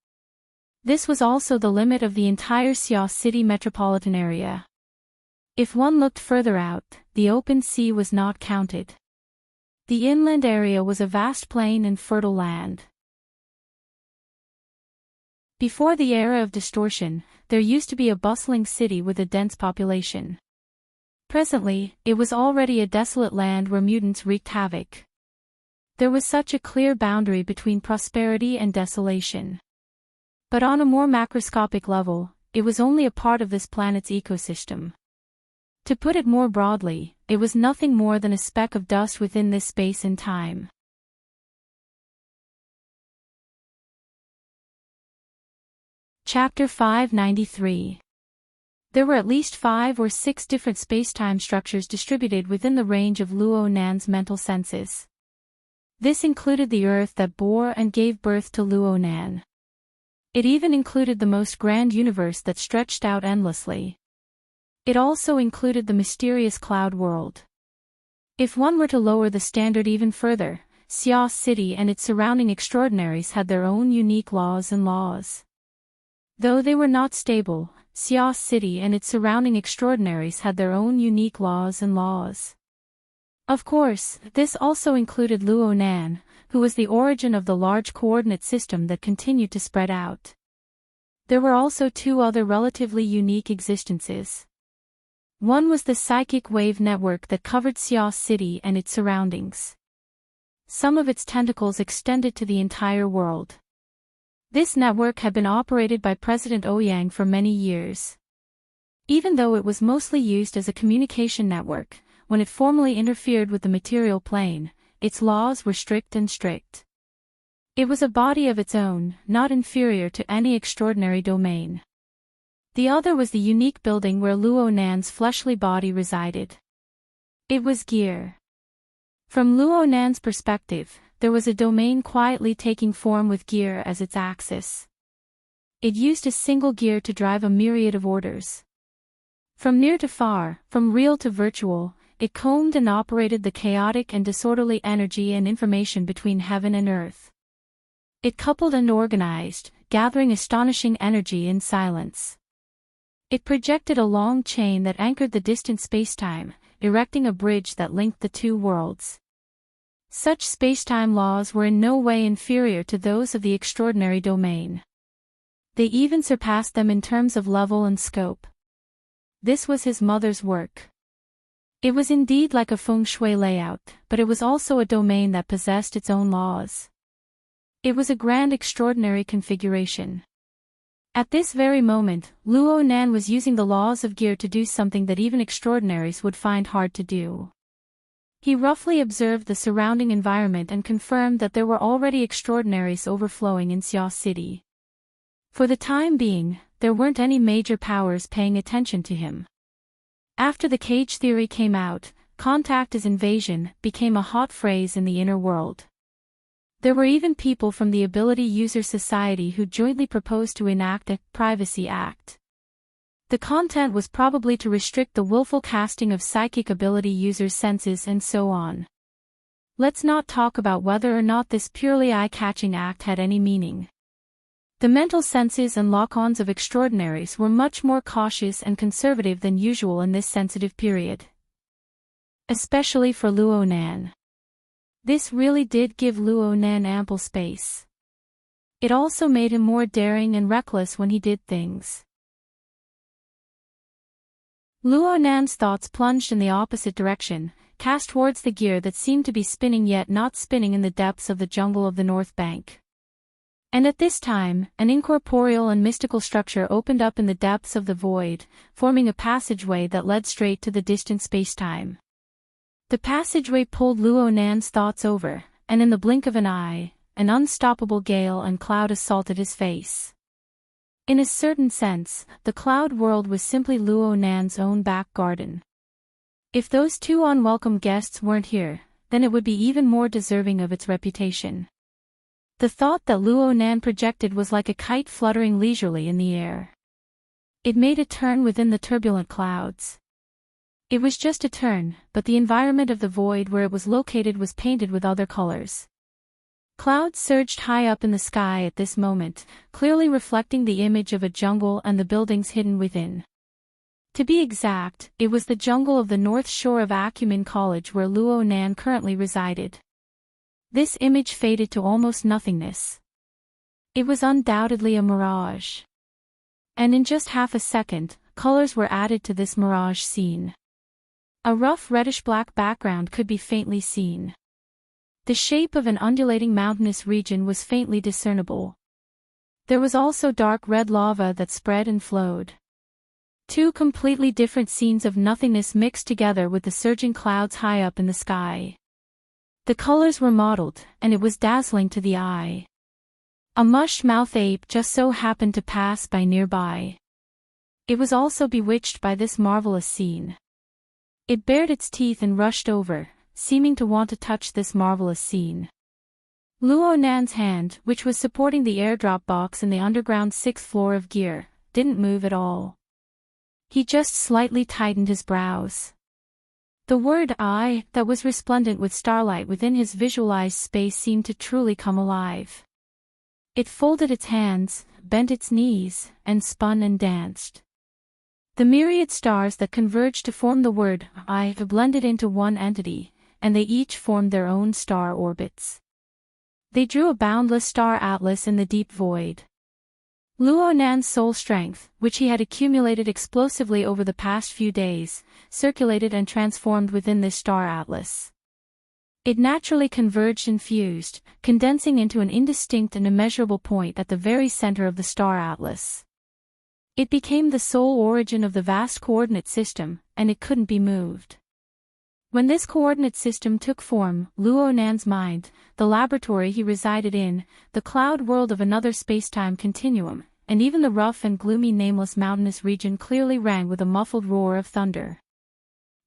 Speaker 1: This was also the limit of the entire Xia City metropolitan area. If one looked further out, the open sea was not counted. The inland area was a vast plain and fertile land. Before the era of distortion, there used to be a bustling city with a dense population. Presently, it was already a desolate land where mutants wreaked havoc. There was such a clear boundary between prosperity and desolation. But on a more macroscopic level, it was only a part of this planet's ecosystem. To put it more broadly, it was nothing more than a speck of dust within this space and time. Chapter 593. There were at least 5 or 6 different spacetime structures distributed within the range of Luo Nan's mental senses. This included the Earth that bore and gave birth to Luo Nan. It even included the most grand universe that stretched out endlessly. It also included the mysterious cloud world. If one were to lower the standard even further, Xia City and its surrounding extraordinaries had their own unique laws and laws. Though they were not stable, Xia City and its surrounding extraordinaries had their own unique laws and laws. Of course, this also included Luo Nan, who was the origin of the large coordinate system that continued to spread out. There were also 2 other relatively unique existences. One was the psychic wave network that covered Xia City and its surroundings. Some of its tentacles extended to the entire world. This network had been operated by President Ouyang for many years. Even though it was mostly used as a communication network, when it formally interfered with the material plane, its laws were strict and strict. It was a body of its own, not inferior to any extraordinary domain. The other was the unique building where Luo Nan's fleshly body resided. It was gear. From Luo Nan's perspective, there was a domain quietly taking form with gear as its axis. It used a single gear to drive a myriad of orders. From near to far, from real to virtual, it combed and operated the chaotic and disorderly energy and information between heaven and earth. It coupled and organized, gathering astonishing energy in silence. It projected a long chain that anchored the distant spacetime, erecting a bridge that linked the 2 worlds. Such spacetime laws were in no way inferior to those of the extraordinary domain. They even surpassed them in terms of level and scope. This was his mother's work. It was indeed like a feng shui layout, but it was also a domain that possessed its own laws. It was a grand extraordinary configuration. At this very moment, Luo Nan was using the laws of gear to do something that even extraordinaries would find hard to do. He roughly observed the surrounding environment and confirmed that there were already extraordinaries overflowing in Xia City. For the time being, there weren't any major powers paying attention to him. After the cage theory came out, contact as invasion became a hot phrase in the inner world. There were even people from the Ability User Society who jointly proposed to enact a Privacy Act. The content was probably to restrict the willful casting of psychic ability users' senses and so on. Let's not talk about whether or not this purely eye-catching act had any meaning. The mental senses and lock-ons of extraordinaries were much more cautious and conservative than usual in this sensitive period. Especially for Luo Nan. This really did give Luo Nan ample space. It also made him more daring and reckless when he did things. Luo Nan's thoughts plunged in the opposite direction, cast towards the gear that seemed to be spinning yet not spinning in the depths of the jungle of the North Bank. And at this time, an incorporeal and mystical structure opened up in the depths of the void, forming a passageway that led straight to the distant spacetime. The passageway pulled Luo Nan's thoughts over, and in the blink of an eye, an unstoppable gale and cloud assaulted his face. In a certain sense, the cloud world was simply Luo Nan's own back garden. If those 2 unwelcome guests weren't here, then it would be even more deserving of its reputation. The thought that Luo Nan projected was like a kite fluttering leisurely in the air. It made a turn within the turbulent clouds. It was just a turn, but the environment of the void where it was located was painted with other colors. Clouds surged high up in the sky at this moment, clearly reflecting the image of a jungle and the buildings hidden within. To be exact, it was the jungle of the north shore of Acumen College where Luo Nan currently resided. This image faded to almost nothingness. It was undoubtedly a mirage. And in just half a second, colors were added to this mirage scene. A rough reddish-black background could be faintly seen. The shape of an undulating mountainous region was faintly discernible. There was also dark red lava that spread and flowed. Two completely different scenes of nothingness mixed together with the surging clouds high up in the sky. The colors were mottled, and it was dazzling to the eye. A mush-mouthed ape just so happened to pass by nearby. It was also bewitched by this marvelous scene. It bared its teeth and rushed over, seeming to want to touch this marvelous scene. Luo Nan's hand, which was supporting the airdrop box in the underground 6th floor of gear, didn't move at all. He just slightly tightened his brows. The word "I" that was resplendent with starlight within his visualized space seemed to truly come alive. It folded its hands, bent its knees, and spun and danced. The myriad stars that converged to form the word "I" blended into one entity, and they each formed their own star orbits. They drew a boundless star atlas in the deep void. Luo Nan's soul strength, which he had accumulated explosively over the past few days, circulated and transformed within this star atlas. It naturally converged and fused, condensing into an indistinct and immeasurable point at the very center of the star atlas. It became the sole origin of the vast coordinate system, and it couldn't be moved. When this coordinate system took form, Luo Nan's mind, the laboratory he resided in, the cloud world of another spacetime continuum, and even the rough and gloomy nameless mountainous region clearly rang with a muffled roar of thunder.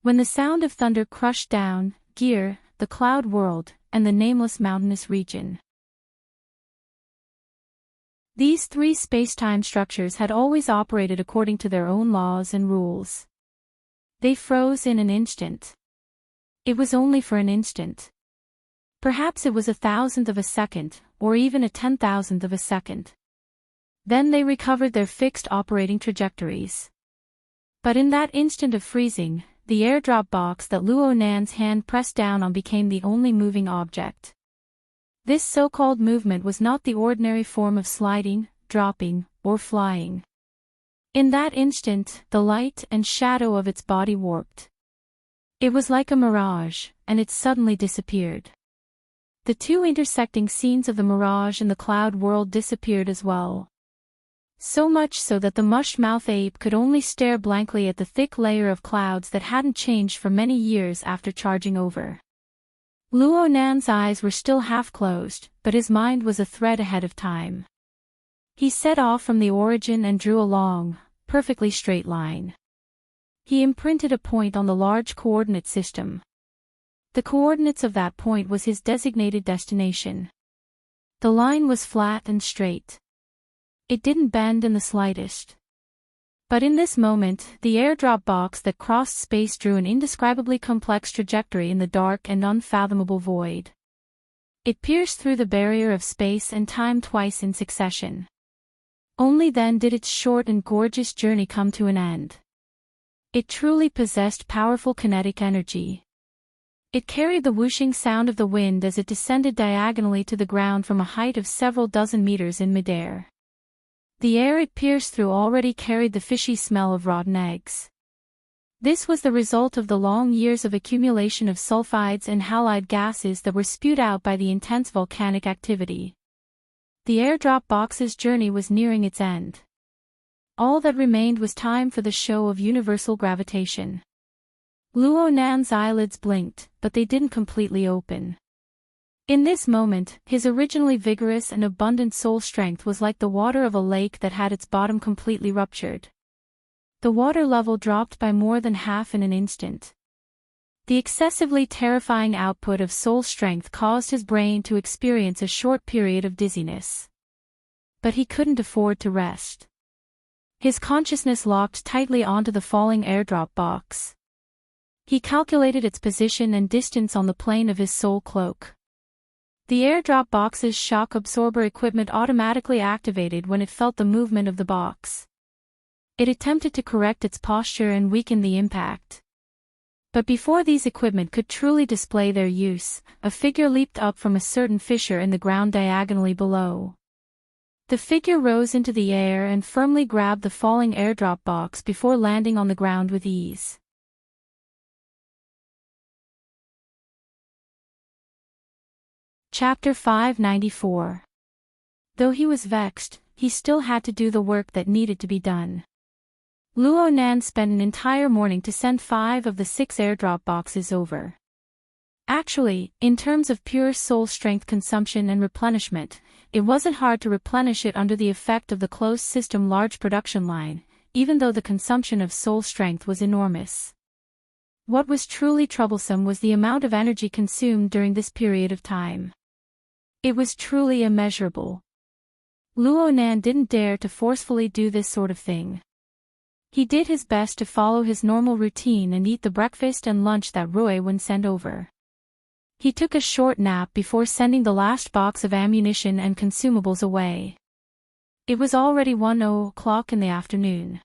Speaker 1: When the sound of thunder crushed down, gear, the cloud world, and the nameless mountainous region. These three spacetime structures had always operated according to their own laws and rules. They froze in an instant. It was only for an instant. Perhaps it was 1,000th of a second, or even a 10,000th of a second. Then they recovered their fixed operating trajectories. But in that instant of freezing, the airdrop box that Luo Nan's hand pressed down on became the only moving object. This so-called movement was not the ordinary form of sliding, dropping, or flying. In that instant, the light and shadow of its body warped. It was like a mirage, and it suddenly disappeared. The two intersecting scenes of the mirage and the cloud world disappeared as well. So much so that the mush-mouthed ape could only stare blankly at the thick layer of clouds that hadn't changed for many years after charging over. Luo Nan's eyes were still half-closed, but his mind was a thread ahead of time. He set off from the origin and drew a long, perfectly straight line. He imprinted a point on the large coordinate system. The coordinates of that point was his designated destination. The line was flat and straight. It didn't bend in the slightest. But in this moment, the airdrop box that crossed space drew an indescribably complex trajectory in the dark and unfathomable void. It pierced through the barrier of space and time twice in succession. Only then did its short and gorgeous journey come to an end. It truly possessed powerful kinetic energy. It carried the whooshing sound of the wind as it descended diagonally to the ground from a height of several dozen meters in midair. The air it pierced through already carried the fishy smell of rotten eggs. This was the result of the long years of accumulation of sulfides and halide gases that were spewed out by the intense volcanic activity. The airdrop box's journey was nearing its end. All that remained was time for the show of universal gravitation. Luo Nan's eyelids blinked, but they didn't completely open. In this moment, his originally vigorous and abundant soul strength was like the water of a lake that had its bottom completely ruptured. The water level dropped by more than half in an instant. The excessively terrifying output of soul strength caused his brain to experience a short period of dizziness. But he couldn't afford to rest. His consciousness locked tightly onto the falling airdrop box. He calculated its position and distance on the plane of his soul cloak. The airdrop box's shock absorber equipment automatically activated when it felt the movement of the box. It attempted to correct its posture and weaken the impact. But before these equipment could truly display their use, a figure leaped up from a certain fissure in the ground diagonally below. The figure rose into the air and firmly grabbed the falling airdrop box before landing on the ground with ease. Chapter 594. Though he was vexed, he still had to do the work that needed to be done. Luo Nan spent an entire morning to send 5 of the 6 airdrop boxes over. Actually, in terms of pure soul strength consumption and replenishment, it wasn't hard to replenish it under the effect of the closed system large production line, even though the consumption of soul strength was enormous. What was truly troublesome was the amount of energy consumed during this period of time. It was truly immeasurable. Luo Nan didn't dare to forcefully do this sort of thing. He did his best to follow his normal routine and eat the breakfast and lunch that Ruiwen sent over. He took a short nap before sending the last box of ammunition and consumables away. It was already 1:00 in the afternoon.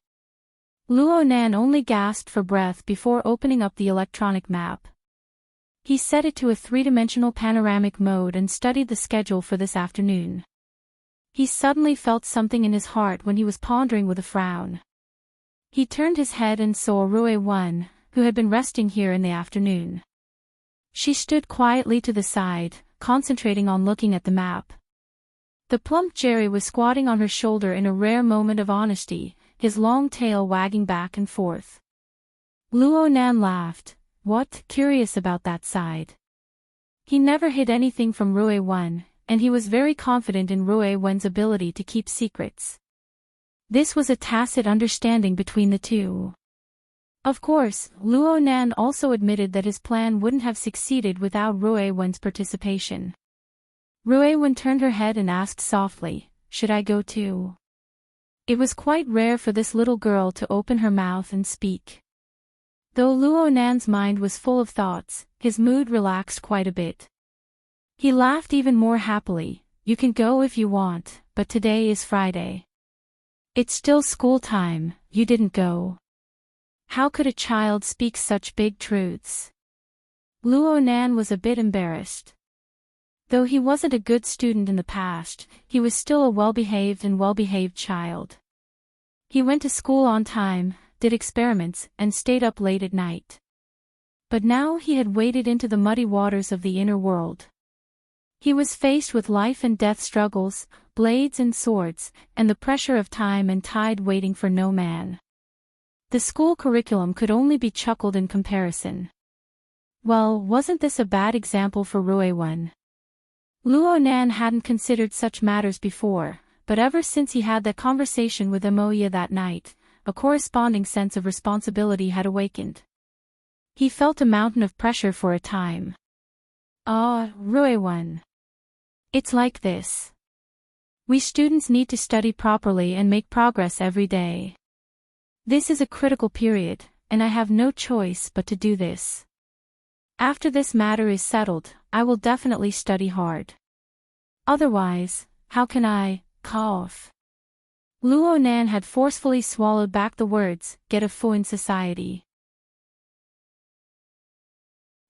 Speaker 1: Luo Nan only gasped for breath before opening up the electronic map. He set it to a 3-dimensional panoramic mode and studied the schedule for this afternoon. He suddenly felt something in his heart when he was pondering with a frown. He turned his head and saw Ruiwen, who had been resting here in the afternoon. She stood quietly to the side, concentrating on looking at the map. The plump Jerry was squatting on her shoulder in a rare moment of honesty, his long tail wagging back and forth. Luo Nan laughed. What, curious about that side? He never hid anything from Ruiwen, and he was very confident in Ruiwen's ability to keep secrets. This was a tacit understanding between the two. Of course, Luo Nan also admitted that his plan wouldn't have succeeded without Ruiwen's participation. Ruiwen turned her head and asked softly, "Should I go too?" It was quite rare for this little girl to open her mouth and speak. Though Luo Nan's mind was full of thoughts, his mood relaxed quite a bit. He laughed even more happily. "You can go if you want, but today is Friday. It's still school time, you didn't go." How could a child speak such big truths? Luo Nan was a bit embarrassed. Though he wasn't a good student in the past, he was still a well-behaved child. He went to school on time, did experiments, and stayed up late at night. But now he had waded into the muddy waters of the inner world. He was faced with life and death struggles, blades and swords, and the pressure of time and tide waiting for no man. The school curriculum could only be chuckled in comparison. Well, wasn't this a bad example for Ruiwen? Luo Nan hadn't considered such matters before, but ever since he had that conversation with Amoya that night, a corresponding sense of responsibility had awakened. He felt a mountain of pressure for a time. Ruiwen. It's like this. We students need to study properly and make progress every day. This is a critical period, and I have no choice but to do this. After this matter is settled, I will definitely study hard. Otherwise, how can I, cough? Luo Nan had forcefully swallowed back the words, get a foe in society.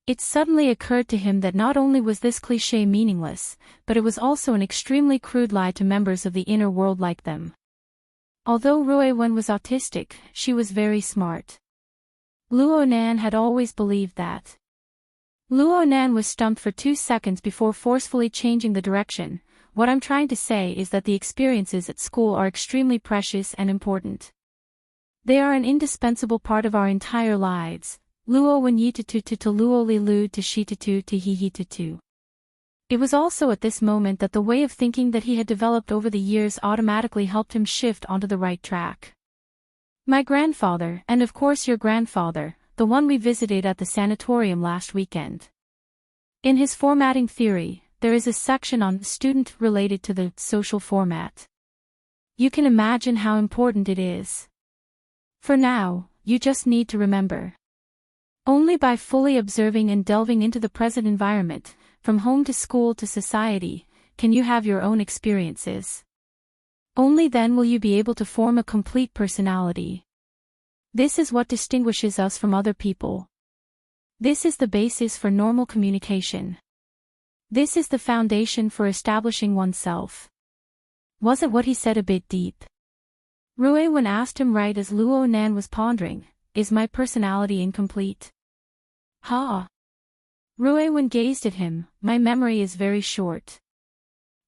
Speaker 1: It suddenly occurred to him that not only was this cliché meaningless, but it was also an extremely crude lie to members of the inner world like them. Although Ruiwen was autistic, she was very smart. Luo Nan had always believed that. Luo Nan was stumped for 2 seconds before forcefully changing the direction. What I'm trying to say is that the experiences at school are extremely precious and important. They are an indispensable part of our entire lives. Luo wen yi tu luo li lu to shi tu hi tu. It was also at this moment that the way of thinking that he had developed over the years automatically helped him shift onto the right track. My grandfather, and of course your grandfather, the one we visited at the sanatorium last weekend. In his formatting theory, there is a section on student related to the social format. You can imagine how important it is. For now, you just need to remember. Only by fully observing and delving into the present environment, from home to school to society, can you have your own experiences. Only then will you be able to form a complete personality. This is what distinguishes us from other people. This is the basis for normal communication. This is the foundation for establishing oneself. Wasn't what he said a bit deep? Ruiwen asked him right as Luo Nan was pondering, is my personality incomplete? Ha! Ruewen gazed at him. My memory is very short.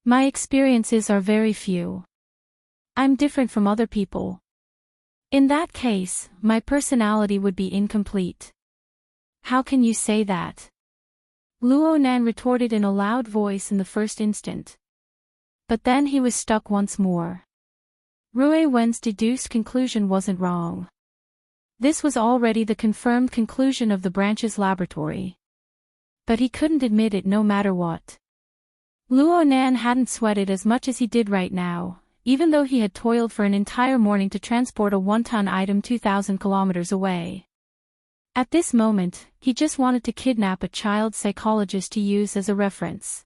Speaker 1: My experiences are very few. I'm different from other people. In that case, my personality would be incomplete. How can you say that? Luo Nan retorted in a loud voice in the first instant. But then he was stuck once more. Ruewen's deduced conclusion wasn't wrong. This was already the confirmed conclusion of the branch's laboratory. But he couldn't admit it no matter what. Luo Nan hadn't sweated as much as he did right now, even though he had toiled for an entire morning to transport a 1-ton item 2,000 kilometers away. At this moment, he just wanted to kidnap a child psychologist to use as a reference.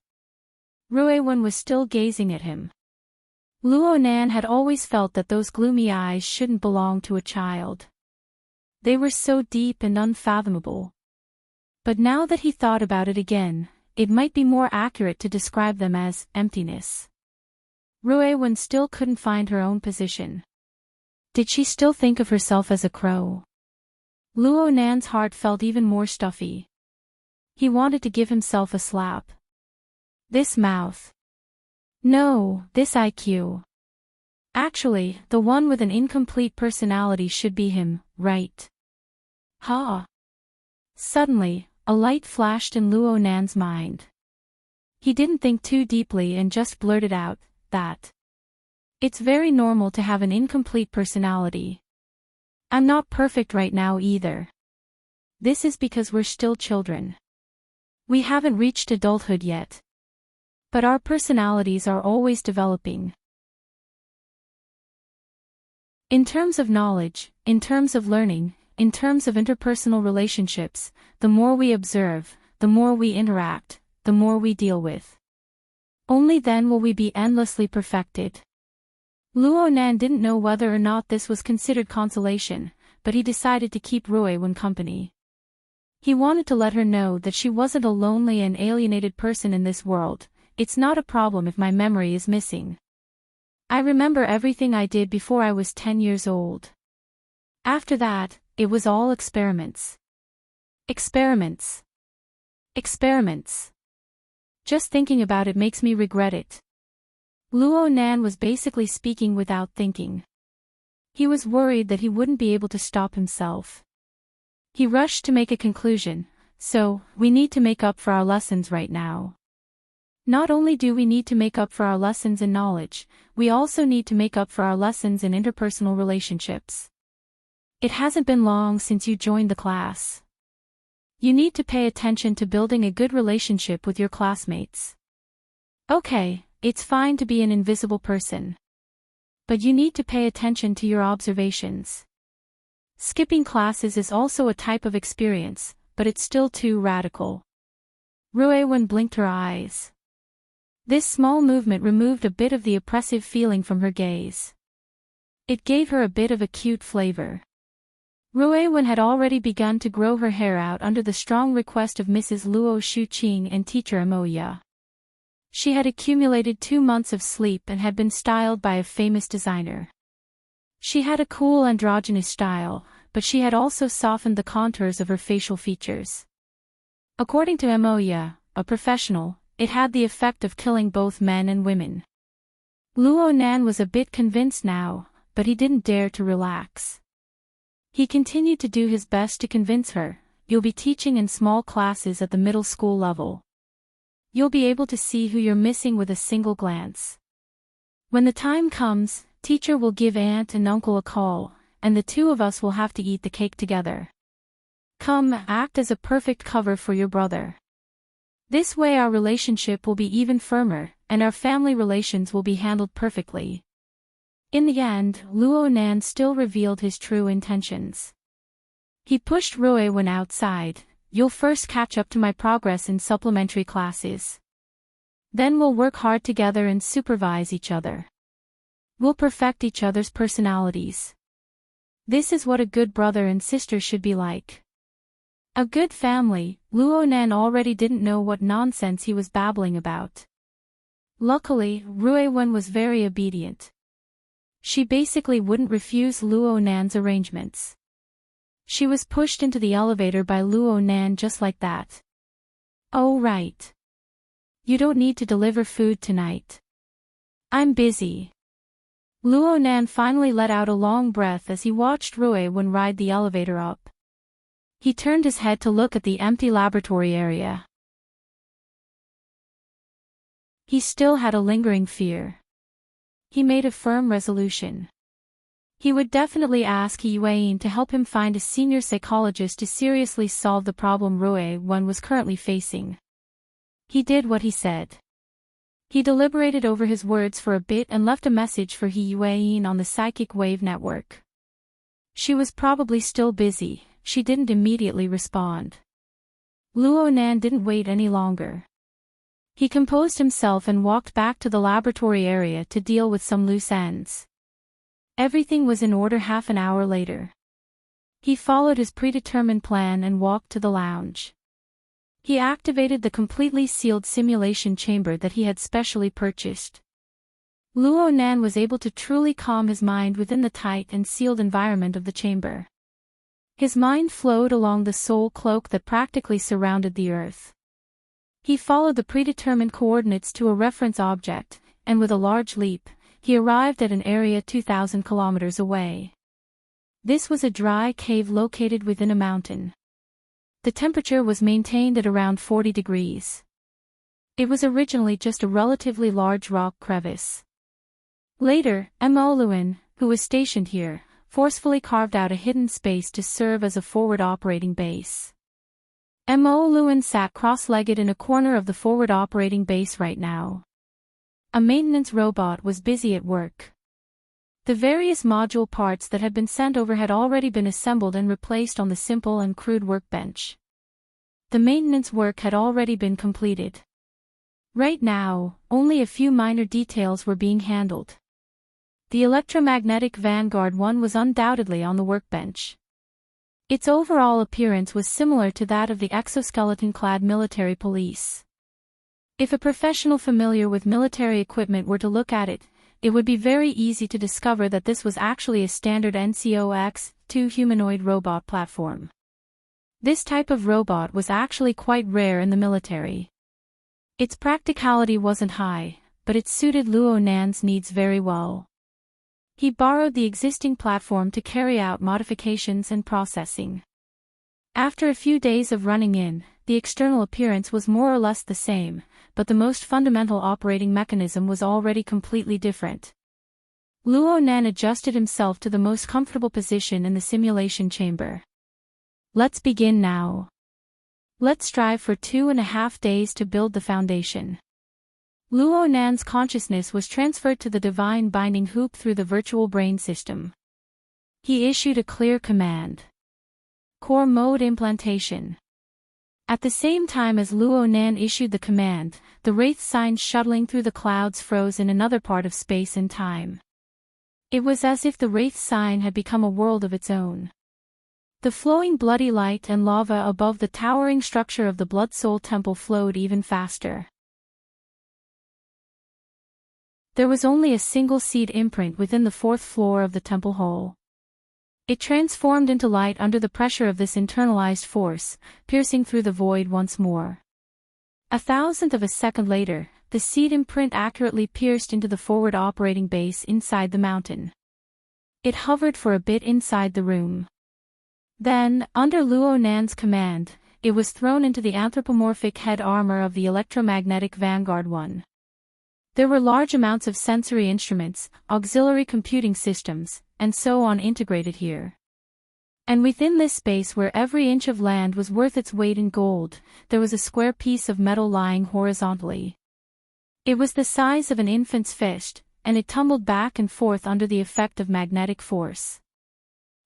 Speaker 1: Ruewen was still gazing at him. Luo Nan had always felt that those gloomy eyes shouldn't belong to a child. They were so deep and unfathomable. But now that he thought about it again, it might be more accurate to describe them as emptiness. Ruewen still couldn't find her own position. Did she still think of herself as a crow? Luo Nan's heart felt even more stuffy. He wanted to give himself a slap. This mouth. No, this IQ. Actually, the one with an incomplete personality should be him, right? Ha! Suddenly, a light flashed in Luo Nan's mind. He didn't think too deeply and just blurted out, that. It's very normal to have an incomplete personality. I'm not perfect right now either. This is because we're still children. We haven't reached adulthood yet. But our personalities are always developing. In terms of knowledge, in terms of learning, in terms of interpersonal relationships, the more we observe, the more we interact, the more we deal with. Only then will we be endlessly perfected. Luo Nan didn't know whether or not this was considered consolation, but he decided to keep Ruewen company. He wanted to let her know that she wasn't a lonely and alienated person in this world. It's not a problem if my memory is missing. I remember everything I did before I was 10 years old. After that, it was all experiments. Experiments. Experiments. Just thinking about it makes me regret it. Luo Nan was basically speaking without thinking. He was worried that he wouldn't be able to stop himself. He rushed to make a conclusion, so, we need to make up for our lessons right now. Not only do we need to make up for our lessons in knowledge, we also need to make up for our lessons in interpersonal relationships. It hasn't been long since you joined the class. You need to pay attention to building a good relationship with your classmates. Okay, it's fine to be an invisible person. But you need to pay attention to your observations. Skipping classes is also a type of experience, but it's still too radical. Ruewen blinked her eyes. This small movement removed a bit of the oppressive feeling from her gaze. It gave her a bit of a cute flavor. Ruewen had already begun to grow her hair out under the strong request of Mrs. Luo Shuqing and teacher Amoya. She had accumulated 2 months of sleep and had been styled by a famous designer. She had a cool androgynous style, but she had also softened the contours of her facial features. According to Amoya, a professional, it had the effect of killing both men and women. Luo Nan was a bit convinced now, but he didn't dare to relax. He continued to do his best to convince her, you'll be teaching in small classes at the middle school level. You'll be able to see who you're missing with a single glance. When the time comes, teacher will give aunt and uncle a call, and the two of us will have to eat the cake together. Come, act as a perfect cover for your brother. This way our relationship will be even firmer, and our family relations will be handled perfectly. In the end, Luo Nan still revealed his true intentions. He pushed Ruewen outside. You'll first catch up to my progress in supplementary classes. Then we'll work hard together and supervise each other. We'll perfect each other's personalities. This is what a good brother and sister should be like. A good family. Luo Nan already didn't know what nonsense he was babbling about. Luckily, Ruewen was very obedient. She basically wouldn't refuse Luo Nan's arrangements. She was pushed into the elevator by Luo Nan just like that. Oh right. You don't need to deliver food tonight. I'm busy. Luo Nan finally let out a long breath as he watched Rui Wen ride the elevator up. He turned his head to look at the empty laboratory area. He still had a lingering fear. He made a firm resolution. He would definitely ask He Yuan to help him find a senior psychologist to seriously solve the problem Rui Wen was currently facing. He did what he said. He deliberated over his words for a bit and left a message for He Yuan on the psychic wave network. She was probably still busy. She didn't immediately respond. Luo Nan didn't wait any longer. He composed himself and walked back to the laboratory area to deal with some loose ends. Everything was in order half an hour later. He followed his predetermined plan and walked to the lounge. He activated the completely sealed simulation chamber that he had specially purchased. Luo Nan was able to truly calm his mind within the tight and sealed environment of the chamber. His mind flowed along the soul cloak that practically surrounded the earth. He followed the predetermined coordinates to a reference object, and with a large leap, he arrived at an area 2,000 kilometers away. This was a dry cave located within a mountain. The temperature was maintained at around 40 degrees. It was originally just a relatively large rock crevice. Later, Mo Luan, who was stationed here, forcefully carved out a hidden space to serve as a forward operating base. Mo Luan sat cross-legged in a corner of the forward operating base right now. A maintenance robot was busy at work. The various module parts that had been sent over had already been assembled and replaced on the simple and crude workbench. The maintenance work had already been completed. Right now, only a few minor details were being handled. The electromagnetic Vanguard 1 was undoubtedly on the workbench. Its overall appearance was similar to that of the exoskeleton-clad military police. If a professional familiar with military equipment were to look at it, it would be very easy to discover that this was actually a standard NCOX-2 humanoid robot platform. This type of robot was actually quite rare in the military. Its practicality wasn't high, but it suited Luo Nan's needs very well. He borrowed the existing platform to carry out modifications and processing. After a few days of running in, the external appearance was more or less the same, but the most fundamental operating mechanism was already completely different. Luo Nan adjusted himself to the most comfortable position in the simulation chamber. Let's begin now. Let's strive for 2.5 days to build the foundation. Luo Nan's consciousness was transferred to the divine binding hoop through the virtual brain system. He issued a clear command. Core mode implantation. At the same time as Luo Nan issued the command, the wraith signs shuttling through the clouds froze in another part of space and time. It was as if the wraith sign had become a world of its own. The flowing bloody light and lava above the towering structure of the Blood Soul Temple flowed even faster. There was only a single seed imprint within the 4th floor of the temple hole. It transformed into light under the pressure of this internalized force, piercing through the void once more. 1,000th of a second later, the seed imprint accurately pierced into the forward operating base inside the mountain. It hovered for a bit inside the room. Then, under Luo Nan's command, it was thrown into the anthropomorphic head armor of the electromagnetic Vanguard 1. There were large amounts of sensory instruments, auxiliary computing systems, and so on integrated here. And within this space where every inch of land was worth its weight in gold, there was a square piece of metal lying horizontally. It was the size of an infant's fist, and it tumbled back and forth under the effect of magnetic force.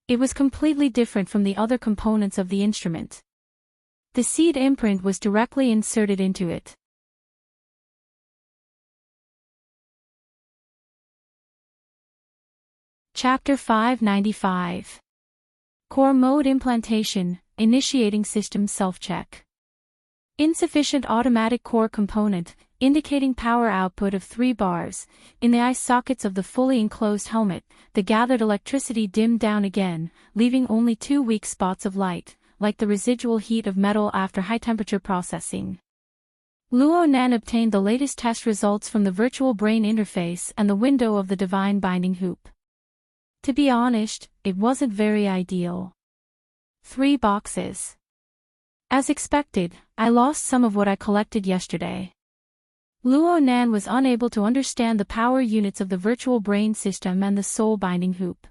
Speaker 1: It was completely different from the other components of the instrument. The seed imprint was directly inserted into it. Chapter 595. Core Mode Implantation, Initiating System Self-Check. Insufficient automatic core component, indicating power output of 3 bars. In the eye sockets of the fully enclosed helmet, the gathered electricity dimmed down again, leaving only 2 weak spots of light, like the residual heat of metal after high-temperature processing. Luo Nan obtained the latest test results from the virtual brain interface and the window of the divine binding hoop. To be honest, it wasn't very ideal. 3 boxes. As expected, I lost some of what I collected yesterday. Luo Nan was unable to understand the power units of the virtual brain system and the soul binding hoop.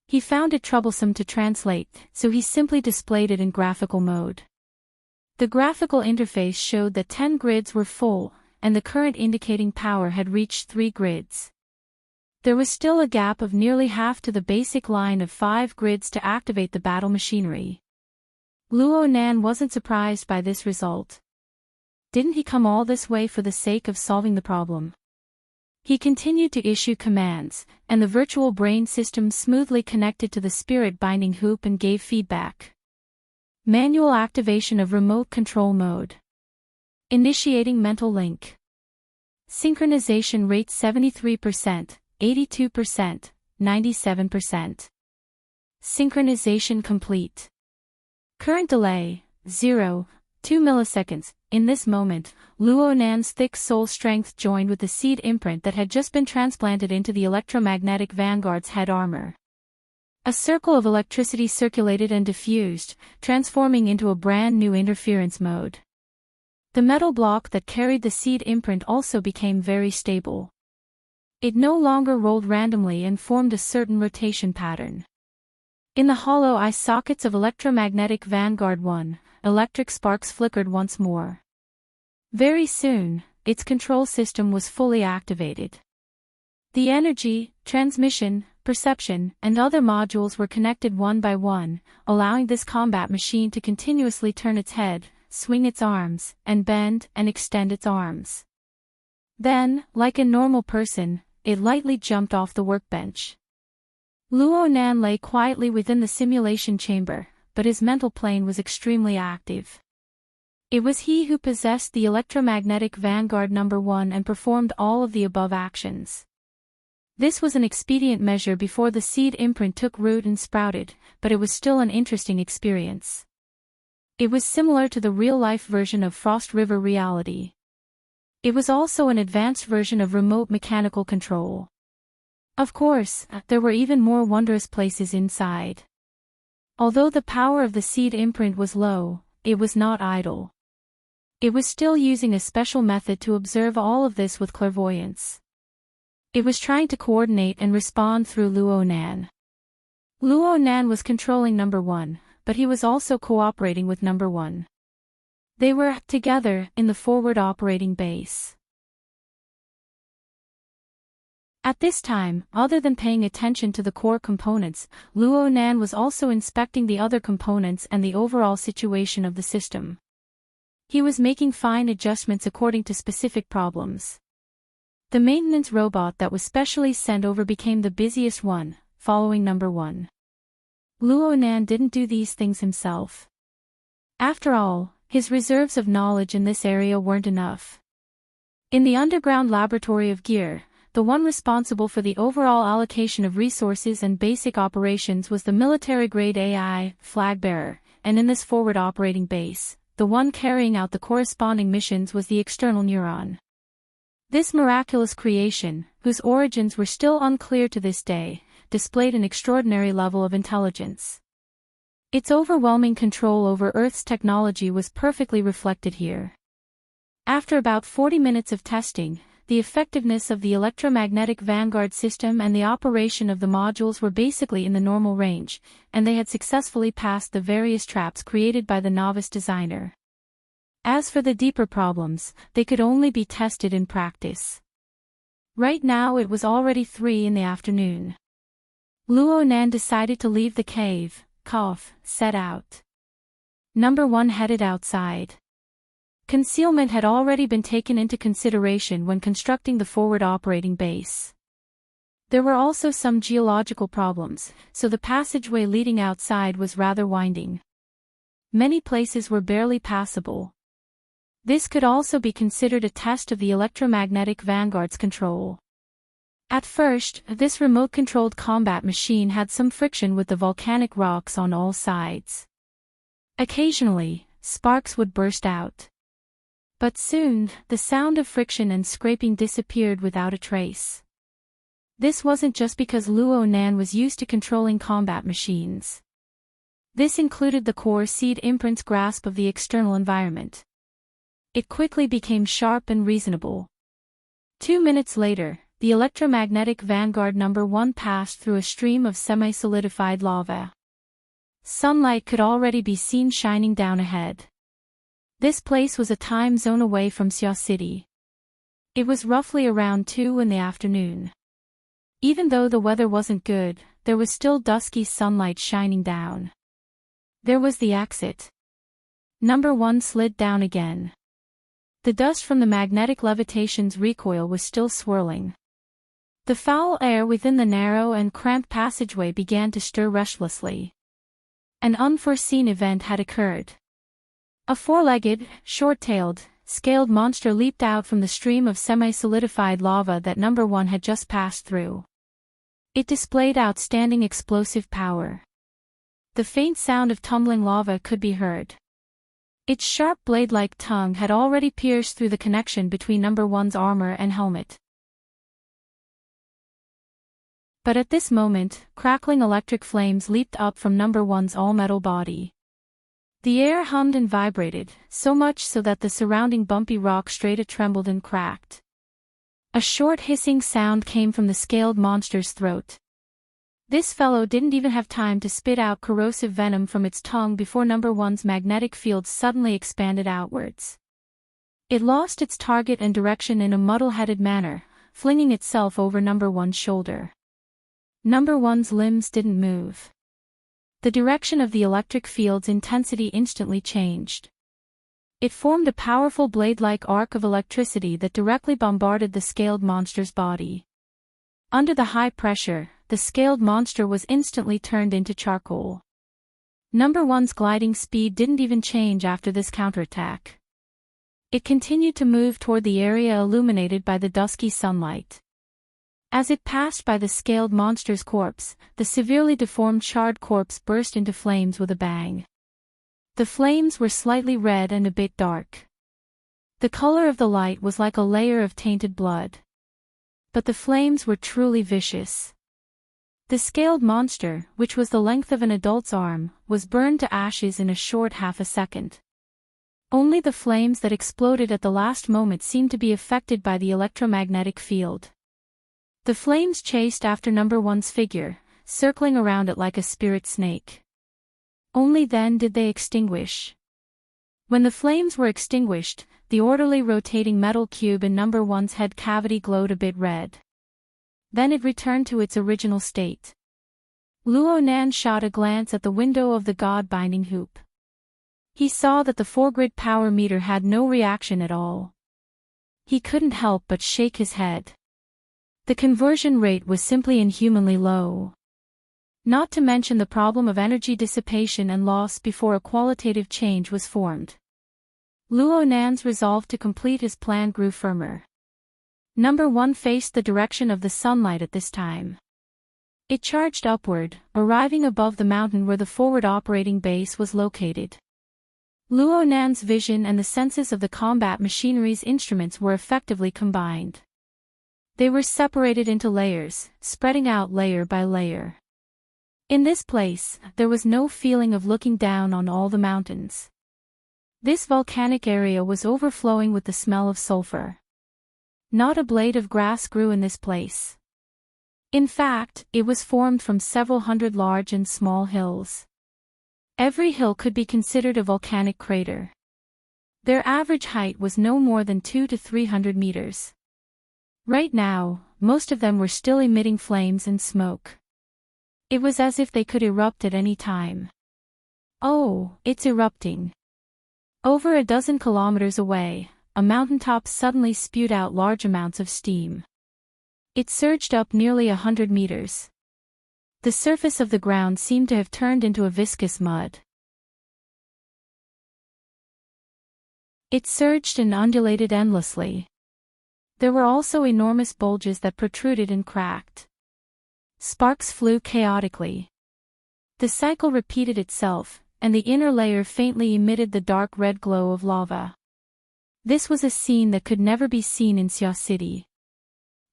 Speaker 1: He found it troublesome to translate, so he simply displayed it in graphical mode. The graphical interface showed that 10 grids were full, and the current indicating power had reached 3 grids. There was still a gap of nearly half to the basic line of 5 grids to activate the battle machinery. Luo Nan wasn't surprised by this result. Didn't he come all this way for the sake of solving the problem? He continued to issue commands, and the virtual brain system smoothly connected to the spirit binding hoop and gave feedback. Manual activation of remote control mode. Initiating mental link. Synchronization rate 73%, 82%, 97%. Synchronization complete. Current delay, 0.2 milliseconds. In this moment, Luo Nan's thick soul strength joined with the seed imprint that had just been transplanted into the electromagnetic vanguard's head armor. A circle of electricity circulated and diffused, transforming into a brand new interference mode. The metal block that carried the seed imprint also became very stable. It no longer rolled randomly and formed a certain rotation pattern. In the hollow eye sockets of electromagnetic Vanguard 1, electric sparks flickered once more. Very soon, its control system was fully activated. The energy, transmission, perception, and other modules were connected one by one, allowing this combat machine to continuously turn its head, swing its arms, and bend and extend its arms. Then, like a normal person, it lightly jumped off the workbench. Luo Nan lay quietly within the simulation chamber, but his mental plane was extremely active. It was he who possessed the electromagnetic Vanguard number 1 and performed all of the above actions. This was an expedient measure before the seed imprint took root and sprouted, but it was still an interesting experience. It was similar to the real-life version of Frost River reality. It was also an advanced version of remote mechanical control. Of course, there were even more wondrous places inside. Although the power of the seed imprint was low, it was not idle. It was still using a special method to observe all of this with clairvoyance. It was trying to coordinate and respond through Luo Nan. Luo Nan was controlling number 1, but he was also cooperating with number 1. They were together in the forward operating base. At this time, other than paying attention to the core components, Luo Nan was also inspecting the other components and the overall situation of the system. He was making fine adjustments according to specific problems. The maintenance robot that was specially sent over became the busiest one, following number 1. Luo Nan didn't do these things himself. After all, his reserves of knowledge in this area weren't enough. In the underground laboratory of Gear, the one responsible for the overall allocation of resources and basic operations was the military-grade AI, flag bearer, and in this forward operating base, the one carrying out the corresponding missions was the external neuron. This miraculous creation, whose origins were still unclear to this day, displayed an extraordinary level of intelligence. Its overwhelming control over Earth's technology was perfectly reflected here. After about 40 minutes of testing, the effectiveness of the electromagnetic Vanguard system and the operation of the modules were basically in the normal range, and they had successfully passed the various traps created by the novice designer. As for the deeper problems, they could only be tested in practice. Right now it was already 3 in the afternoon. Luo Nan decided to leave the cave, set out. Number 1 headed outside. Concealment had already been taken into consideration when constructing the forward operating base. There were also some geological problems, so the passageway leading outside was rather winding. Many places were barely passable. This could also be considered a test of the electromagnetic Vanguard's control. At first, this remote-controlled combat machine had some friction with the volcanic rocks on all sides. Occasionally, sparks would burst out. But soon, the sound of friction and scraping disappeared without a trace. This wasn't just because Luo Nan was used to controlling combat machines. This included the core seed imprint's grasp of the external environment. It quickly became sharp and reasonable. 2 minutes later, the electromagnetic vanguard number 1 passed through a stream of semi-solidified lava. Sunlight could already be seen shining down ahead. This place was a time zone away from Xia City. It was roughly around 2 in the afternoon. Even though the weather wasn't good, there was still dusky sunlight shining down. There was the exit. Number 1 slid down again. The dust from the magnetic levitation's recoil was still swirling. The foul air within the narrow and cramped passageway began to stir restlessly. An unforeseen event had occurred. A four-legged, short-tailed, scaled monster leaped out from the stream of semi-solidified lava that number 1 had just passed through. It displayed outstanding explosive power. The faint sound of tumbling lava could be heard. Its sharp blade-like tongue had already pierced through the connection between number 1's armor and helmet. But at this moment, crackling electric flames leaped up from number 1's all-metal body. The air hummed and vibrated, so much so that the surrounding bumpy rock strata trembled and cracked. A short hissing sound came from the scaled monster's throat. This fellow didn't even have time to spit out corrosive venom from its tongue before number 1's magnetic field suddenly expanded outwards. It lost its target and direction in a muddle-headed manner, flinging itself over number 1's shoulder. Number 1's limbs didn't move. The direction of the electric field's intensity instantly changed. It formed a powerful blade-like arc of electricity that directly bombarded the scaled monster's body. Under the high pressure, the scaled monster was instantly turned into charcoal. Number 1's gliding speed didn't even change after this counterattack. It continued to move toward the area illuminated by the dusky sunlight. As it passed by the scaled monster's corpse, the severely deformed charred corpse burst into flames with a bang. The flames were slightly red and a bit dark. The color of the light was like a layer of tainted blood. But the flames were truly vicious. The scaled monster, which was the length of an adult's arm, was burned to ashes in a short half a second. Only the flames that exploded at the last moment seemed to be affected by the electromagnetic field. The flames chased after number 1's figure, circling around it like a spirit snake. Only then did they extinguish. When the flames were extinguished, the orderly rotating metal cube in number 1's head cavity glowed a bit red. Then it returned to its original state. Luo Nan shot a glance at the window of the god-binding hoop. He saw that the 4-grid power meter had no reaction at all. He couldn't help but shake his head. The conversion rate was simply inhumanly low. Not to mention the problem of energy dissipation and loss before a qualitative change was formed. Luo Nan's resolve to complete his plan grew firmer. Number 1 faced the direction of the sunlight at this time. It charged upward, arriving above the mountain where the forward operating base was located. Luo Nan's vision and the senses of the combat machinery's instruments were effectively combined. They were separated into layers, spreading out layer by layer. In this place, there was no feeling of looking down on all the mountains. This volcanic area was overflowing with the smell of sulfur. Not a blade of grass grew in this place. In fact, it was formed from several hundred large and small hills. Every hill could be considered a volcanic crater. Their average height was no more than 200 to 300 meters. Right now, most of them were still emitting flames and smoke. It was as if they could erupt at any time. Oh, it's erupting. Over a dozen kilometers away, a mountaintop suddenly spewed out large amounts of steam. It surged up nearly 100 meters. The surface of the ground seemed to have turned into a viscous mud. It surged and undulated endlessly. There were also enormous bulges that protruded and cracked. Sparks flew chaotically. The cycle repeated itself, and the inner layer faintly emitted the dark red glow of lava. This was a scene that could never be seen in Xiao City.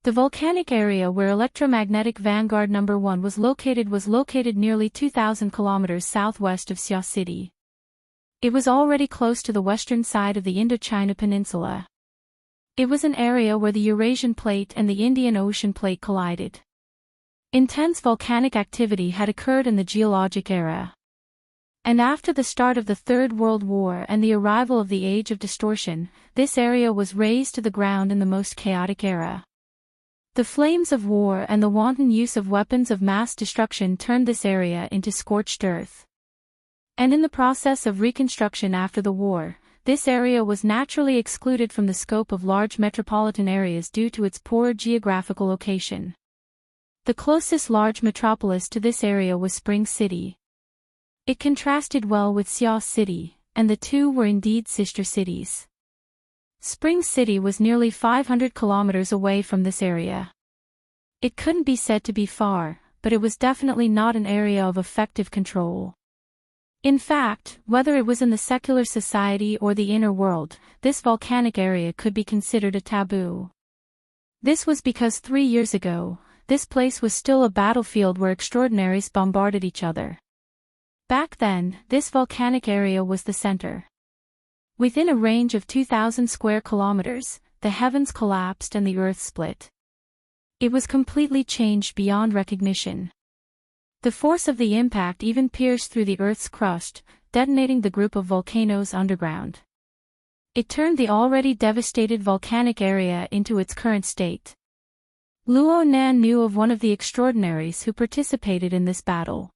Speaker 1: The volcanic area where electromagnetic vanguard number 1 was located nearly 2,000 kilometers southwest of Xiao City. It was already close to the western side of the Indochina Peninsula. It was an area where the Eurasian Plate and the Indian Ocean Plate collided. Intense volcanic activity had occurred in the geologic era. And after the start of the Third World War and the arrival of the Age of Distortion, this area was razed to the ground in the most chaotic era. The flames of war and the wanton use of weapons of mass destruction turned this area into scorched earth. And in the process of reconstruction after the war, this area was naturally excluded from the scope of large metropolitan areas due to its poor geographical location. The closest large metropolis to this area was Spring City. It contrasted well with Xiao City, and the two were indeed sister cities. Spring City was nearly 500 kilometers away from this area. It couldn't be said to be far, but it was definitely not an area of effective control. In fact, whether it was in the secular society or the inner world, this volcanic area could be considered a taboo. This was because 3 years ago, this place was still a battlefield where extraordinaries bombarded each other. Back then, this volcanic area was the center. Within a range of 2,000 square kilometers, the heavens collapsed and the earth split. It was completely changed beyond recognition. The force of the impact even pierced through the earth's crust, detonating the group of volcanoes underground. It turned the already devastated volcanic area into its current state. Luo Nan knew of one of the extraordinaries who participated in this battle.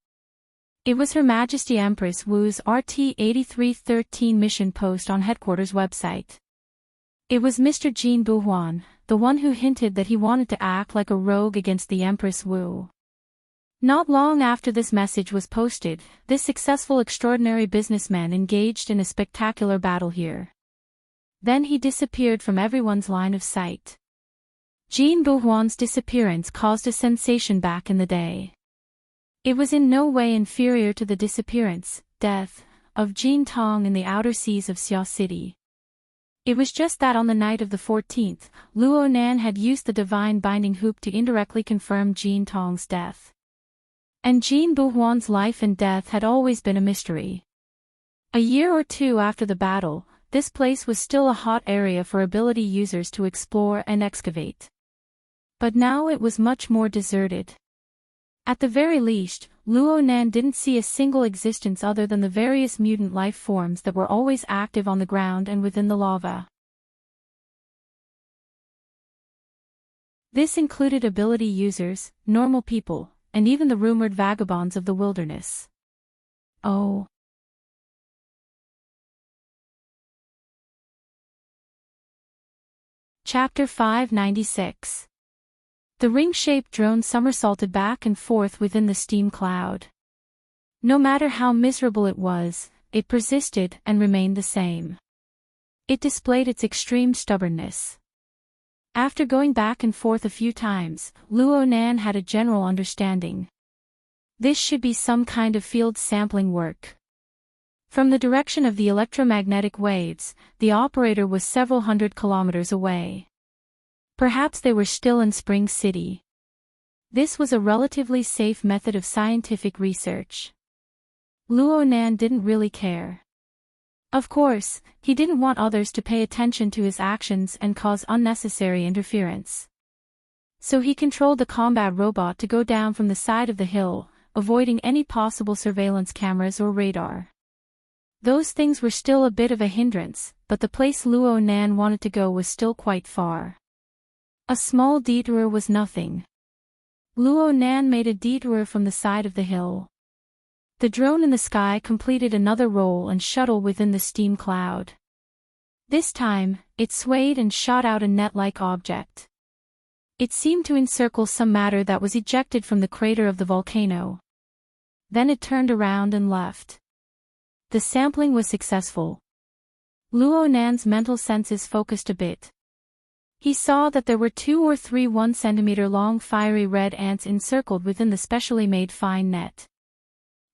Speaker 1: It was Her Majesty Empress Wu's RT-8313 mission post on headquarters website. It was Mr. Jin Buhuan, the one who hinted that he wanted to act like a rogue against the Empress Wu. Not long after this message was posted, this successful extraordinary businessman engaged in a spectacular battle here. Then he disappeared from everyone's line of sight. Jin Buhuan's disappearance caused a sensation back in the day. It was in no way inferior to the disappearance, death, of Jin Tong in the outer seas of Xiao City. It was just that on the night of the 14th, Luo Nan had used the divine binding hoop to indirectly confirm Jin Tong's death. And Jin Buhuan's life and death had always been a mystery. A year or two after the battle, this place was still a hot area for ability users to explore and excavate. But now it was much more deserted. At the very least, Luo Nan didn't see a single existence other than the various mutant life forms that were always active on the ground and within the lava. This included ability users, normal people, and even the rumored vagabonds of the wilderness. Oh. Chapter 596. The ring-shaped drone somersaulted back and forth within the steam cloud. No matter how miserable it was, it persisted and remained the same. It displayed its extreme stubbornness. After going back and forth a few times, Luo Nan had a general understanding. This should be some kind of field sampling work. From the direction of the electromagnetic waves, the operator was several hundred kilometers away. Perhaps they were still in Spring City. This was a relatively safe method of scientific research. Luo Nan didn't really care. Of course, he didn't want others to pay attention to his actions and cause unnecessary interference. So he controlled the combat robot to go down from the side of the hill, avoiding any possible surveillance cameras or radar. Those things were still a bit of a hindrance, but the place Luo Nan wanted to go was still quite far. A small detour was nothing. Luo Nan made a detour from the side of the hill. The drone in the sky completed another roll and shuttle within the steam cloud. This time, it swayed and shot out a net-like object. It seemed to encircle some matter that was ejected from the crater of the volcano. Then it turned around and left. The sampling was successful. Luo Nan's mental senses focused a bit. He saw that there were 2 or 3 1-centimeter-long fiery red ants encircled within the specially made fine net.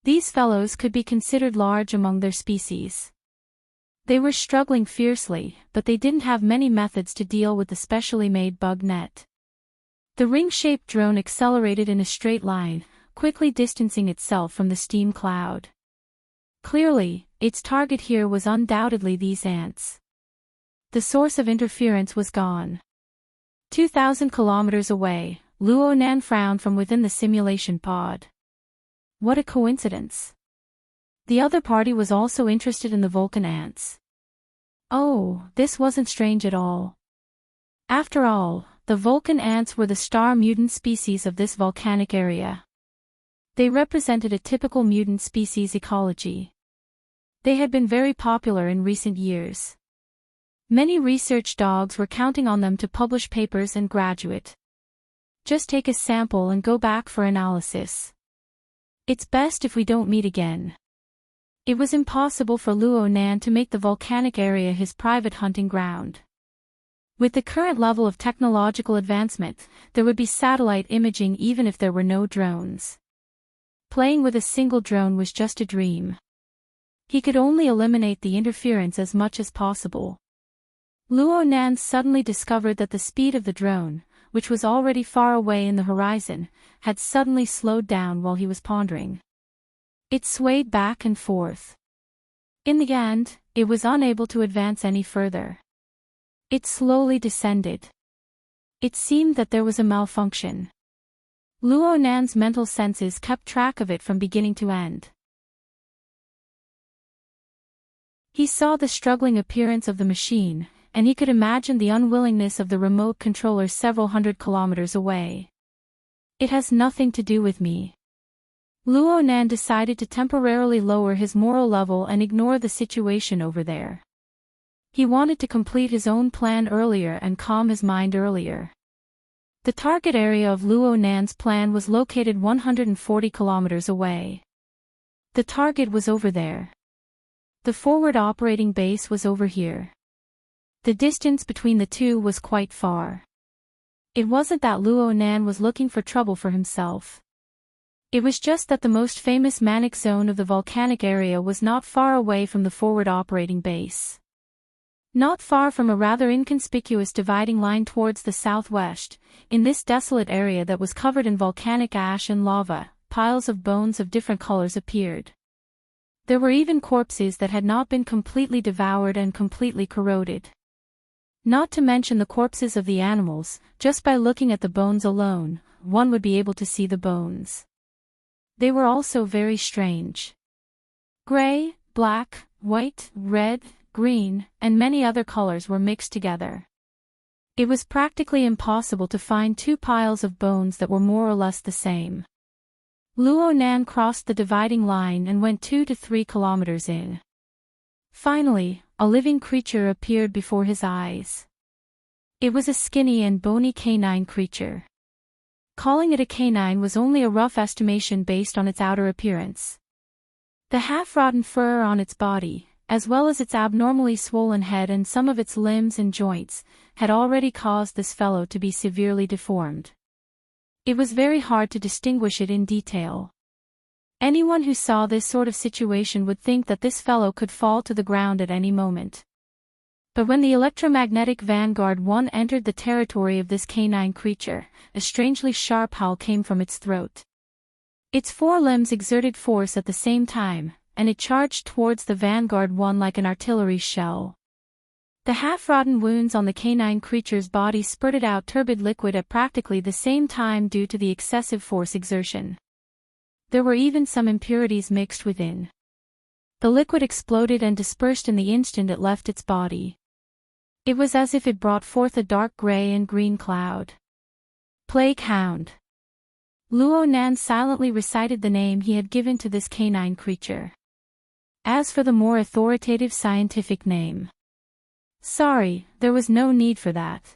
Speaker 1: These fellows could be considered large among their species. They were struggling fiercely, but they didn't have many methods to deal with the specially made bug net. The ring-shaped drone accelerated in a straight line, quickly distancing itself from the steam cloud. Clearly, its target here was undoubtedly these ants. The source of interference was gone. 2,000 kilometers away, Luo Nan frowned from within the simulation pod. What a coincidence. The other party was also interested in the Vulcan ants. Oh, this wasn't strange at all. After all, the Vulcan ants were the star mutant species of this volcanic area. They represented a typical mutant species ecology. They had been very popular in recent years. Many research dogs were counting on them to publish papers and graduate. Just take a sample and go back for analysis. It's best if we don't meet again. It was impossible for Luo Nan to make the volcanic area his private hunting ground. With the current level of technological advancement, there would be satellite imaging even if there were no drones. Playing with a single drone was just a dream. He could only eliminate the interference as much as possible. Luo Nan suddenly discovered that the speed of the drone, which was already far away in the horizon, had suddenly slowed down while he was pondering. It swayed back and forth. In the end, it was unable to advance any further. It slowly descended. It seemed that there was a malfunction. Luo Nan's mental senses kept track of it from beginning to end. He saw the struggling appearance of the machine, and he could imagine the unwillingness of the remote controller several hundred kilometers away. It has nothing to do with me. Luo Nan decided to temporarily lower his moral level and ignore the situation over there. He wanted to complete his own plan earlier and calm his mind earlier. The target area of Luo Nan's plan was located 140 kilometers away. The target was over there. The forward operating base was over here. The distance between the two was quite far. It wasn't that Luo Nan was looking for trouble for himself. It was just that the most famous manic zone of the volcanic area was not far away from the forward operating base. Not far from a rather inconspicuous dividing line towards the southwest, in this desolate area that was covered in volcanic ash and lava, piles of bones of different colors appeared. There were even corpses that had not been completely devoured and completely corroded. Not to mention the corpses of the animals, just by looking at the bones alone, one would be able to see the bones. They were also very strange. Gray, black, white, red, green, and many other colors were mixed together. It was practically impossible to find two piles of bones that were more or less the same. Luo Nan crossed the dividing line and went 2 to 3 kilometers in. Finally, a living creature appeared before his eyes. It was a skinny and bony canine creature. Calling it a canine was only a rough estimation based on its outer appearance. The half-rotten fur on its body, as well as its abnormally swollen head and some of its limbs and joints, had already caused this fellow to be severely deformed. It was very hard to distinguish it in detail. Anyone who saw this sort of situation would think that this fellow could fall to the ground at any moment. But when the electromagnetic Vanguard 1 entered the territory of this canine creature, a strangely sharp howl came from its throat. Its four limbs exerted force at the same time, and it charged towards the Vanguard 1 like an artillery shell. The half-rotten wounds on the canine creature's body spurted out turbid liquid at practically the same time due to the excessive force exertion. There were even some impurities mixed within. The liquid exploded and dispersed in the instant it left its body. It was as if it brought forth a dark gray and green cloud. Plague Hound. Luo Nan silently recited the name he had given to this canine creature. As for the more authoritative scientific name, sorry, there was no need for that.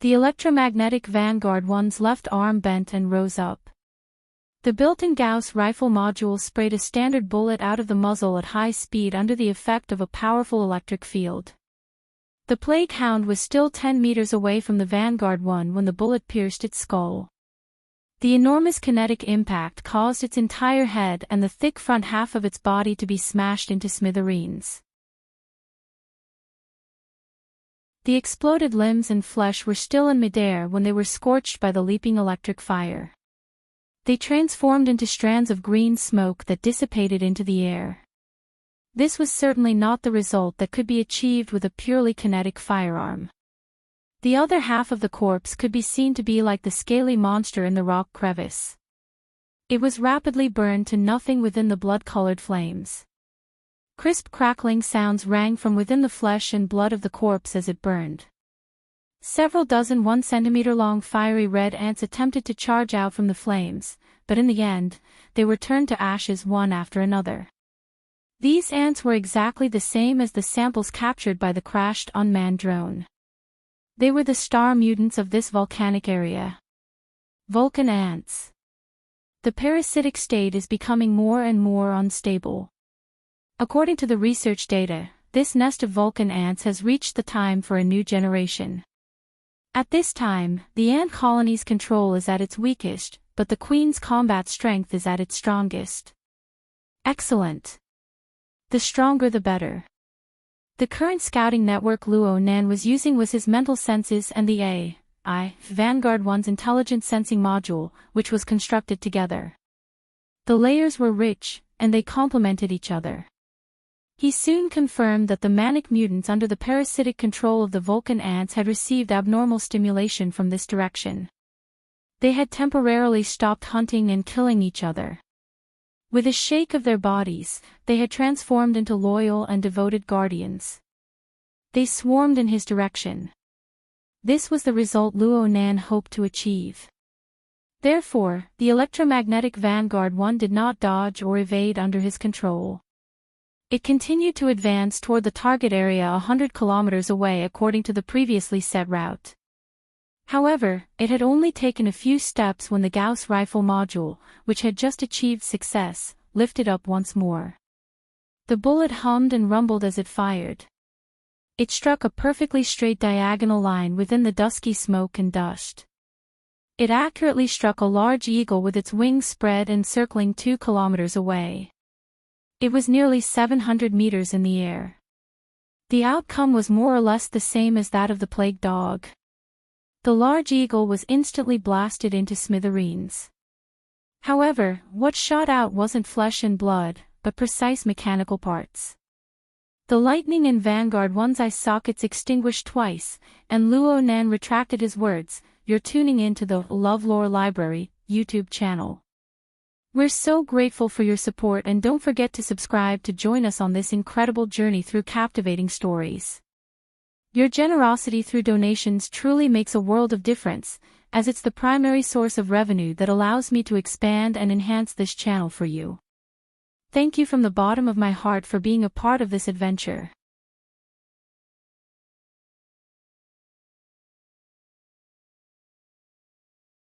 Speaker 1: The electromagnetic Vanguard 1's left arm bent and rose up. The built-in Gauss rifle module sprayed a standard bullet out of the muzzle at high speed under the effect of a powerful electric field. The Plague Hound was still 10 meters away from the Vanguard 1 when the bullet pierced its skull. The enormous kinetic impact caused its entire head and the thick front half of its body to be smashed into smithereens. The exploded limbs and flesh were still in midair when they were scorched by the leaping electric fire. They transformed into strands of green smoke that dissipated into the air. This was certainly not the result that could be achieved with a purely kinetic firearm. The other half of the corpse could be seen to be like the scaly monster in the rock crevice. It was rapidly burned to nothing within the blood-colored flames. Crisp crackling sounds rang from within the flesh and blood of the corpse as it burned. Several dozen 1 centimeter long fiery red ants attempted to charge out from the flames, but in the end, they were turned to ashes one after another. These ants were exactly the same as the samples captured by the crashed unmanned drone. They were the star mutants of this volcanic area. Vulcan ants. The parasitic state is becoming more and more unstable. According to the research data, this nest of Vulcan ants has reached the time for a new generation. At this time, the ant colony's control is at its weakest, but the queen's combat strength is at its strongest. Excellent. The stronger the better. The current scouting network Luo Nan was using was his mental senses and the AI, Vanguard 1's intelligent sensing module, which was constructed together. The layers were rich, and they complemented each other. He soon confirmed that the manic mutants under the parasitic control of the Vulcan ants had received abnormal stimulation from this direction. They had temporarily stopped hunting and killing each other. With a shake of their bodies, they had transformed into loyal and devoted guardians. They swarmed in his direction. This was the result Luo Nan hoped to achieve. Therefore, the electromagnetic Vanguard 1 did not dodge or evade under his control. It continued to advance toward the target area 100 kilometers away according to the previously set route. However, it had only taken a few steps when the Gauss rifle module, which had just achieved success, lifted up once more. The bullet hummed and rumbled as it fired. It struck a perfectly straight diagonal line within the dusky smoke and dust. It accurately struck a large eagle with its wings spread and circling 2 kilometers away. It was nearly 700 meters in the air. The outcome was more or less the same as that of the plague dog. The large eagle was instantly blasted into smithereens. However, what shot out wasn't flesh and blood, but precise mechanical parts. The lightning in Vanguard 1's eye sockets extinguished twice, and Luo Nan retracted his words. You're tuning into the LoveLore Library YouTube channel. We're so grateful for your support, and don't forget to subscribe to join us on this incredible journey through captivating stories. Your generosity through donations truly makes a world of difference, as it's the primary source of revenue that allows me to expand and enhance this channel for you. Thank you from the bottom of my heart for being a part of this adventure.